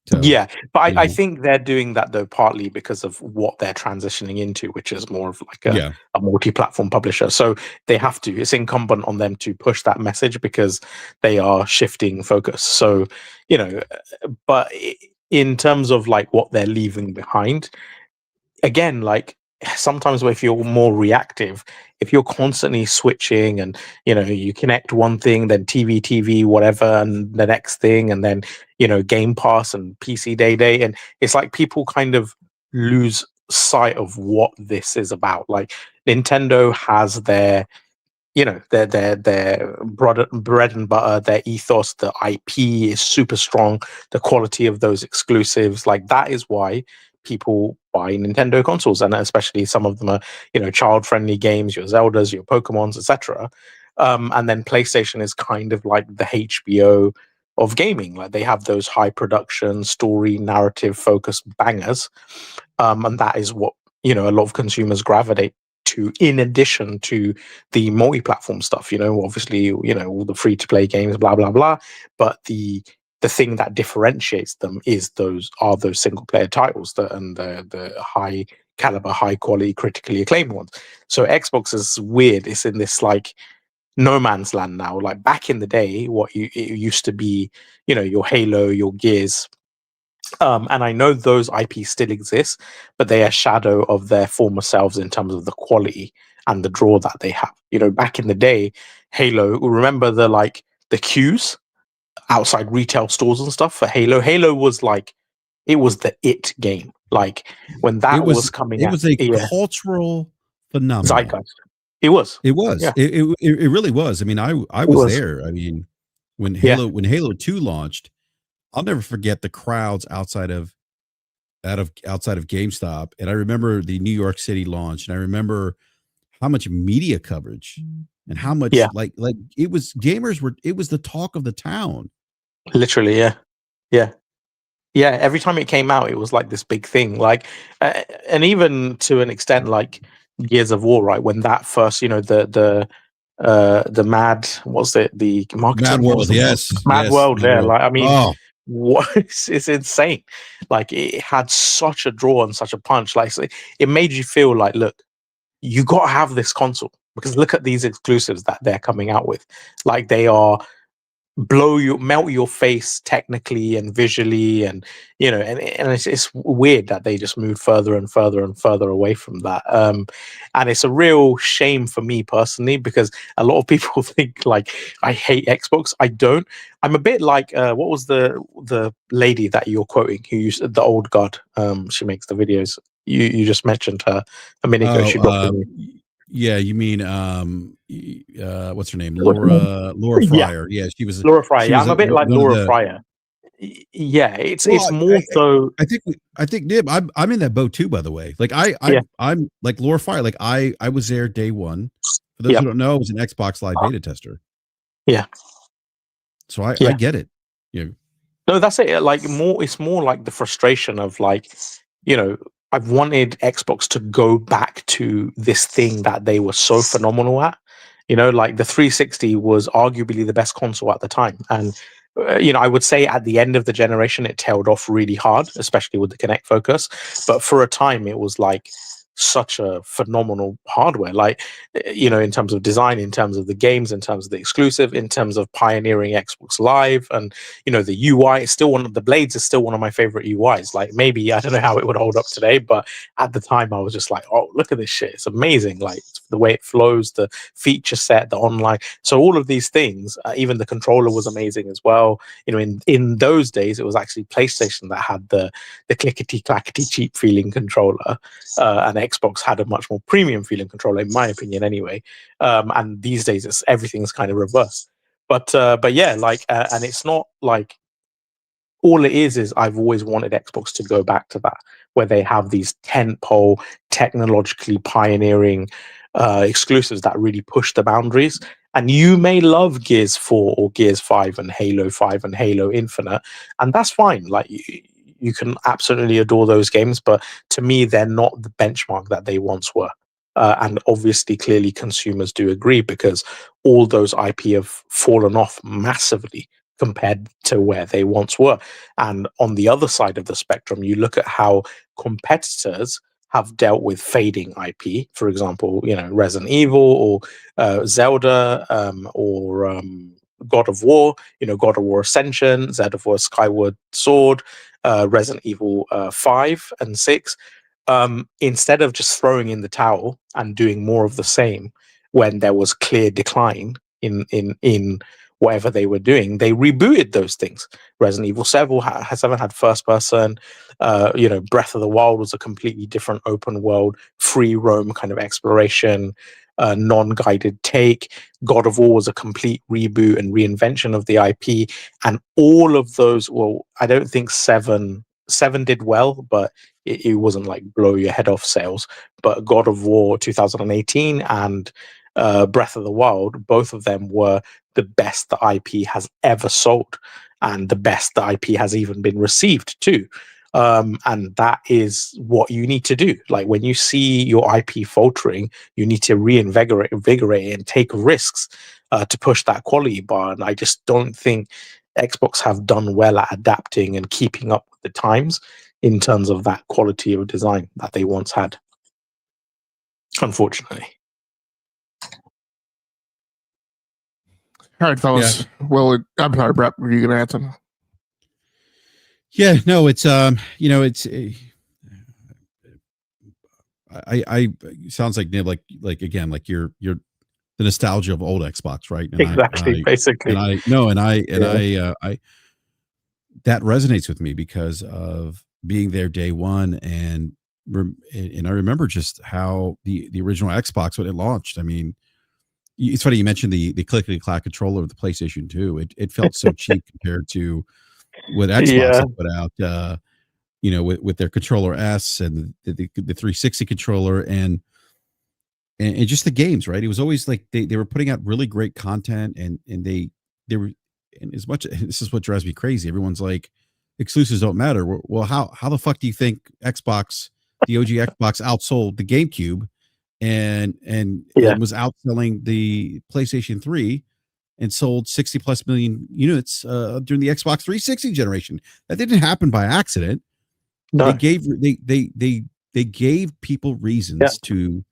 So, yeah, but I think they're doing that though partly because of what they're transitioning into, which is more of like a multi-platform publisher. So they have to. It's incumbent on them to push that message because they are shifting focus. So but in terms of like what they're leaving behind, again, like sometimes if you're more reactive, if you're constantly switching and you connect one thing, then TV, whatever, and the next thing, and then Game Pass and PC Day, and it's like people kind of lose sight of what this is about. Like Nintendo has their their bread and butter, their ethos, the IP is super strong, the quality of those exclusives, like that is why people buy Nintendo consoles, and especially some of them are child-friendly games, your Zeldas, your Pokemons, etc. And then PlayStation is kind of like the HBO of gaming. Like they have those high production, story, narrative focused bangers, and that is what a lot of consumers gravitate to, in addition to the multi-platform stuff. Obviously, all the free-to-play games, blah blah blah. But the thing that differentiates them is those single player titles and the high caliber, high quality, critically acclaimed ones. So Xbox is weird. It's in this like no man's land now. Like back in the day, it used to be, your Halo, your Gears. And I know those IPs still exist, but they are a shadow of their former selves in terms of the quality and the draw that they have. Back in the day, Halo, remember the queues outside retail stores and stuff for Halo. Halo was like, it was the it game. Like when that was coming out. It was a cultural phenomenon. Zeitgeist. It was. Yeah. It really was. I mean, I was there. I mean, when Halo 2 launched, I'll never forget the crowds outside of GameStop. And I remember the New York City launch, and I remember how much media coverage and how much like it was it was the talk of the town. Literally, yeah. Every time it came out, it was like this big thing. Like, and even to an extent, like Gears of War, right? When that first, the Mad, what's it? The marketing Mad World, Mad World. Like, I mean, it's insane. Like, it had such a draw and such a punch. Like, it made you feel like, look, you got to have this console because look at these exclusives that they're coming out with. Like, they are melt your face technically and visually, and and it's weird that they just moved further and further and further away from that, and it's a real shame for me personally, because a lot of people think like I hate Xbox. I don't. I'm a bit like what was the lady that you're quoting who used the old god, she makes the videos, you just mentioned her a minute ago. She dropped Yeah, you mean what's her name? Laura Fryer. Yeah, she was Laura Fryer. I'm a bit like Laura Fryer. Yeah, it's more so. I think Nib, I'm in that boat too, by the way. Like I'm like Laura Fryer. Like I was there day one. For those who don't know, I was an Xbox Live beta tester. Yeah. So I get it. Yeah. No, that's it. Like it's more like the frustration of like, I've wanted Xbox to go back to this thing that they were so phenomenal at. Like the 360 was arguably the best console at the time. And, I would say at the end of the generation, it tailed off really hard, especially with the Kinect focus. But for a time, it was like such a phenomenal hardware, like, you know, in terms of design, in terms of the games, in terms of the exclusive, in terms of pioneering Xbox Live, and, you know, the UI is still one of the Blades is still one of my favorite UIs. Like, maybe I don't know how it would hold up today, but at the time I was just like, oh, look at this shit, it's amazing. Like, the way it flows, the feature set, the online, so all of these things, even the controller was amazing as well. You know, in those days it was actually PlayStation that had the clickety clackety cheap feeling controller, and Xbox had a much more premium feeling controller, in my opinion, anyway. And these days, everything's kind of reversed. But yeah, like, and it's not like, all it is I've always wanted Xbox to go back to that, where they have these tentpole, technologically pioneering exclusives that really push the boundaries. And you may love Gears 4 or Gears 5 and Halo 5 and Halo Infinite, and that's fine. Like, you can absolutely adore those games, but to me, they're not the benchmark that they once were. And obviously, clearly, consumers do agree, because all those IP have fallen off massively compared to where they once were. And on the other side of the spectrum, you look at how competitors have dealt with fading IP. For example, you know, Resident Evil or Zelda, or God of War. You know, God of War Ascension, Zelda of War Skyward Sword, Resident Evil 5 and 6. Instead of just throwing in the towel and doing more of the same when there was clear decline in whatever they were doing, they rebooted those things. Resident Evil 7 had first person. You know, Breath of the Wild was a completely different open world, free roam kind of exploration, non-guided take. God of War was a complete reboot and reinvention of the IP, and all of those. Well, I don't think seven did well, but it wasn't like blow your head off sales. But God of War 2018 and Breath of the Wild, both of them were the best the IP has ever sold, and the best the IP has even been received too. And that is what you need to do. Like, when you see your IP faltering, you need to reinvigorate it and take risks to push that quality bar. And I just don't think Xbox have done well at adapting and keeping up with the times in terms of that quality of design that they once had, unfortunately. All right, fellas. Yeah. Well, I'm sorry, BRAP, were you going to add something? Yeah, no, it's you know, it's I sounds like Nib, like again, like you're the nostalgia of old Xbox, right? And exactly, basically. I that resonates with me because of being there day one, and I remember just how the original Xbox when it launched. I mean, it's funny you mentioned the clickety clack controller of the PlayStation 2. It felt so cheap compared to what Xbox put out. You know, with their controller S and the 360 controller and just the games, right? It was always like they were putting out really great content, and they were, and as much, this is what drives me crazy. Everyone's like, exclusives don't matter. Well, how the fuck do you think Xbox, the OG Xbox, outsold the GameCube and was outselling the PlayStation 3 and sold 60 plus million units during the Xbox 360 generation? That didn't happen by accident. No. They gave people reasons to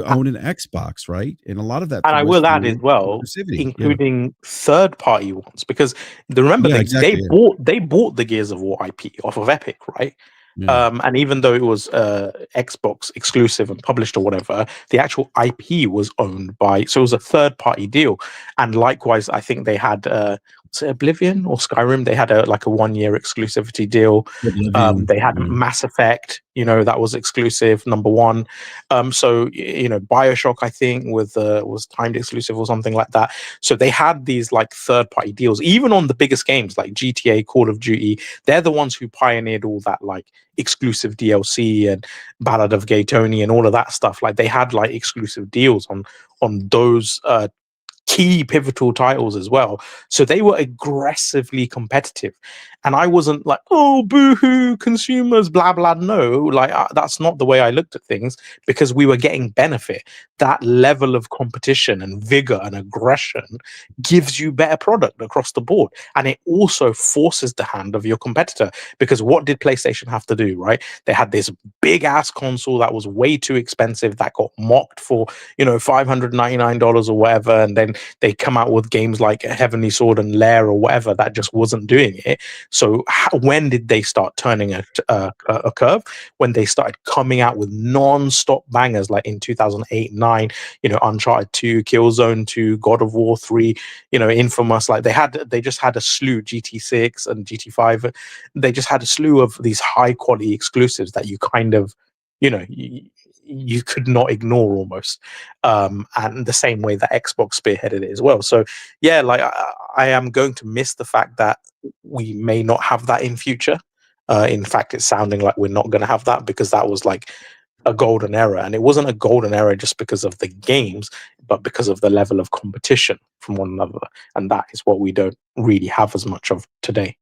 own an Xbox, right? And a lot of that, and I will add as well, including third-party ones, because remember they bought the Gears of War IP off of Epic, right? Yeah. And even though it was Xbox exclusive and published or whatever, the actual IP was owned by, so it was a third-party deal. And likewise, I think they had Oblivion or Skyrim. They had a 1-year exclusivity deal. They had Mass Effect, you know, that was exclusive, number one. So, you know, BioShock, I think, was timed exclusive or something like that. So they had these like third-party deals, even on the biggest games like GTA, Call of Duty. They're the ones who pioneered all that like exclusive DLC and Ballad of Gay Tony and all of that stuff. Like, they had like exclusive deals on those key pivotal titles as well. So they were aggressively competitive. And I wasn't like, oh, boo-hoo, consumers, blah, blah. No, like that's not the way I looked at things, because we were getting benefit. That level of competition and vigor and aggression gives you better product across the board. And it also forces the hand of your competitor, because what did PlayStation have to do, right? They had this big ass console that was way too expensive, that got mocked for, $599 or whatever. And then they come out with games like Heavenly Sword and Lair or whatever that just wasn't doing it. So when did they start turning a curve? When they started coming out with non-stop bangers, like in 2008, 9, Uncharted 2, Killzone 2, God of War 3, Infamous. Like they just had a slew, GT6 and GT5. They just had a slew of these high quality exclusives that you kind of, you could not ignore almost. And the same way that Xbox spearheaded it as well. So yeah, like I am going to miss the fact that we may not have that in future. In fact, it's sounding like we're not going to have that, because that was like a golden era. And it wasn't a golden era just because of the games, but because of the level of competition from one another. And that is what we don't really have as much of today.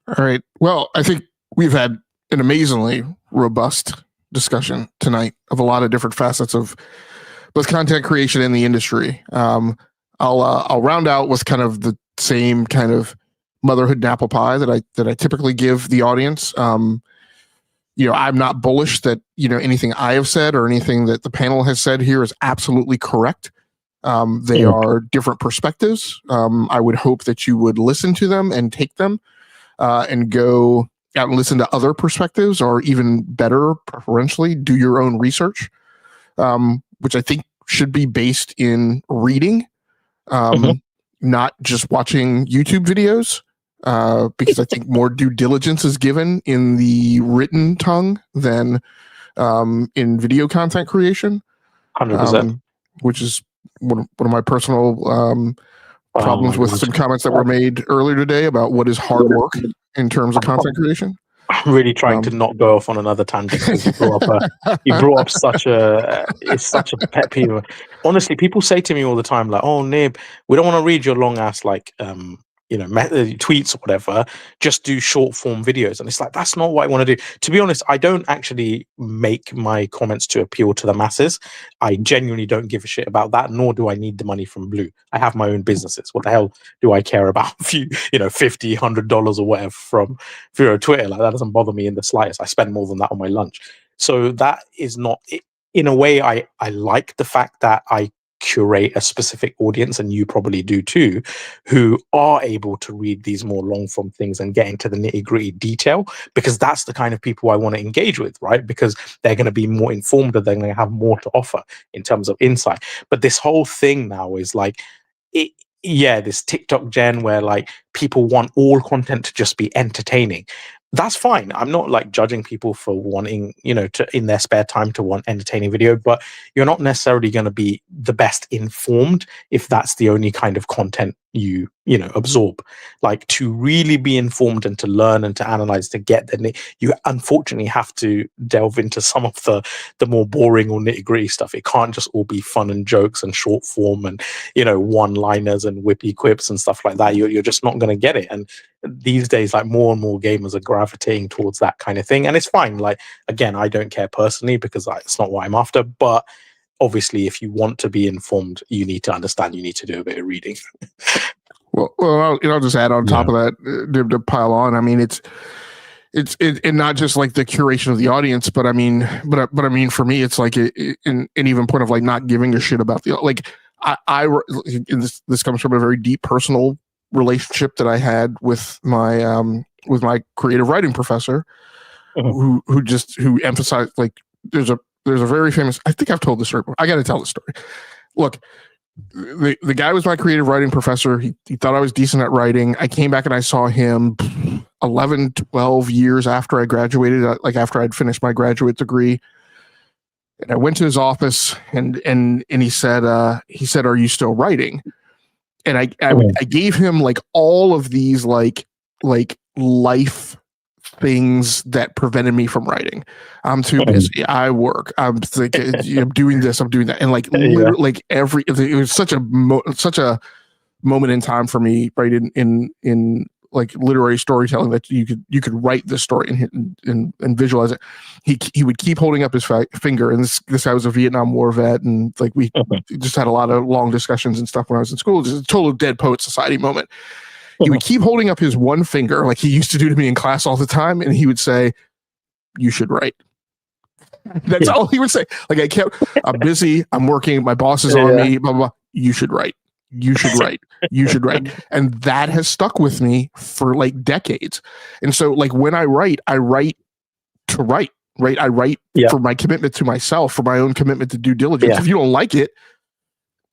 All right. Well, I think we've had an amazingly robust discussion tonight of a lot of different facets of both content creation and the industry. I'll round out with kind of the same kind of motherhood and apple pie that I typically give the audience. I'm not bullish that anything I have said or anything that the panel has said here is absolutely correct. They are different perspectives. I would hope that you would listen to them and take them and go out and listen to other perspectives, or even better, preferentially, do your own research, which I think should be based in reading, not just watching YouTube videos, because I think more due diligence is given in the written tongue than in video content creation. 100%. Which is one of my personal problems with some comments that were made earlier today about what is hard work in terms of content creation. I'm really trying to not go off on another tangent, because you brought up such a pet peeve. Honestly, people say to me all the time, like, "Oh, Nib, we don't want to read your long ass tweets or whatever. Just do short form videos." And it's like, that's not what I want to do. To be honest, I don't actually make my comments to appeal to the masses. I genuinely don't give a shit about that, nor do I need the money from Blue. I have my own businesses. What the hell do I care about a few, $50, $100 or whatever from Twitter? Like, that doesn't bother me in the slightest. I spend more than that on my lunch. So that is not, in a way, I like the fact that I curate a specific audience, and you probably do too, who are able to read these more long form things and get into the nitty gritty detail, because that's the kind of people I want to engage with, right? Because they're going to be more informed, and they're going to have more to offer in terms of insight. But this whole thing now is like, this TikTok gen where like people want all content to just be entertaining. That's fine. I'm not like judging people for wanting, to in their spare time to want entertaining video, but you're not necessarily going to be the best informed if that's the only kind of content you absorb. Like, to really be informed and to learn and to analyze, to get you unfortunately have to delve into some of the more boring or nitty gritty stuff. It can't just all be fun and jokes and short form and one liners and whippy quips and stuff like that. You're just not going to get it. And these days, like, more and more gamers are gravitating towards that kind of thing, and it's fine. Like, again, I don't care personally, because it's not what I'm after, but obviously if you want to be informed, you need to understand, you need to do a bit of reading. Well, I'll just add on top of that to pile on. I mean, it's and not just like the curation of the audience, but I mean, for me, it's like an even point of like not giving a shit about the, like, this comes from a very deep personal relationship that I had with my creative writing professor, who emphasized, like, there's a very famous, I think I've told this story before. I got to tell the story. Look, the guy was my creative writing professor. He thought I was decent at writing. I came back and I saw him 11, 12 years after I graduated, like after I'd finished my graduate degree. And I went to his office and he said, "Are you still writing?" And I gave him like all of these like life things that prevented me from writing. I'm too busy. I work. I'm doing this. I'm doing that. And like literally, like it was such a moment in time for me, right? In like literary storytelling, that you could write this story and visualize it. He would keep holding up his finger, and this guy was a Vietnam War vet, and like we just had a lot of long discussions and stuff when I was in school. Just a total Dead Poet Society moment. He would keep holding up his one finger, like he used to do to me in class all the time, and he would say, "You should write." That's all he would say. Like, I'm busy, I'm working, my boss is on me, blah, blah, blah. You should write. You should write. You should write. And that has stuck with me for like decades. And so like when I write to write, right? I write for my commitment to myself, for my own commitment to due diligence. Yeah. If you don't like it,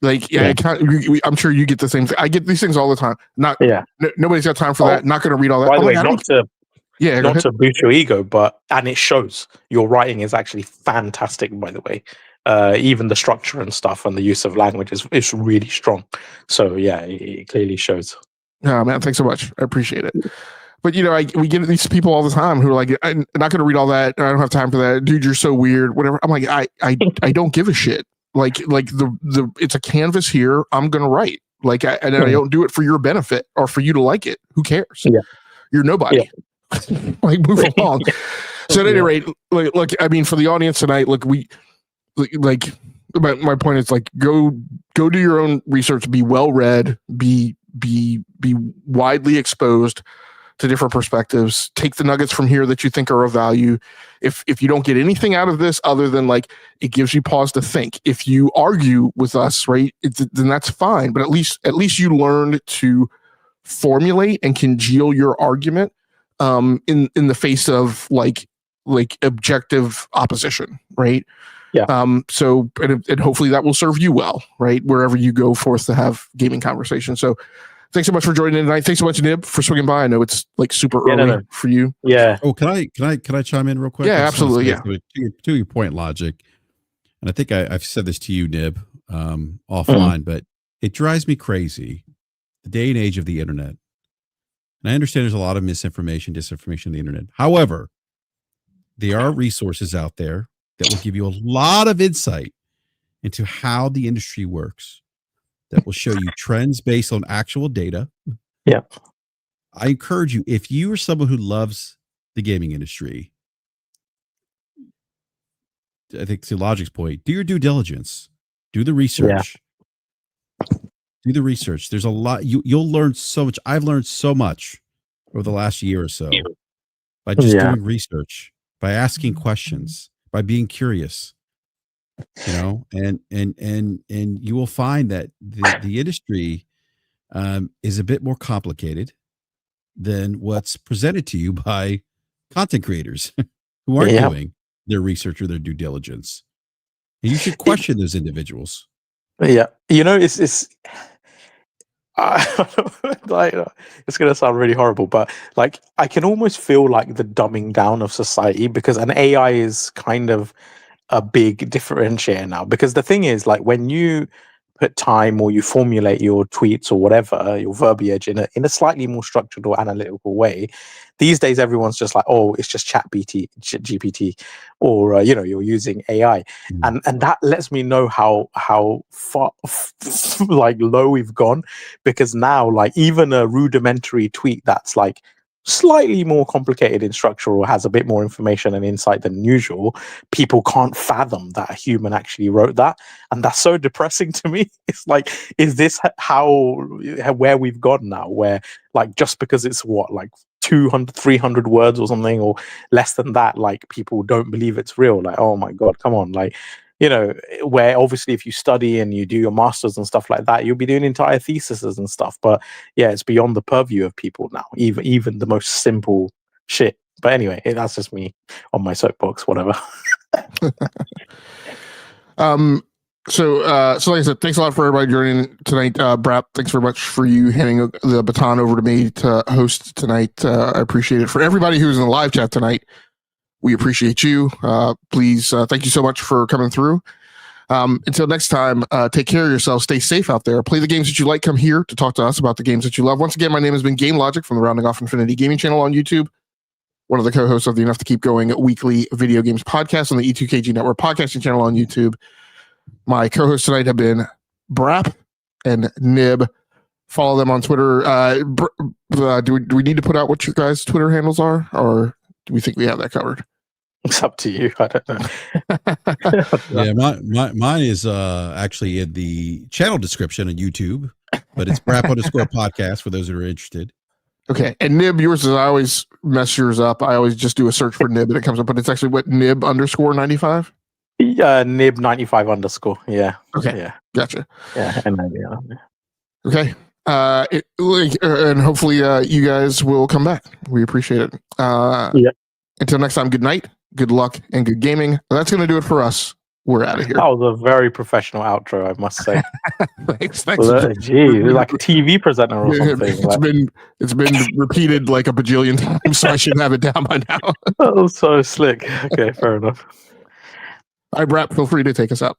like, I'm sure you get the same thing. I get these things all the time. Nobody's got time for that. Not going to read all that. By the way, not to boost your ego, and it shows. Your writing is actually fantastic, by the way. Even the structure and stuff and the use of language is really strong. So yeah, it clearly shows. Oh man, thanks so much. I appreciate it. But you know, we get these people all the time who are like, I'm not going to read all that. I don't have time for that. Dude, you're so weird. Whatever. I'm like, I don't give a shit. Like the it's a canvas here. I'm going to write. Like, I don't do it for your benefit or for you to like it. Who cares? Yeah. You're nobody. Yeah. Like, move along. So at any rate, look, I mean, for the audience tonight, look, my point is like, go do your own research, be well read, be widely exposed to different perspectives, take the nuggets from here that you think are of value. If you don't get anything out of this other than like, it gives you pause to think. If you argue with us, right, then that's fine. But at least you learned to formulate and congeal your argument in the face of like objective opposition, right? Yeah. So and hopefully that will serve you well, right? Wherever you go forth to have gaming conversations. So thanks so much for joining in tonight. Thanks so much, Nib, for swinging by. I know it's like super early for you. Yeah. Oh, can I chime in real quick? Yeah, absolutely. Yeah. To your point, Logic, and I think I've said this to you, Nib, offline, but it drives me crazy, the day and age of the internet. And I understand there's a lot of misinformation, disinformation on the internet. However, there are resources out there that will give you a lot of insight into how the industry works, that will show you trends based on actual data. Yeah. I encourage you, if you are someone who loves the gaming industry, I think to Logic's point, do your due diligence, do the research. Do the research. There's a lot. You'll learn so much. I've learned so much over the last year or so by just doing research, by asking questions, by being curious. You know, and you will find that the industry is a bit more complicated than what's presented to you by content creators who aren't doing their research or their due diligence. And you should question those individuals. Yeah, you know, it's like, it's gonna sound really horrible, but like I can almost feel like the dumbing down of society, because an AI is kind of a big differentiator now. Because the thing is, like, when you put time or you formulate your tweets or whatever, your verbiage in a slightly more structured or analytical way, these days everyone's just like, oh, it's just GPT, or you know, you're using AI, and that lets me know how far like low we've gone. Because now, like, even a rudimentary tweet that's like slightly more complicated in structure or has a bit more information and insight than usual, people can't fathom that a human actually wrote that, and that's so depressing to me. It's like, is this where we've gone now, where like just because it's like 200 300 words or something, or less than that, like people don't believe it's real? Like, oh my god, come on. Like, you know, where obviously if you study and you do your masters and stuff like that, you'll be doing entire theses and stuff. But yeah, it's beyond the purview of people now, even the most simple shit. But anyway, that's just me on my soapbox, whatever. So like I said, thanks a lot for everybody joining tonight. BRAP, thanks very much for you handing the baton over to me to host tonight. I appreciate it. For everybody who's in the live chat tonight, we appreciate you. Please, thank you so much for coming through. Until next time, take care of yourself. Stay safe out there. Play the games that you like. Come here to talk to us about the games that you love. Once again, my name has been Game Logic from the Rounding Off Infinity Gaming channel on YouTube. One of the co-hosts of the Enough to Keep Going weekly video games podcast on the E2KG Network podcasting channel on YouTube. My co-hosts tonight have been BRAP and Nib Follow them on Twitter. Do we need to put out what your guys' Twitter handles are, or do we think we have that covered? It's up to you. I don't know. Yeah, mine is actually in the channel description on YouTube, but it's BRAP_podcast for those that are interested. Okay, and Nib, yours is, I always mess yours up. I always just do a search for Nib and it comes up, but it's actually what, Nib_95? Yeah, Nib95_. Yeah. Okay. Yeah. Gotcha. Yeah. Okay. And hopefully you guys will come back. We appreciate it. Until next time, good night, good luck, and good gaming. That's going to do it for us. We're out of here. That was a very professional outro, I must say. Thanks. Gee, like a TV presenter or something. It's been repeated like a bajillion times, so I should have it down by now. That was so slick. Okay, fair enough. All right, BRAP, feel free to take us out.